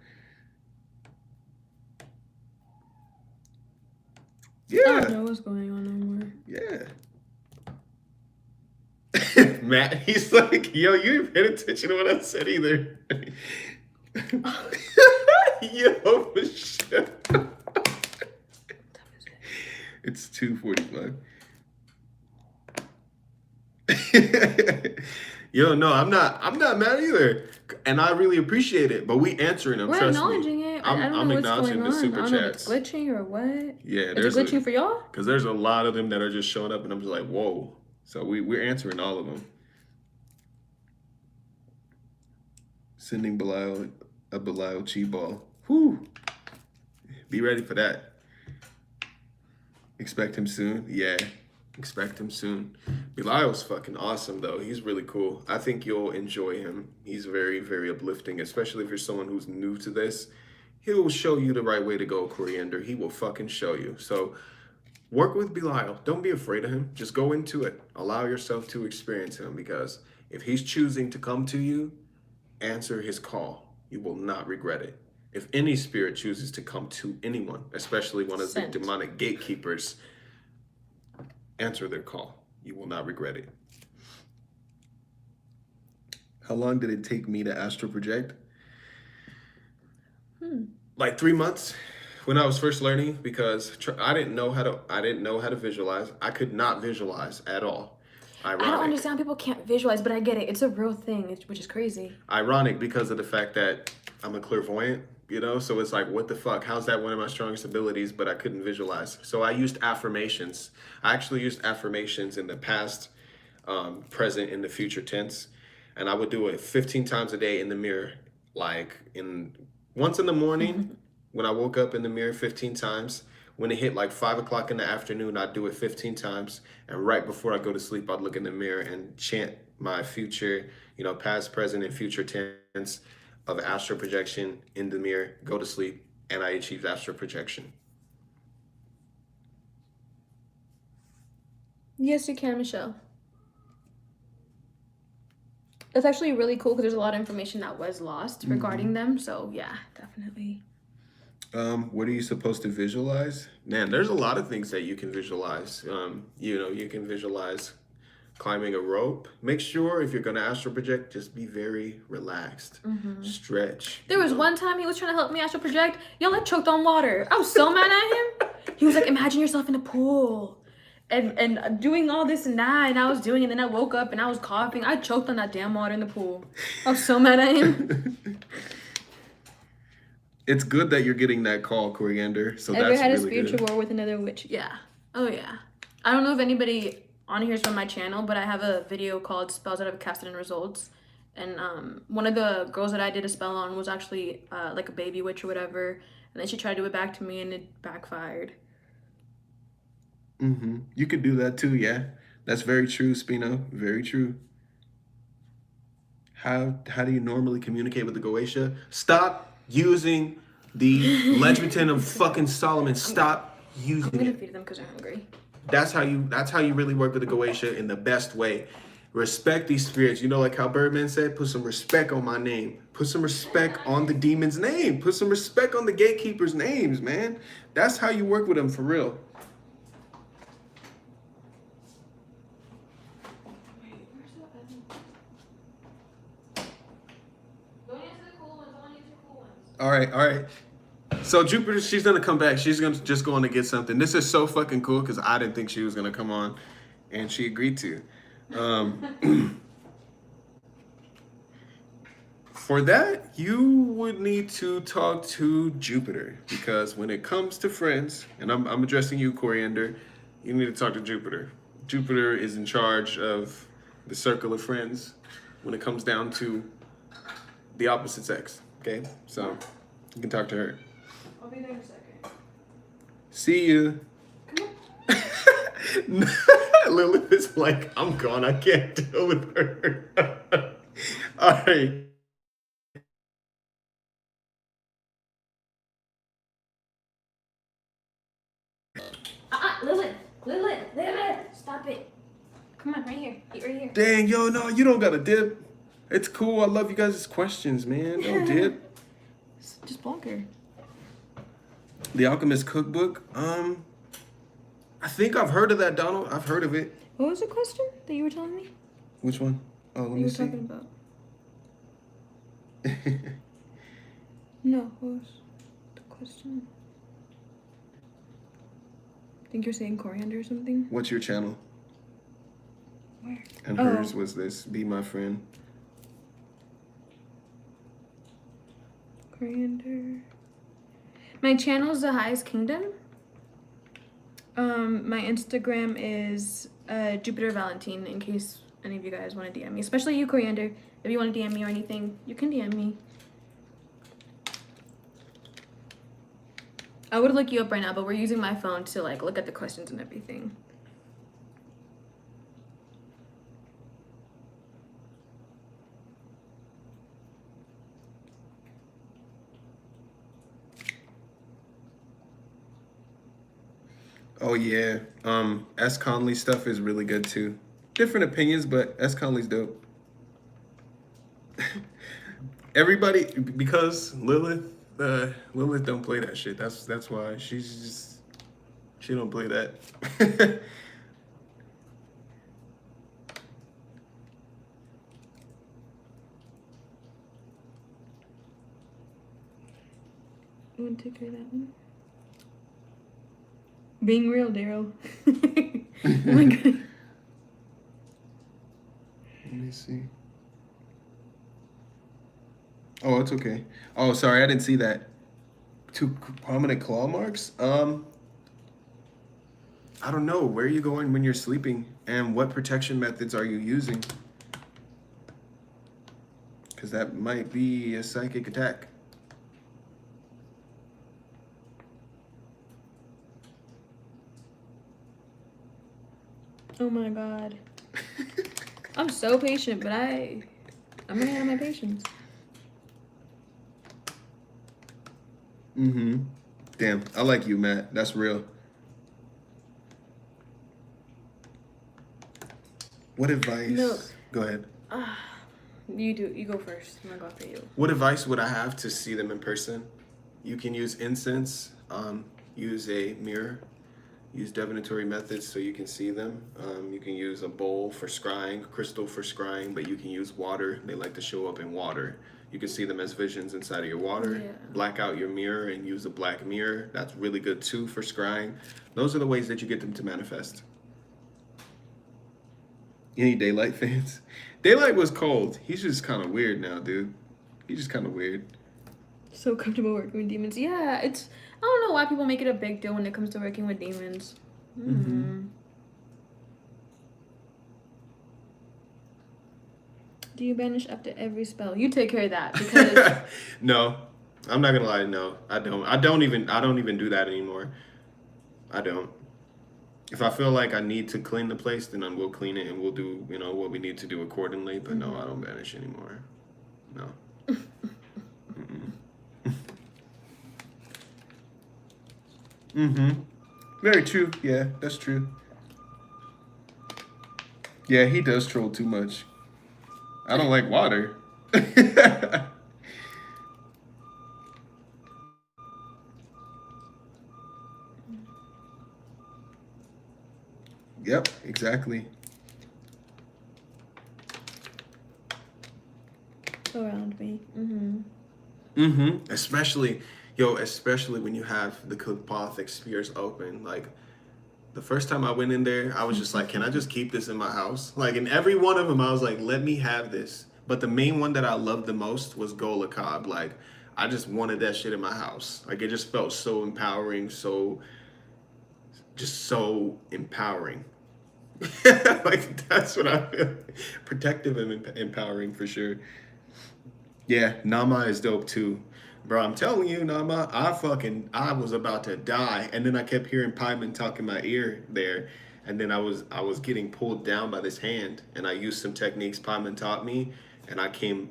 Yeah. I don't know what's going on no more. Yeah. Matt, he's like, yo, you didn't pay attention to what I said either. Yo, for sure. It's 2:45. Yo, no, I'm not mad either, and I really appreciate it. But we answering them. We're acknowledging it. I'm acknowledging the super chats. I don't know if it's glitching or what. Yeah, is it glitching for y'all? Because there's a lot of them that are just showing up, and I'm just like, whoa. So we're answering all of them. Sending a Belial chi ball. Whew. Be ready for that. Expect him soon. Yeah. Expect him soon. Belial's fucking awesome though. He's really cool. I think you'll enjoy him. He's very, very uplifting, especially if you're someone who's new to this. He'll show you the right way to go, Coriander. He will fucking show you. So work with Belial. Don't be afraid of him. Just go into it. Allow yourself to experience him, because if he's choosing to come to you, answer his call. You will not regret it. If any spirit chooses to come to anyone, especially one of the demonic gatekeepers, answer their call. You will not regret it. How long did it take me to astral project? Like 3 months when I was first learning, because I didn't know how to visualize. I could not visualize at all. Ironic. I don't understand how people can't visualize, but I get it. It's a real thing, which is crazy. Ironic because of the fact that I'm a clairvoyant, you know? So it's like, what the fuck? How's that one of my strongest abilities, but I couldn't visualize? So I used affirmations. I actually used affirmations in the past, present, and the future tense. And I would do it 15 times a day in the mirror. Like once in the morning when I woke up in the mirror 15 times. When it hit like 5 o'clock in the afternoon, I'd do it 15 times. And right before I go to sleep, I'd look in the mirror and chant my future, past, present, and future tense of astral projection in the mirror, go to sleep, and I achieved astral projection. Yes, you can, Michelle. It's actually really cool because there's a lot of information that was lost regarding them. So yeah, definitely. What are you supposed to visualize? Man, there's a lot of things that you can visualize. You can visualize climbing a rope. Make sure if you're going to astral project, just be very relaxed. Stretch. There was one time he was trying to help me astral project. Y'all, I choked on water. I was so mad at him. He was like, imagine yourself in a pool. And doing all this and that, and I was doing it, and then I woke up and I was coughing. I choked on that damn water in the pool. I was so mad at him. It's good that you're getting that call, Coriander. So ever that's had really a spiritual good. war with another witch? Yeah. Oh yeah. I don't know if anybody on here is from my channel, but I have a video called Spells That I've Casted in Results. And one of the girls that I did a spell on was actually like a baby witch or whatever. And then she tried to do it back to me and it backfired. You could do that too, yeah. That's very true, Spino. Very true. How do you normally communicate with the Goetia? Stop using the Legend of fucking Solomon. Stop using I'm gonna feed them because they're hungry. That's how you really work with the Goetia in the best way. Respect these spirits. Like how Birdman said, put some respect on my name. Put some respect on the demon's name. Put some respect on the gatekeepers' names, man. That's how you work with them for real. All right. So Jupiter, she's gonna come back. She's just going to get something. This is so fucking cool because I didn't think she was gonna come on, and she agreed to. For that, you would need to talk to Jupiter, because when it comes to friends, and I'm addressing you, Coriander, you need to talk to Jupiter. Jupiter is in charge of the circle of friends when it comes down to the opposite sex. Okay, so you can talk to her. I'll be there in a second. See you. Lilith is like, I'm gone. I can't deal with her. All right. Lilith, stop it. Come on, right here. Eat right here. Dang, yo, no, you don't gotta dip. It's cool. I love you guys' questions, man. Don't dip. Just block her. The Alchemist Cookbook. I think I've heard of that, Donald. I've heard of it. What was the question that you were telling me? Which one? Oh, let me see. You were talking about. No, what was the question? I think you're saying coriander or something. What's your channel? Where? And hers was this. Be my friend. Coriander. My channel is The Highest Kingdom. My Instagram is Jupiter Valentine, in case any of you guys want to DM me. Especially you, Coriander. If you want to DM me or anything, you can DM me. I would look you up right now, but we're using my phone to look at the questions and everything. Oh yeah. S. Conley stuff is really good too. Different opinions, but S. Conley's dope. Everybody, because Lilith don't play that shit. That's why she don't play that. You want to take care of that one? Being real, Daryl. Oh my god. Let me see. Oh, it's okay. Oh, sorry, I didn't see that. 2 prominent claw marks? I don't know. Where are you going when you're sleeping? And what protection methods are you using? Because that might be a psychic attack. Oh my god. I'm so patient, but I'm running out of my patience. Mm-hmm. Damn, I like you, Matt. That's real. What advice? No. Go ahead. You go first. I'm gonna go after you. What advice would I have to see them in person? You can use incense, use a mirror, use divinatory methods so you can see them. You can use a bowl for scrying, crystal for scrying, but you can use water. They like to show up in water. You can see them as visions inside of your water. Yeah. Black out your mirror and use a black mirror. That's really good too for scrying. Those are the ways that you get them to manifest. Any Daylight fans? Daylight was cold. He's just kind of weird now, dude. He's just kind of weird. So comfortable working with demons. Yeah, I don't know why people make it a big deal when it comes to working with demons. Mm-hmm. Do you banish after every spell? You take care of that because No, I'm not gonna lie. No, I don't. I don't even do that anymore. I don't. If I feel like I need to clean the place, then I will clean it and we'll do what we need to do accordingly. But no, I don't banish anymore. No. Mm-hmm. Very true. Yeah, that's true. Yeah, he does troll too much. I don't like water. Yep, exactly. around me. Especially when you have the Klipothic spheres open. Like, the first time I went in there, I was just like, can I just keep this in my house? Like, in every one of them, I was like, let me have this. But the main one that I loved the most was Golakab. Like, I just wanted that shit in my house. Like, it just felt so empowering, so empowering. Like, that's what I feel. Protective and empowering for sure. Yeah, Nama is dope too. Bro, I'm telling you, Nama, I was about to die. And then I kept hearing Pieman talk in my ear there. And then I was getting pulled down by this hand. And I used some techniques Pieman taught me. And I came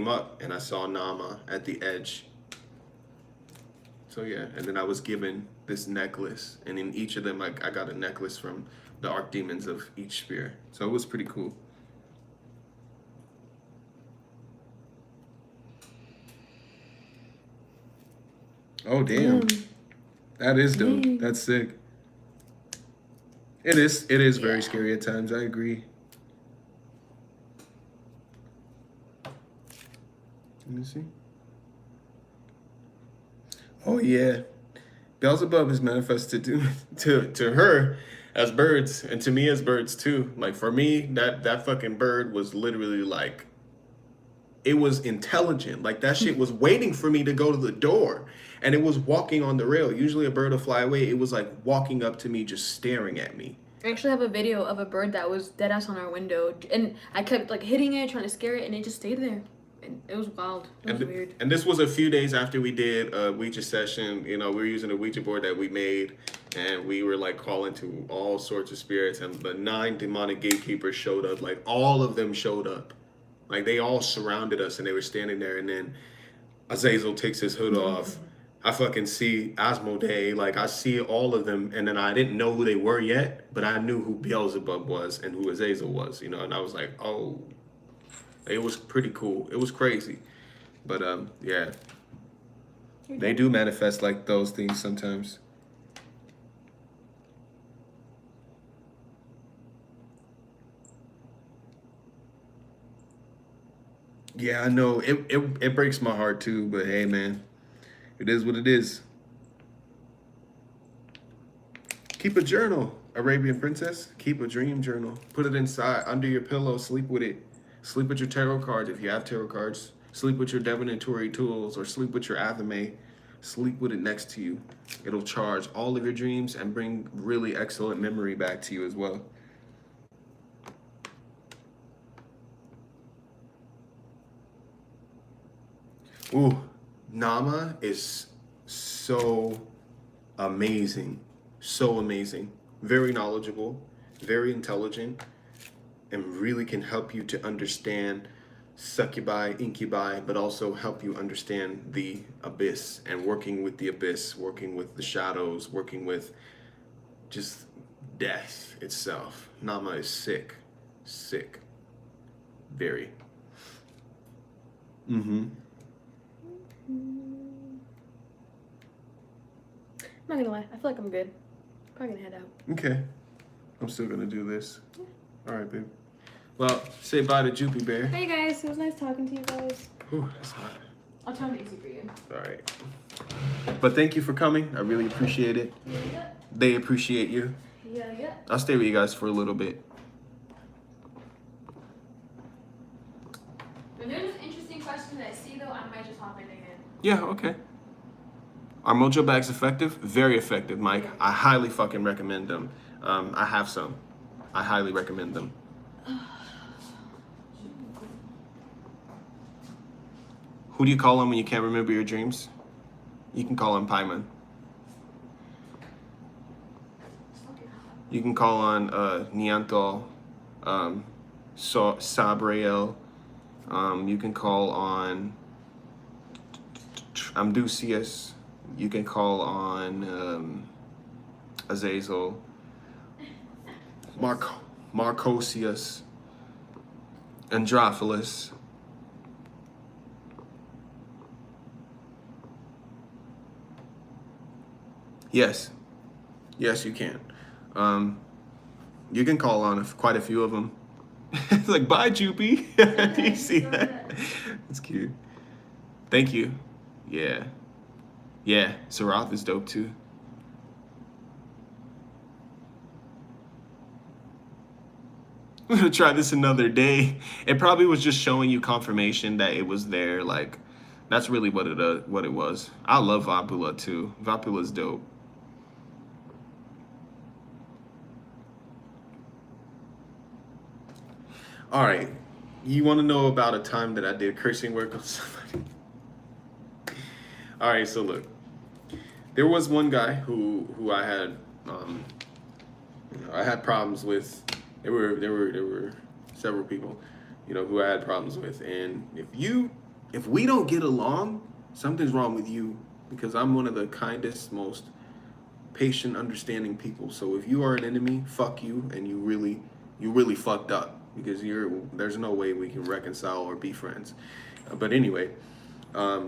up and I saw Nama at the edge. So yeah, and then I was given this necklace. And in each of them, I got a necklace from the archdemons of each sphere. So it was pretty cool. Oh damn. That is dope. Dang. That's sick. It is very scary at times, I agree. Let me see. Oh yeah. Beelzebub is manifested to her as birds and to me as birds too. Like, for me, that fucking bird was literally like, it was intelligent. Like, that shit was waiting for me to go to the door. And it was walking on the rail. Usually a bird will fly away. It was like walking up to me, just staring at me. I actually have a video of a bird that was dead ass on our window, and I kept like hitting it, trying to scare it, and it just stayed there. And it was wild. It was weird. And this was a few days after we did a Ouija session. You know, we were using a Ouija board that we made, and we were like calling to all sorts of spirits. And the 9 demonic gatekeepers showed up. Like, all of them showed up. Like, they all surrounded us, and they were standing there. And then Azazel takes his hood off. I fucking see Asmodee, like I see all of them, and then I didn't know who they were yet, but I knew who Beelzebub was and who Azazel was, you know, and I was like, oh, it was pretty cool. It was crazy. But yeah. They do manifest like those things sometimes. Yeah, I know. It breaks my heart too, but hey man, it is what it is. Keep a journal, Arabian Princess. Keep a dream journal. Put it inside, under your pillow. Sleep with it. Sleep with your tarot cards if you have tarot cards. Sleep with your divinatory tools, or sleep with your Baphomet. Sleep with it next to you. It'll charge all of your dreams and bring really excellent memory back to you as well. Ooh, Nama is so amazing. So amazing. Very knowledgeable, very intelligent, and really can help you to understand succubi, incubi, but also help you understand the abyss and working with the abyss, working with the shadows, working with just death itself. Nama is sick. Sick. Very. Mm-hmm. I'm not gonna lie, I feel like I'm good. Probably gonna head out. Okay. I'm still gonna do this. Yeah. All right, babe. Well, say bye to Joopy Bear. Hey guys, it was nice talking to you guys. Whew, that's hot. I'll try to make it easy for you. All right. But thank you for coming. I really appreciate it. Yeah. They appreciate you. Yeah. I'll stay with you guys for a little bit. If there's interesting questions that I see though, I might just hop in again. Yeah, okay. Are mojo bags effective? Very effective, Mike. I highly fucking recommend them. I have some. I highly recommend them. Who do you call on when you can't remember your dreams? You can call on Pieman. You can call on Nianto, Sabriel. You can call on Amdusius. You can call on Azazel, Marcosius, Androphilus. Yes, you can. You can call on quite a few of them. It's like, bye, Joopy. Do you see that? It's cute. Thank you. Yeah. Yeah, Sarath is dope too. I'm gonna try this another day. It probably was just showing you confirmation that it was there. Like, that's really what it was. I love Vapula too. Vapula's dope. All right, you want to know about a time that I did cursing work on somebody? All right, so look, there was one guy who I had I had problems with. There were several people, who I had problems with, and if we don't get along, something's wrong with you, because I'm one of the kindest, most patient, understanding people. So if you are an enemy, fuck you, and you really fucked up, because there's no way we can reconcile or be friends. But anyway, I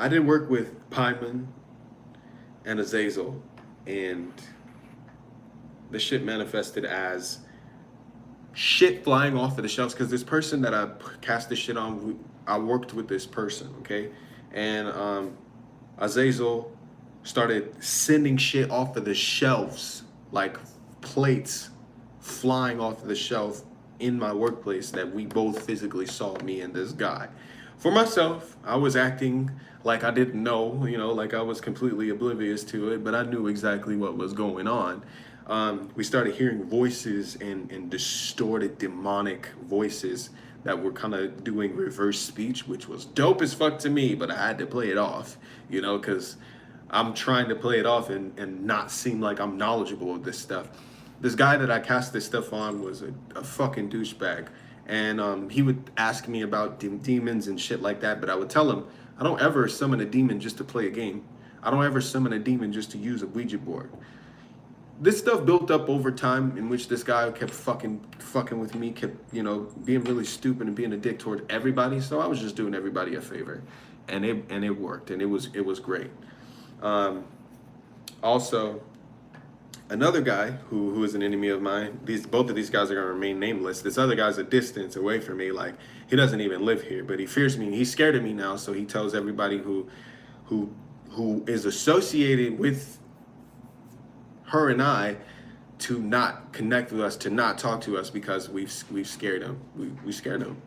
did work with Pieman and Azazel, and the shit manifested as shit flying off of the shelves, because this person that I cast this shit on, I worked with this person, okay? And Azazel started sending shit off of the shelves, like plates flying off of the shelf in my workplace that we both physically saw, me and this guy. For myself, I was acting like I didn't know, like I was completely oblivious to it, but I knew exactly what was going on. We started hearing voices and distorted demonic voices that were kind of doing reverse speech, which was dope as fuck to me, but I had to play it off, because I'm trying to play it off and not seem like I'm knowledgeable of this stuff. This guy that I cast this stuff on was a fucking douchebag. And he would ask me about demons and shit like that, but I would tell him, I don't ever summon a demon just to play a game. I don't ever summon a demon just to use a Ouija board. This stuff built up over time, in which this guy kept fucking with me, kept, you know, being really stupid and being a dick toward everybody. So I was just doing everybody a favor, and it worked, and it was great. Also, another guy who is an enemy of mine. Both of these guys are gonna remain nameless. This other guy's a distance away from me. Like, he doesn't even live here, but he fears me. He's scared of me now, so he tells everybody who is associated with her and I to not connect with us, to not talk to us, because we've scared him. We scared him.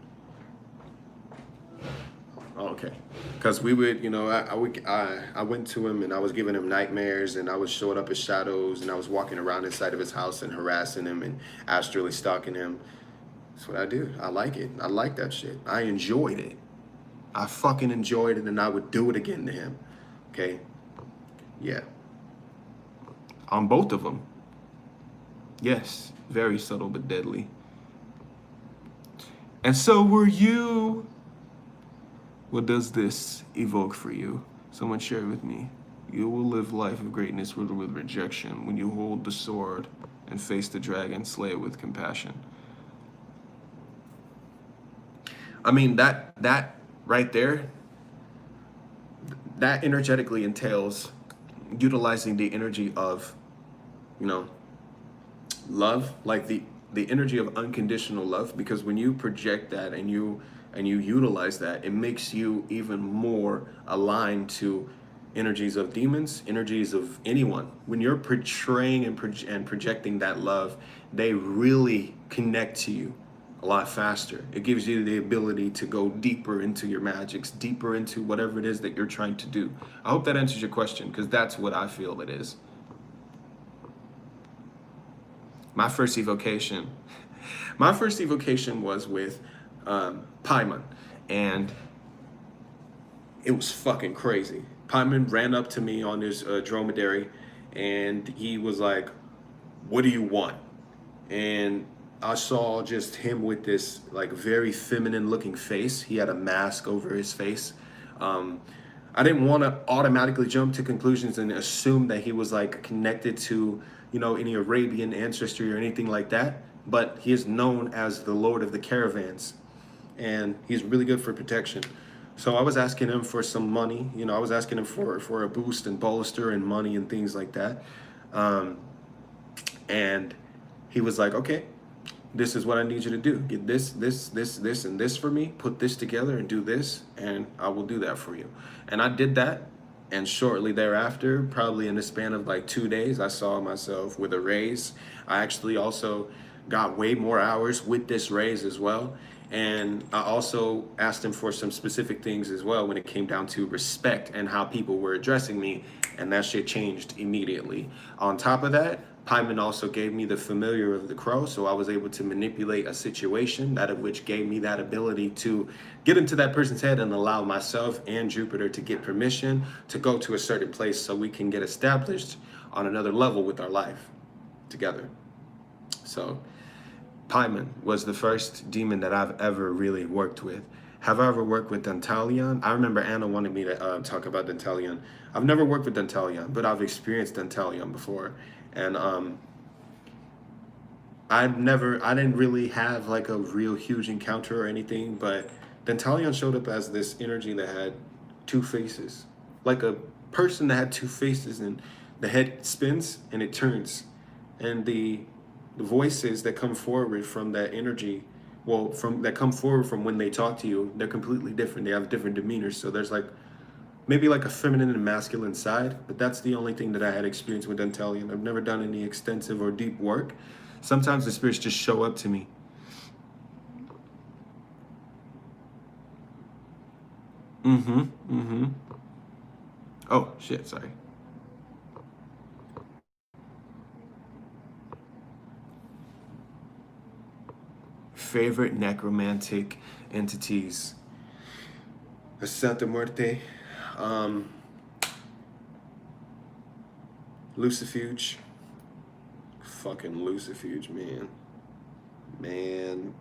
Oh, okay. Because we would, you know, I went to him and I was giving him nightmares, and I was showing up as shadows, and I was walking around inside of his house and harassing him and astrally stalking him. That's what I do. I like it. I like that shit. I enjoyed it. I fucking enjoyed it, and I would do it again to him. Okay? Yeah. On both of them. Yes, very subtle but deadly. And so were you. What does this evoke for you? Someone share it with me. You will live life of greatness riddled with rejection when you hold the sword and face the dragon, slay it with compassion. I mean, that right there, that energetically entails utilizing the energy of, you know, love, like the energy of unconditional love, because when you project that and you utilize that, it makes you even more aligned to energies of demons, energies of anyone. When you're portraying and projecting that love, they really connect to you a lot faster. It gives you the ability to go deeper into your magics, deeper into whatever it is that you're trying to do. I hope that answers your question, because that's what I feel it is. My first evocation was with Pieman, and it was fucking crazy. Pieman ran up to me on his dromedary, and he was like, "What do you want?" And I saw just him with this like very feminine looking face. He had a mask over his face. I didn't want to automatically jump to conclusions and assume that he was like connected to, you know, any Arabian ancestry or anything like that. But he is known as the Lord of the Caravans, and he's really good for protection. So I was asking him for some money. You know, I was asking him for a boost and bolster and money and things like that. And he was like, "Okay, this is what I need you to do. Get this, and this for me. Put this together and do this, and I will do that for you." And I did that. And shortly thereafter, probably in the span of like 2 days, I saw myself with a raise. I actually also got way more hours with this raise as well. And I also asked him for some specific things as well when it came down to respect and how people were addressing me. And that shit changed immediately. On top of that, Pieman also gave me the familiar of the crow, so I was able to manipulate a situation, that of which gave me that ability to get into that person's head and allow myself and Jupiter to get permission to go to a certain place so we can get established on another level with our life together. So Pieman was the first demon that I've ever really worked with. Have I ever worked with Dantalion? I remember Anna wanted me to talk about Dantalion. I've never worked with Dantalion, but I've experienced Dantalion before. And I didn't really have like a real huge encounter or anything, but Dantalion showed up as this energy that had two faces, like a person that had two faces, and the head spins and it turns, and the voices that come forward from that energy, that come forward from when they talk to you, they're completely different. They have different demeanors. So there's like maybe like a feminine and masculine side, but that's the only thing that I had experienced with Dantalion. I've never done any extensive or deep work. Sometimes the spirits just show up to me. Oh, shit, sorry. Favorite necromantic entities. Santa Muerte. Lucifuge. Fucking Lucifuge, man. Man.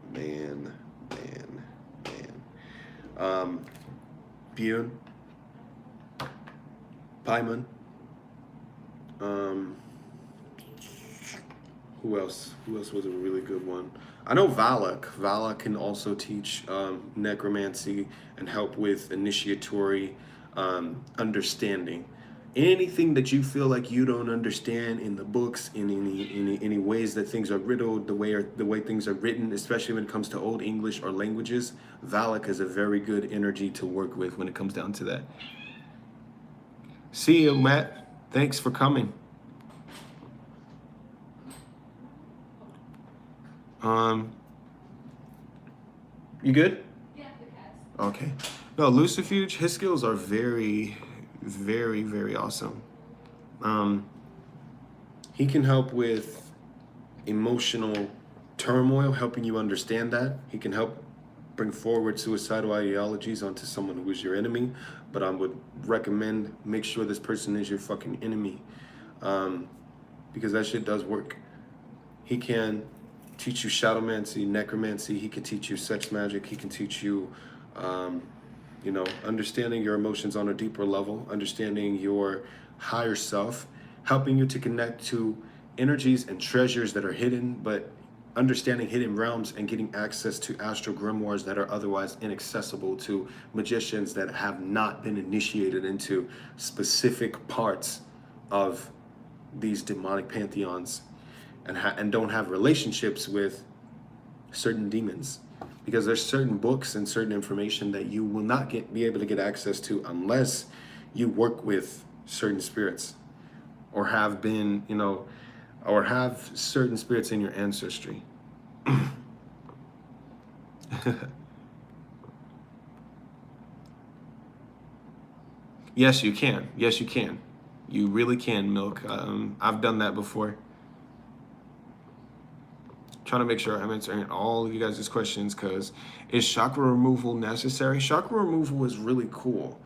Pieman. Pieman. Who else? Who else was a really good one? I know Valak. Valak can also teach necromancy and help with initiatory understanding. Anything that you feel like you don't understand in the books, in any ways that things are riddled, the way things are written, especially when it comes to Old English or languages, Valak is a very good energy to work with when it comes down to that. See you, Matt. Thanks for coming. You good? Yeah, the cats. Okay. No, Lucifer, his skills are very, very, very awesome. He can help with emotional turmoil, helping you understand that. He can help bring forward suicidal ideologies onto someone who is your enemy. But I would recommend make sure this person is your fucking enemy, because that shit does work. He can teach you shadowmancy, necromancy. He can teach you sex magic. He can teach you, understanding your emotions on a deeper level, understanding your higher self, helping you to connect to energies and treasures that are hidden, but understanding hidden realms and getting access to astral grimoires that are otherwise inaccessible to magicians that have not been initiated into specific parts of these demonic pantheons and don't have relationships with certain demons, because there's certain books and certain information that you will not be able to get access to unless you work with certain spirits or have been, or have certain spirits in your ancestry. Yes, you can. Yes, you can. You really can, Milk. I've done that before. Trying to make sure I'm answering all of you guys' questions, because is chakra removal necessary? Chakra removal is really cool.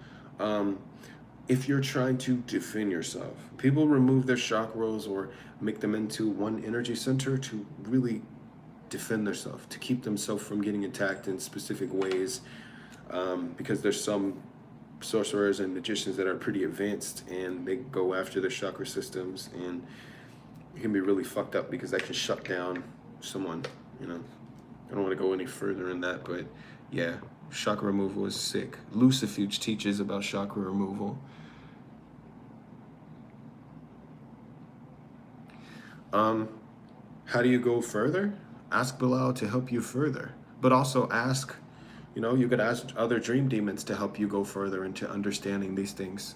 If you're trying to defend yourself, people remove their chakras or make them into one energy center to really defend themselves, to keep themselves from getting attacked in specific ways, because there's some sorcerers and magicians that are pretty advanced and they go after their chakra systems, and it can be really fucked up because that can shut down someone. I don't want to go any further in that, but yeah, chakra removal is sick. Lucifer teaches about chakra removal. How do you go further? Ask Bilal to help you further, but also ask, you could ask other dream demons to help you go further into understanding these things.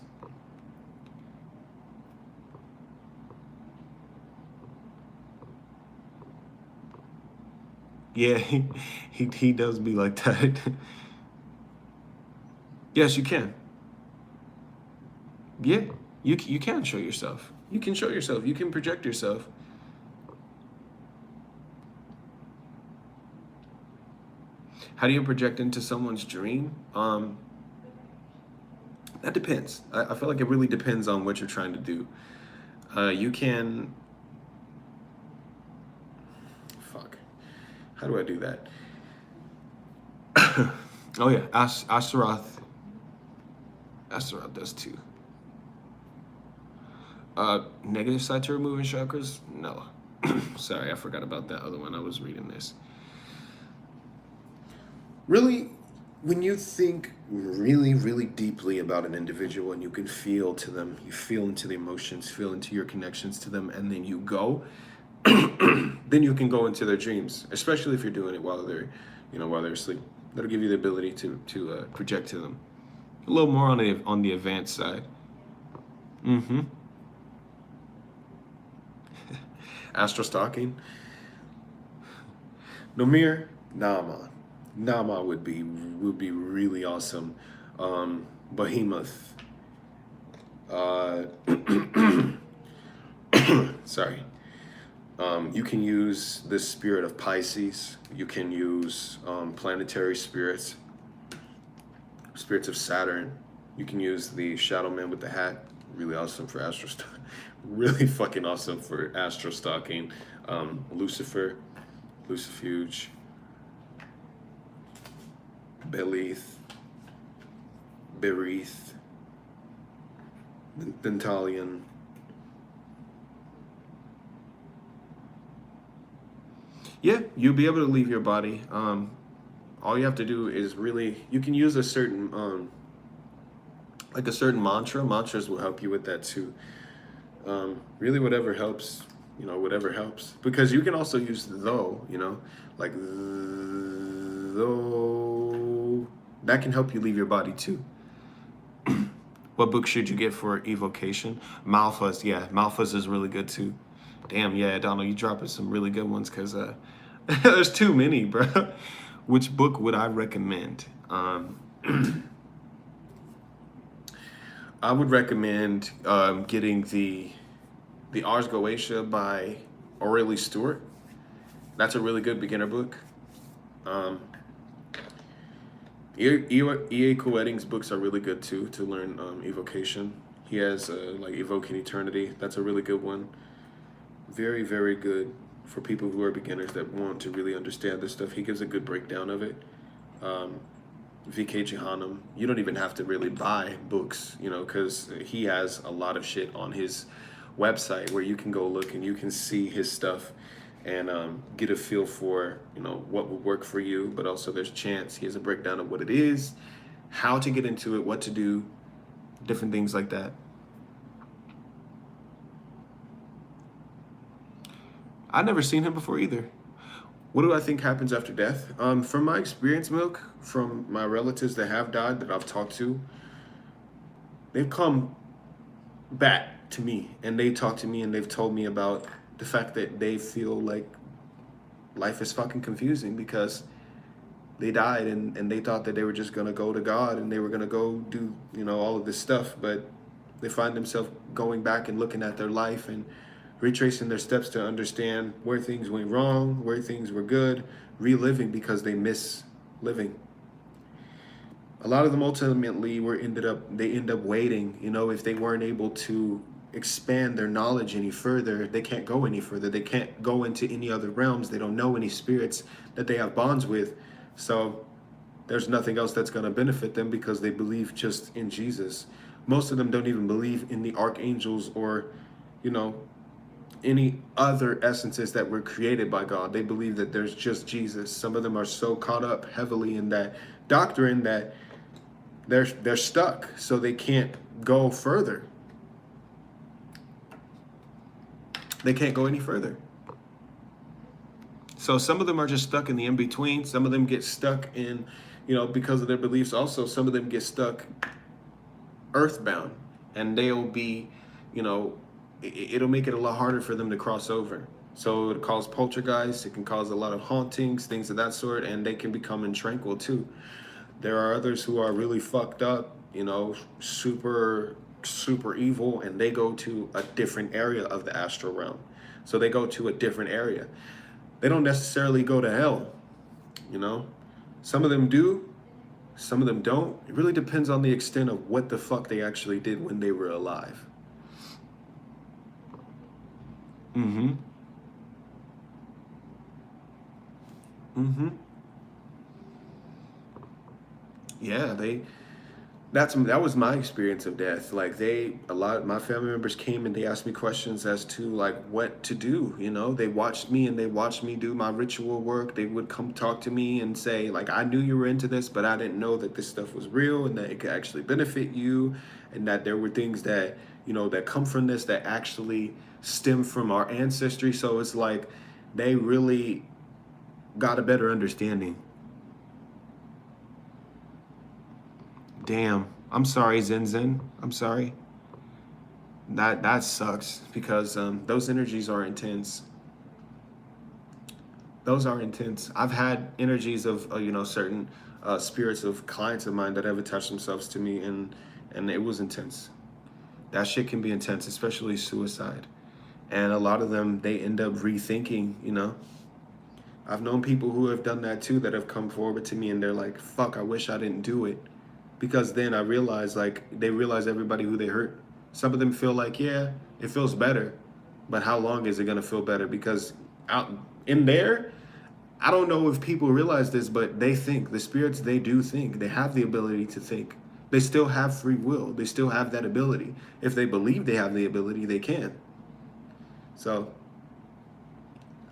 Yeah, he does be like that. Yes, you can. Yeah, you can show yourself. You can show yourself. You can project yourself. How do you project into someone's dream? That depends. I feel like it really depends on what you're trying to do. You can... Fuck. How do I do that? Oh yeah, Astaroth does too. Negative side to removing chakras? No. Sorry, I forgot about that other one. I was reading this. Really, when you think really, really deeply about an individual and you can feel to them, you feel into the emotions, feel into your connections to them, and then you go, then you can go into their dreams, especially if you're doing it while they're asleep. That'll give you the ability to project to them. A little more on the advanced side. Astro stalking. Nomir, Nama. Nama would be really awesome. Behemoth. Sorry. You can use the spirit of Pisces. You can use planetary spirits, spirits of Saturn. You can use the Shadow Man with the hat. Really awesome for astro stalking. Really fucking awesome for astro stalking. Lucifer, Lucifuge, Belith, Berith. Dentalian. Yeah, you'll be able to leave your body. All you have to do is really, you can use a certain, like a certain mantra. Mantras will help you with that too. Really, whatever helps, whatever helps. Because you can also use though, like though. That can help you leave your body too. What book should you get for evocation? Malphas, yeah, Malphas is really good too. Damn, yeah, Donald, you dropping some really good ones because there's too many, bro. Which book would I recommend? I would recommend getting the Ars Goetia by Aurelie Stewart. That's a really good beginner book. E.A. Koetting's books are really good too to learn evocation. He has like Evoking Eternity. That's a really good one. Very, very good for people who are beginners that want to really understand this stuff. He gives a good breakdown of it. V.K. Jehanam, you don't even have to really buy books, because he has a lot of shit on his website where you can go look and you can see his stuff and get a feel for, what would work for you. But also there's Chant. He has a breakdown of what it is, how to get into it, what to do, different things like that. I'd never seen him before either. What do I think happens after death? From my experience, Milk, from my relatives that have died that I've talked to, they've come back to me and they talk to me and they've told me about the fact that they feel like life is fucking confusing because they died and they thought that they were just gonna go to God and they were gonna go do, all of this stuff, but they find themselves going back and looking at their life and retracing their steps to understand where things went wrong, where things were good, reliving because they miss living. A lot of them ultimately they end up waiting, if they weren't able to expand their knowledge any further, they can't go any further. They can't go into any other realms. They don't know any spirits that they have bonds with. So there's nothing else that's going to benefit them because they believe just in Jesus. Most of them don't even believe in the archangels or, any other essences that were created by God. They believe that there's just Jesus. Some of them are so caught up heavily in that doctrine that they're stuck, so they can't go further. They can't go any further. So some of them are just stuck in the in-between. Some of them get stuck in, because of their beliefs. Also, some of them get stuck earthbound, and they'll be, it'll make it a lot harder for them to cross over. So it causes poltergeists, it can cause a lot of hauntings, things of that sort, and they can become intranquil too. There are others who are really fucked up, super, super evil, and they go to a different area of the astral realm. So they go to a different area. They don't necessarily go to hell, Some of them do, some of them don't. It really depends on the extent of what the fuck they actually did when they were alive. Mm-hmm. Mm-hmm. Yeah, that was my experience of death. Like a lot of my family members came and they asked me questions as to like what to do. They watched me and they watched me do my ritual work. They would come talk to me and say like, I knew you were into this, but I didn't know that this stuff was real and that it could actually benefit you, and that there were things that that come from this that actually stem from our ancestry. So it's like they really got a better understanding. Damn, I'm sorry, Zen. I'm sorry. That sucks because those energies are intense. Those are intense. I've had energies of certain spirits of clients of mine that have attached themselves to me, and it was intense. That shit can be intense, especially suicide. And a lot of them, they end up rethinking, I've known people who have done that too, that have come forward to me and they're like, fuck, I wish I didn't do it. Because then I realized, they realize everybody who they hurt. Some of them feel like, yeah, it feels better. But how long is it going to feel better? Because out in there, I don't know if people realize this, but they think. The spirits, they do think. They have the ability to think. They still have free will. They still have that ability. If they believe they have the ability, they can. So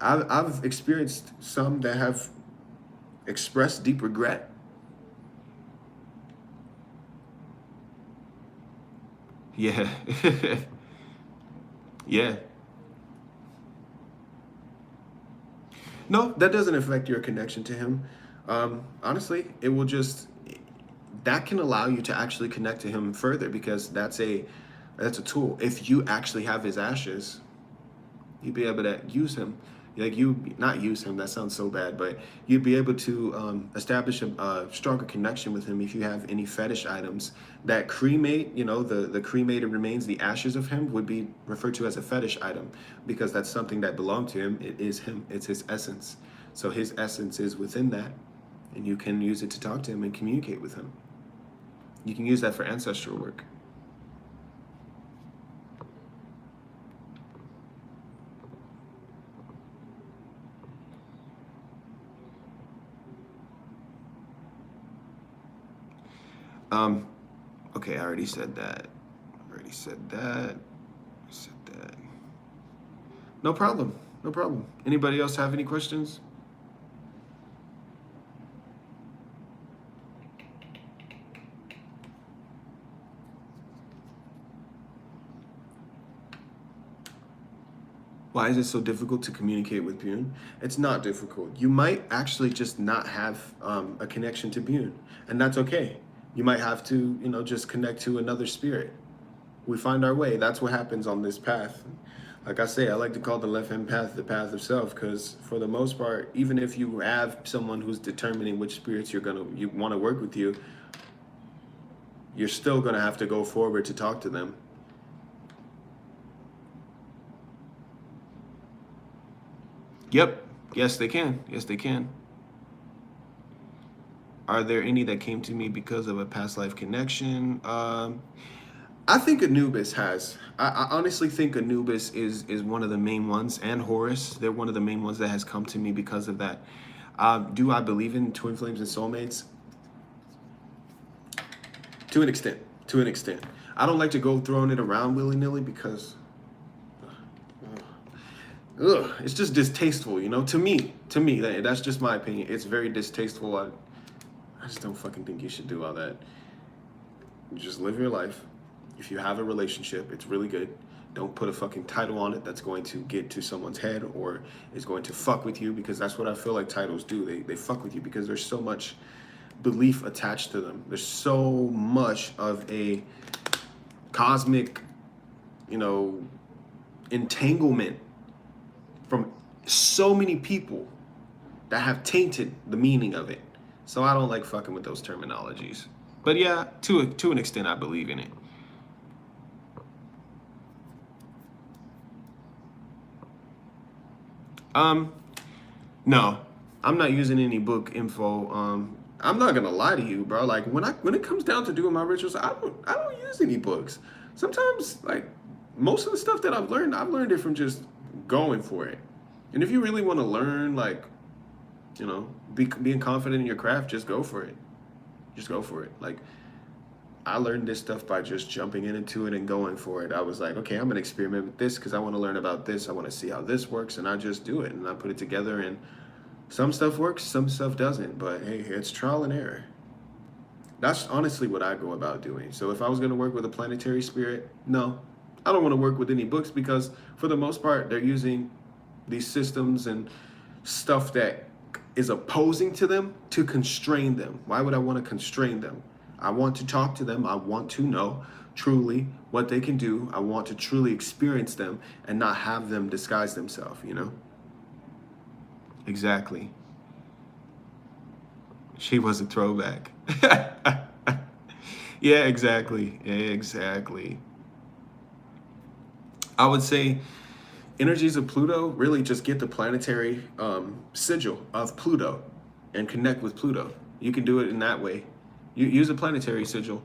I've experienced some that have expressed deep regret. Yeah. Yeah. No, that doesn't affect your connection to him. Honestly, it will just, that can allow you to actually connect to him further, because that's a tool. If you actually have his ashes, you'd be able to use him. Like, you not use him, that sounds so bad, but you'd be able to establish a stronger connection with him if you have any fetish items that cremate. The cremated remains, the ashes of him, would be referred to as a fetish item, because that's something that belonged to him. It is him. It's his essence. So his essence is within that, and you can use it to talk to him and communicate with him. You can use that for ancestral work. Okay, I already said that. No problem. No problem. Anybody else have any questions? Why is it so difficult to communicate with Bune? It's not difficult. You might actually just not have a connection to Bune, and that's okay. You might have to, just connect to another spirit. We find our way. That's what happens on this path. Like I say, I like to call the left-hand path the path of self, because for the most part, even if you have someone who's determining which spirits you want to work with you, you're still gonna have to go forward to talk to them. Yep. Yes, they can. Yes, they can. Are there any that came to me because of a past life connection? I think Anubis has. I honestly think Anubis is one of the main ones, and Horus. They're one of the main ones that has come to me because of that. Do I believe in twin flames and soulmates? To an extent. To an extent. I don't like to go throwing it around willy-nilly, because it's just distasteful, To me, that's just my opinion. It's very distasteful. I just don't fucking think you should do all that. You just live your life. If you have a relationship, it's really good. Don't put a fucking title on it that's going to get to someone's head or is going to fuck with you, because that's what I feel like titles do. They fuck with you because there's so much belief attached to them. There's so much of a cosmic, entanglement from so many people that have tainted the meaning of it. So I don't like fucking with those terminologies. But yeah, to an extent, I believe in it. No, I'm not using any book info. I'm not gonna lie to you, bro. Like, when it comes down to doing my rituals, I don't use any books. Sometimes, like, most of the stuff that I've learned it from just going for it. And if you really want to learn, like, being confident in your craft, just go for it. Just go for it. Like, I learned this stuff by just jumping into it and going for it. I was like, okay, I'm gonna experiment with this because I want to learn about this. I want to see how this works, and I just do it, and I put it together, and some stuff works, some stuff doesn't. But hey, it's trial and error. That's honestly what I go about doing. So if I was gonna work with a planetary spirit, no, I don't want to work with any books, because for the most part, they're using these systems and stuff that is opposing to them to constrain them. Why would I want to constrain them? I want to talk to them. I want to know truly what they can do. I want to truly experience them and not have them disguise themselves, Exactly. She was a throwback. Yeah, exactly. Exactly. I would say energies of Pluto, really just get the planetary sigil of Pluto and connect with Pluto. You can do it in that way. You use a planetary sigil.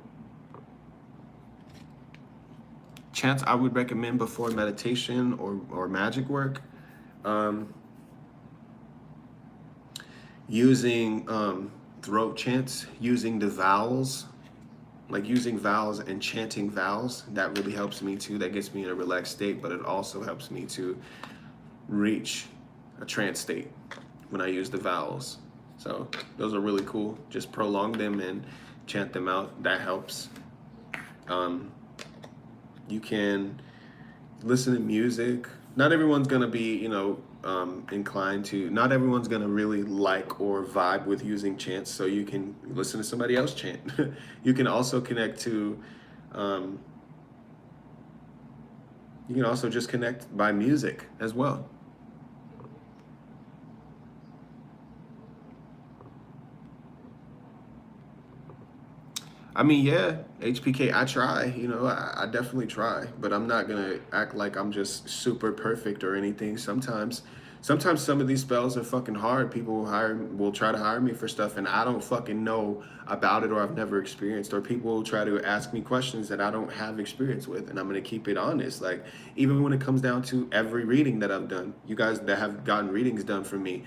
Chants I would recommend before meditation or magic work. Using throat chants, using the vowels like using vowels and chanting vowels, that really helps me too. That gets me in a relaxed state, but it also helps me to reach a trance state when I use the vowels. So those are really cool. Just prolong them and chant them out. That helps. You can listen to music. Not everyone's gonna be, inclined to. Not everyone's gonna really like or vibe with using chants. So you can listen to somebody else chant. You can also connect to. You can also just connect by music as well. I mean, yeah, HPK, I try, I definitely try, but I'm not gonna act like I'm just super perfect or anything. Sometimes some of these spells are fucking hard. People will try to hire me for stuff and I don't fucking know about it or I've never experienced, or people will try to ask me questions that I don't have experience with, and I'm gonna keep it honest. Like, even when it comes down to every reading that I've done, you guys that have gotten readings done for me,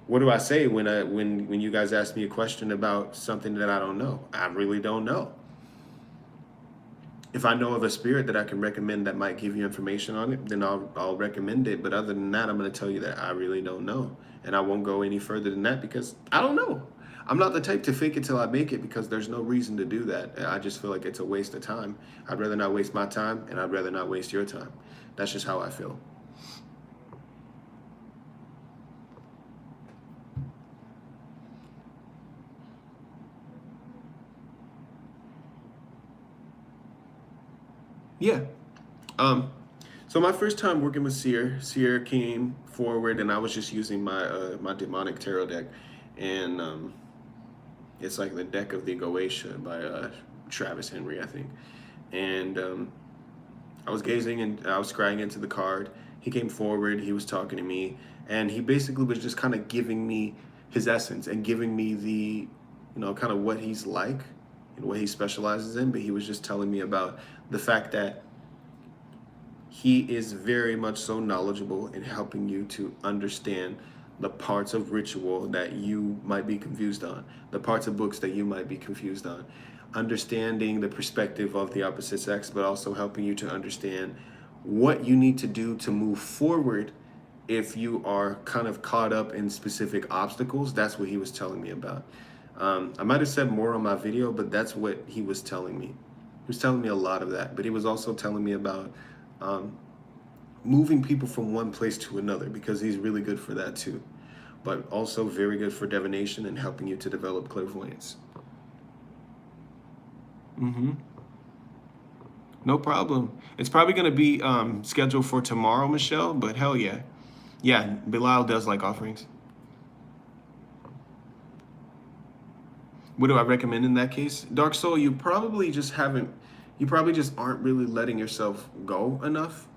what do I say when you guys ask me a question about something that I don't know? I really don't know. If I know of a spirit that I can recommend that might give you information on it, then I'll recommend it. But other than that, I'm going to tell you that I really don't know, and I won't go any further than that because I don't know. I'm not the type to fake it till I make it, because there's no reason to do that. I just feel like it's a waste of time. I'd rather not waste my time, and I'd rather not waste your time. That's just how I feel. Yeah. So my first time working with Seer came forward, and I was just using my demonic tarot deck, and it's like the deck of the Goetia by Travis Henry, I think. And I was gazing and I was scrying into the card. He came forward. He was talking to me, and he basically was just kind of giving me his essence and giving me the, kind of what he's like and what he specializes in. But he was just telling me about the fact that he is very much so knowledgeable in helping you to understand the parts of ritual that you might be confused on, the parts of books that you might be confused on, understanding the perspective of the opposite sex, but also helping you to understand what you need to do to move forward if you are kind of caught up in specific obstacles. That's what he was telling me about. I might have said more on my video, but that's what he was telling me. He was telling me a lot of that, but he was also telling me about moving people from one place to another, because he's really good for that too, but also very good for divination and helping you to develop clairvoyance. No problem. It's probably going to be scheduled for tomorrow, Michelle, but hell yeah. Yeah, Bilal does like offerings. What do I recommend in that case? Dark Soul, you probably just aren't really letting yourself go enough.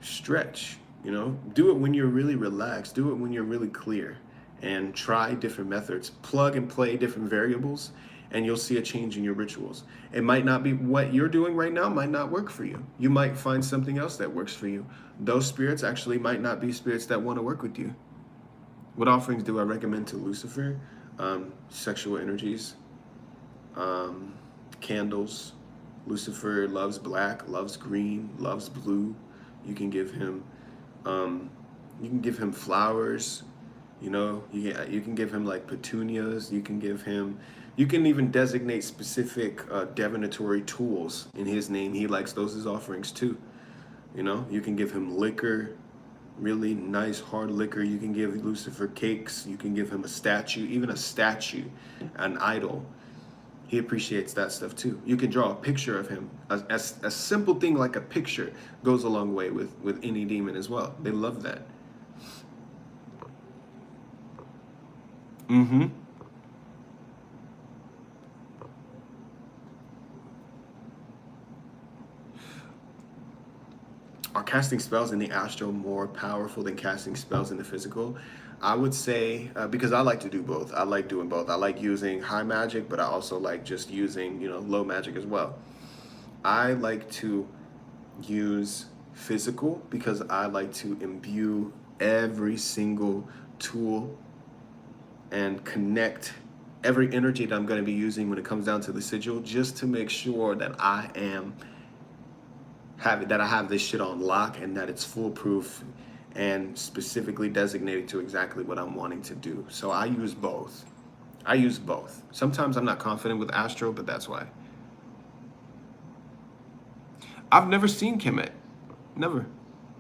Stretch, do it when you're really relaxed, do it when you're really clear, and try different methods. Plug and play different variables, and you'll see a change in your rituals. It might not be what you're doing right now, might not work for you. You might find something else that works for you. Those spirits actually might not be spirits that want to work with you. What offerings do I recommend to Lucifer? Sexual energies, candles. Lucifer loves black, loves green, loves blue. You can give him flowers. You can give him like petunias. You can even designate specific divinatory tools in his name. He likes those as offerings too. You can give him liquor, really nice hard liquor. You can give Lucifer cakes. You can give him a statue, even a statue, an idol. He appreciates that stuff too. You can draw a picture of him. A simple thing like a picture goes a long way with any demon as well. They love that. Are casting spells in the astral more powerful than casting spells in the physical? I would say, because I like to do both. I like doing both. I like using high magic, but I also like just using, low magic as well. I like to use physical because I like to imbue every single tool and connect every energy that I'm going to be using when it comes down to the sigil, just to make sure that I have this shit on lock and that it's foolproof and specifically designated to exactly what I'm wanting to do. So I use both. Sometimes I'm not confident with Astro, but that's why. I've never seen Kemet. Never.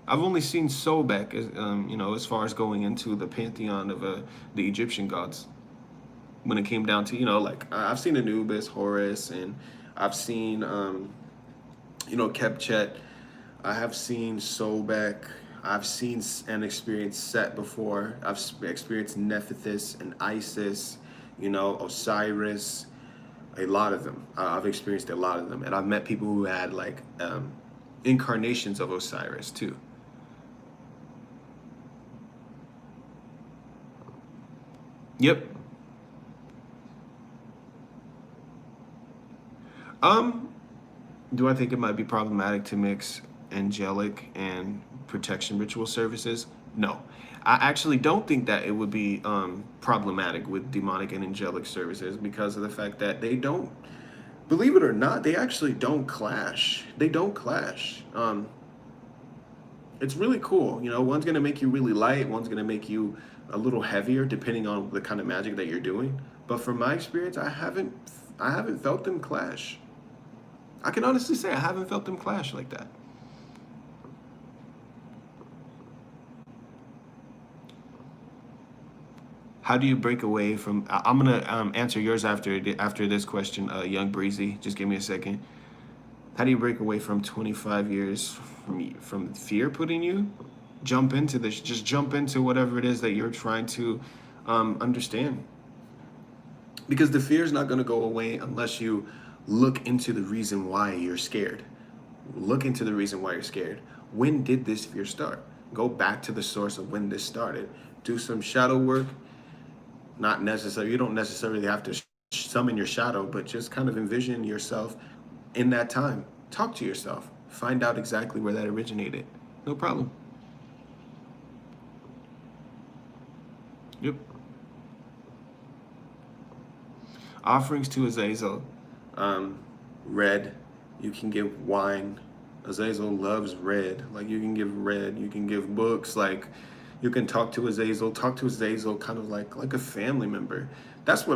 I've only seen Sobek, as far as going into the pantheon of the Egyptian gods. When it came down to, I've seen Anubis, Horus, and I've seen, Kepchet. I have seen Sobek. I've seen and experienced Set before. I've experienced Nephthys and Isis, Osiris. A lot of them. I've experienced a lot of them. And I've met people who had, incarnations of Osiris, too. Yep. Do I think it might be problematic to mix angelic and protection ritual services? No. I actually don't think that it would be problematic with demonic and angelic services because of the fact that they don't, believe it or not, they actually don't clash. They don't clash. It's really cool. One's going to make you really light. One's going to make you a little heavier depending on the kind of magic that you're doing. But from my experience, I haven't felt them clash. I can honestly say I haven't felt them clash like that. How do you break away from? I'm gonna answer yours after this question, Young Breezy. Just give me a second. How do you break away from 25 years from fear putting you? Jump into this. Just jump into whatever it is that you're trying to understand. Because the fear is not going to go away unless you look into the reason why you're scared. Look into the reason why you're scared. When did this fear start? Go back to the source of when this started. Do some shadow work. Not necessarily, you don't necessarily have to summon your shadow, but just kind of envision yourself in that time. Talk to yourself. Find out exactly where that originated. No problem. Yep. Offerings to Azazel. Red. You can give wine. Azazel loves red. You can give red. You can give books. You can talk to Azazel. Talk to Azazel kind of like a family member. That's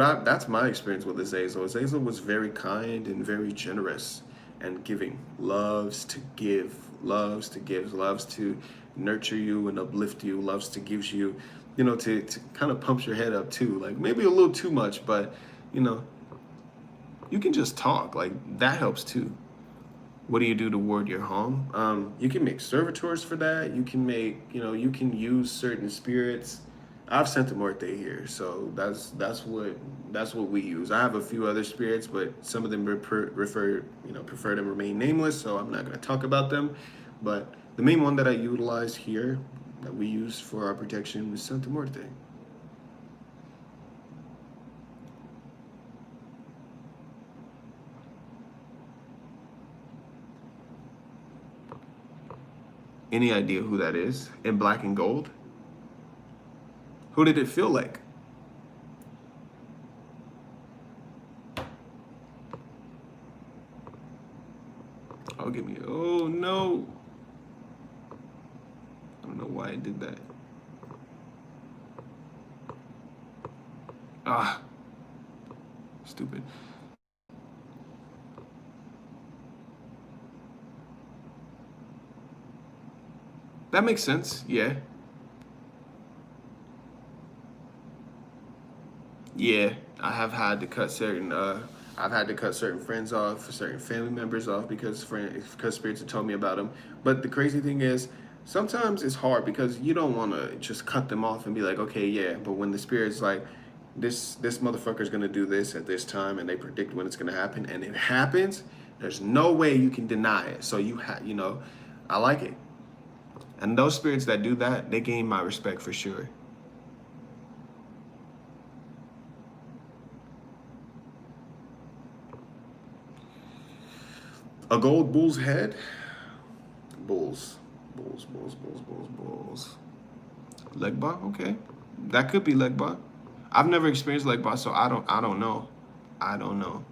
my experience with Azazel. Azazel was very kind and very generous and giving. Loves to give. Loves to nurture you and uplift you. Loves to give you, to kind of pump your head up too. Maybe a little too much, but you can just talk. That helps too. What do you do to ward your home? You can make servitors for that. You can make, you can use certain spirits. I've Santa Muerte here, so that's what we use. I have a few other spirits, but some of them prefer to remain nameless, so I'm not going to talk about them. But the main one that I utilize here, that we use for our protection, is Santa Muerte. Any idea who that is? In black and gold? Who did it feel like? Oh, give me. Oh, no. I don't know why I did that. Ah. Stupid. That makes sense, yeah. Yeah, I have had to cut certain friends off, certain family members off because spirits have told me about them. But the crazy thing is, sometimes it's hard because you don't want to just cut them off and be like, okay, yeah. But when the spirit's like, this motherfucker's gonna do this at this time, and they predict when it's gonna happen, and it happens, there's no way you can deny it. So I like it. And those spirits that do that, they gain my respect for sure. A gold bull's head? Bulls. Legba? Okay. That could be Legba. I've never experienced like boss, so I don't know. I don't know.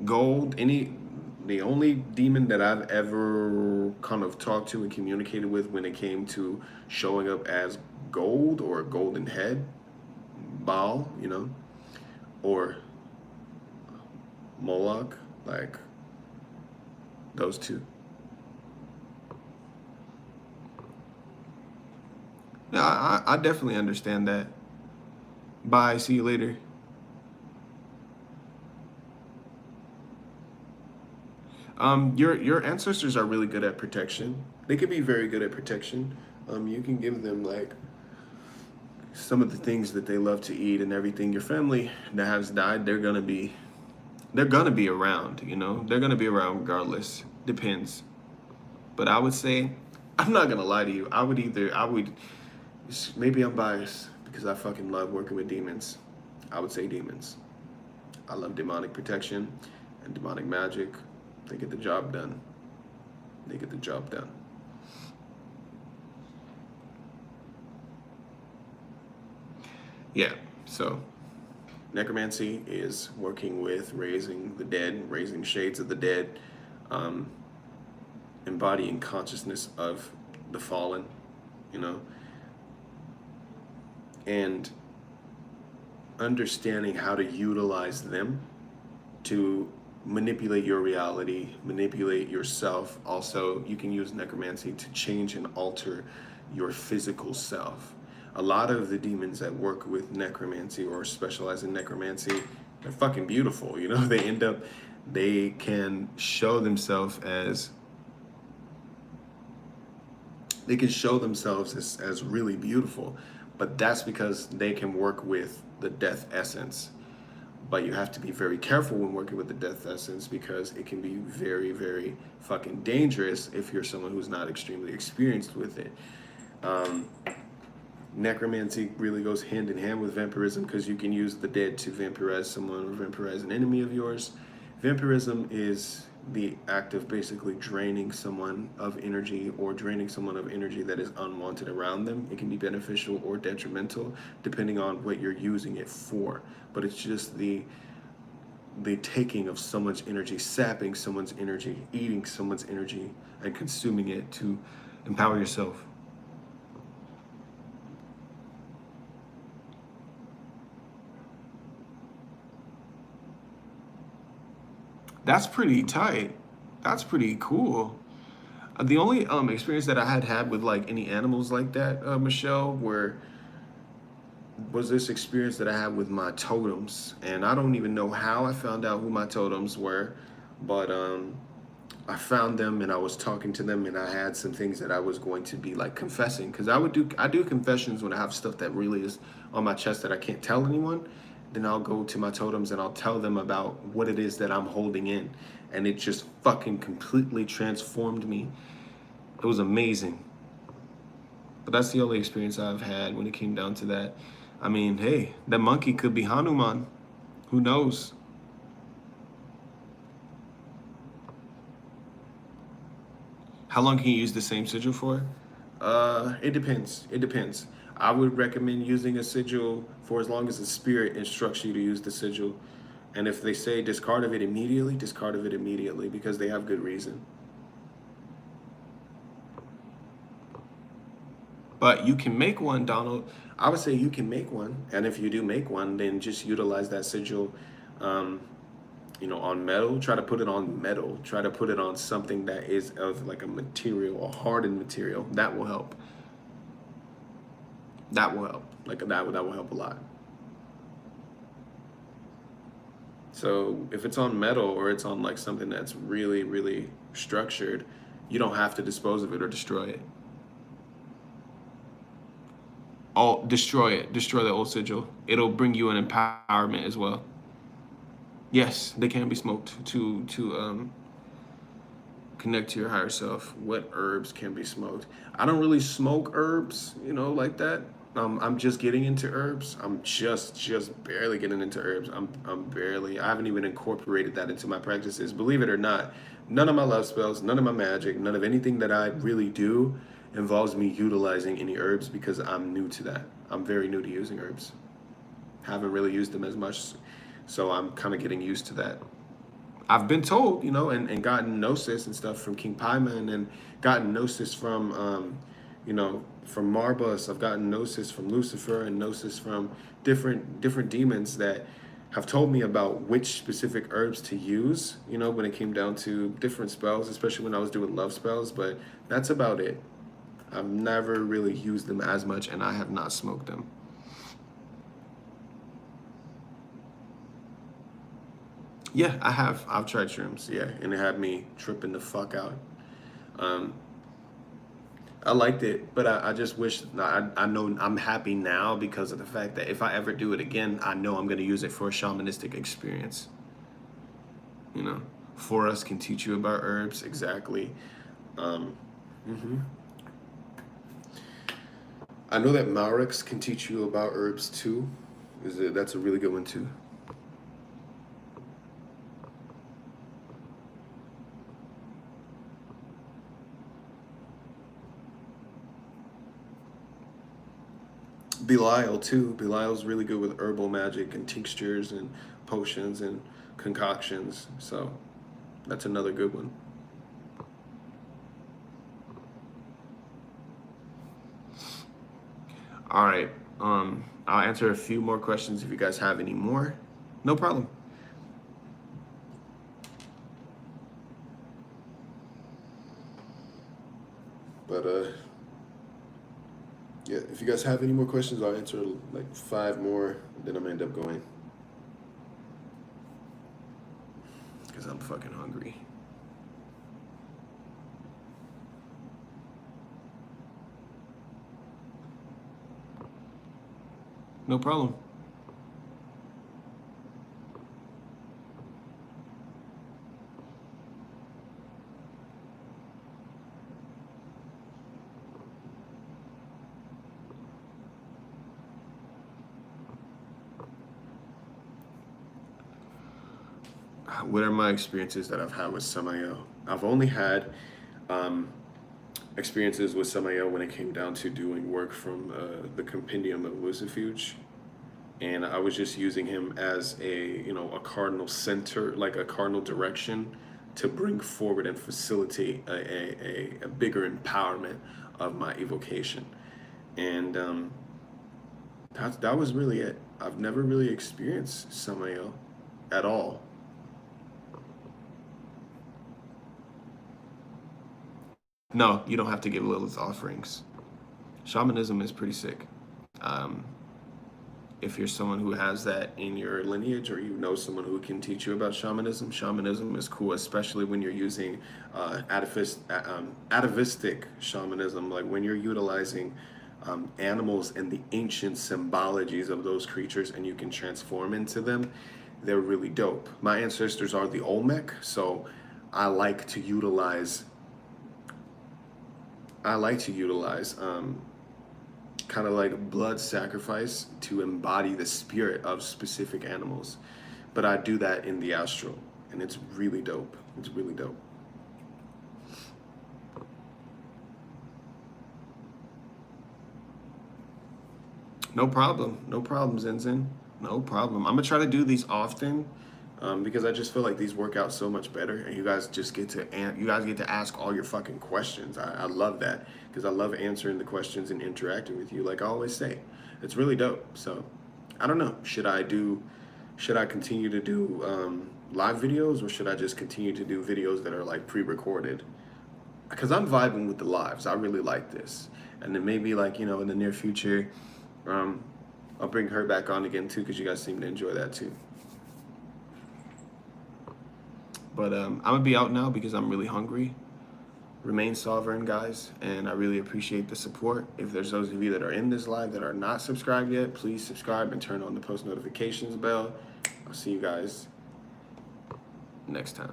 Gold, the only demon that I've ever kind of talked to and communicated with when it came to showing up as gold or a golden head, Baal, or Moloch, like those two. Yeah, I definitely understand that. Bye, see you later. Your ancestors are really good at protection. They could be very good at protection. You can give them like some of the things that they love to eat and everything. Your family that has died, they're gonna be around. They're gonna be around regardless. Depends. But I would say, I'm not gonna lie to you. Maybe I'm biased because I fucking love working with demons. I would say demons. I love demonic protection and demonic magic. They get the job done. They get the job done. Yeah, so necromancy is working with raising the dead, raising shades of the dead, embodying consciousness of the fallen, and understanding how to utilize them to manipulate your reality, manipulate yourself. Also, you can use necromancy to change and alter your physical self. A lot of the demons that work with necromancy or specialize in necromancy, they're fucking beautiful. They can show themselves as really beautiful, but that's because they can work with the death essence. But you have to be very careful when working with the death essence because it can be very, very fucking dangerous if you're someone who's not extremely experienced with it. Necromancy really goes hand in hand with vampirism because you can use the dead to vampirize someone or vampirize an enemy of yours. Vampirism is the act of basically draining someone of energy or draining someone of energy that is unwanted around them. It can be beneficial or detrimental depending on what you're using it for. But it's just the taking of someone's energy, sapping someone's energy, eating someone's energy, and consuming it to empower yourself. That's pretty tight. That's pretty cool. The only experience that I had with like any animals like that, Michelle, was this experience that I had with my totems, and I don't even know how I found out who my totems were, but I found them and I was talking to them, and I had some things that I was going to be like confessing because I do confessions when I have stuff that really is on my chest that I can't tell anyone. Then I'll go to my totems and I'll tell them about what it is that I'm holding in. And it just fucking completely transformed me. It was amazing. But that's the only experience I've had when it came down to that. I mean, hey, that monkey could be Hanuman. Who knows? How long can you use the same sigil for? It depends. It depends. I would recommend using a sigil for as long as the spirit instructs you to use the sigil. And if they say discard of it immediately because they have good reason. But you can make one, Donald. I would say you can make one. And if you do make one, then just utilize that sigil, on metal. Try to put it on metal. Try to put it on something that is of like a material, a hardened material. That will help. That will help. That will help a lot. So if it's on metal or it's on like something that's really, really structured, you don't have to dispose of it or destroy it. Destroy it. Destroy the old sigil. It'll bring you an empowerment as well. Yes, they can be smoked to connect to your higher self. What herbs can be smoked? I don't really smoke herbs, like that. I'm just getting into herbs. I'm just barely getting into herbs. I haven't even incorporated that into my practices. Believe it or not, none of my love spells, none of my magic, none of anything that I really do involves me utilizing any herbs because I'm new to that. I'm very new to using herbs. Haven't really used them as much, so I'm kind of getting used to that. I've been told, you know, and gotten gnosis and stuff from King Pieman, and gotten gnosis from, you know, from Marbus. I've gotten gnosis from Lucifer and gnosis from different demons that have told me about which specific herbs to use, you know, when it came down to different spells, especially when I was doing love spells, but that's about it. I've never really used them as much, and I have not smoked them. Yeah, I have. I've tried shrooms, yeah, and it had me tripping the fuck out. Um, I liked it, but I just wish, I know I'm happy now because of the fact that if I ever do it again, I know I'm going to use it for a shamanistic experience. You know, Forest can teach you about herbs, exactly. Mhm. I know that Maurix can teach you about herbs too. That's a really good one too. Belial too. Belial's really good with herbal magic and tinctures and potions and concoctions. So that's another good one. All right. I'll answer a few more questions if you guys have any more. No problem. But yeah, if you guys have any more questions, I'll answer like 5 more, then I'm gonna end up going. Because I'm fucking hungry. No problem. What are my experiences that I've had with Samael? I've only had experiences with Samael when it came down to doing work from the Compendium of Lucifuge. And I was just using him as a, you know, a cardinal center, like a cardinal direction to bring forward and facilitate a bigger empowerment of my evocation. And that was really it. I've never really experienced Samael at all. No, you don't have to give Lilith offerings. Shamanism is pretty sick. Um, if you're someone who has that in your lineage, or you know someone who can teach you about shamanism, shamanism is cool, especially when you're using atavistic shamanism, like when you're utilizing animals and the ancient symbologies of those creatures and you can transform into them. They're really dope. My ancestors are the Olmec, so I like to utilize kind of like blood sacrifice to embody the spirit of specific animals. But I do that in the Astro, and it's really dope. It's really dope. No problem. No problem, Zinzin. No problem. I'm gonna try to do these often because I just feel like these work out so much better, and you guys get to ask all your fucking questions. I love that because I love answering the questions and interacting with you. Like I always say, it's really dope. So I don't know. Should I continue to do live videos, or should I just continue to do videos that are like pre-recorded? Because I'm vibing with the lives. I really like this, and then maybe like, you know, in the near future, I'll bring her back on again too, because you guys seem to enjoy that too. But I'm gonna be out now because I'm really hungry. Remain sovereign, guys, and I really appreciate the support. If there's those of you that are in this live that are not subscribed yet, please subscribe and turn on the post notifications bell. I'll see you guys next time.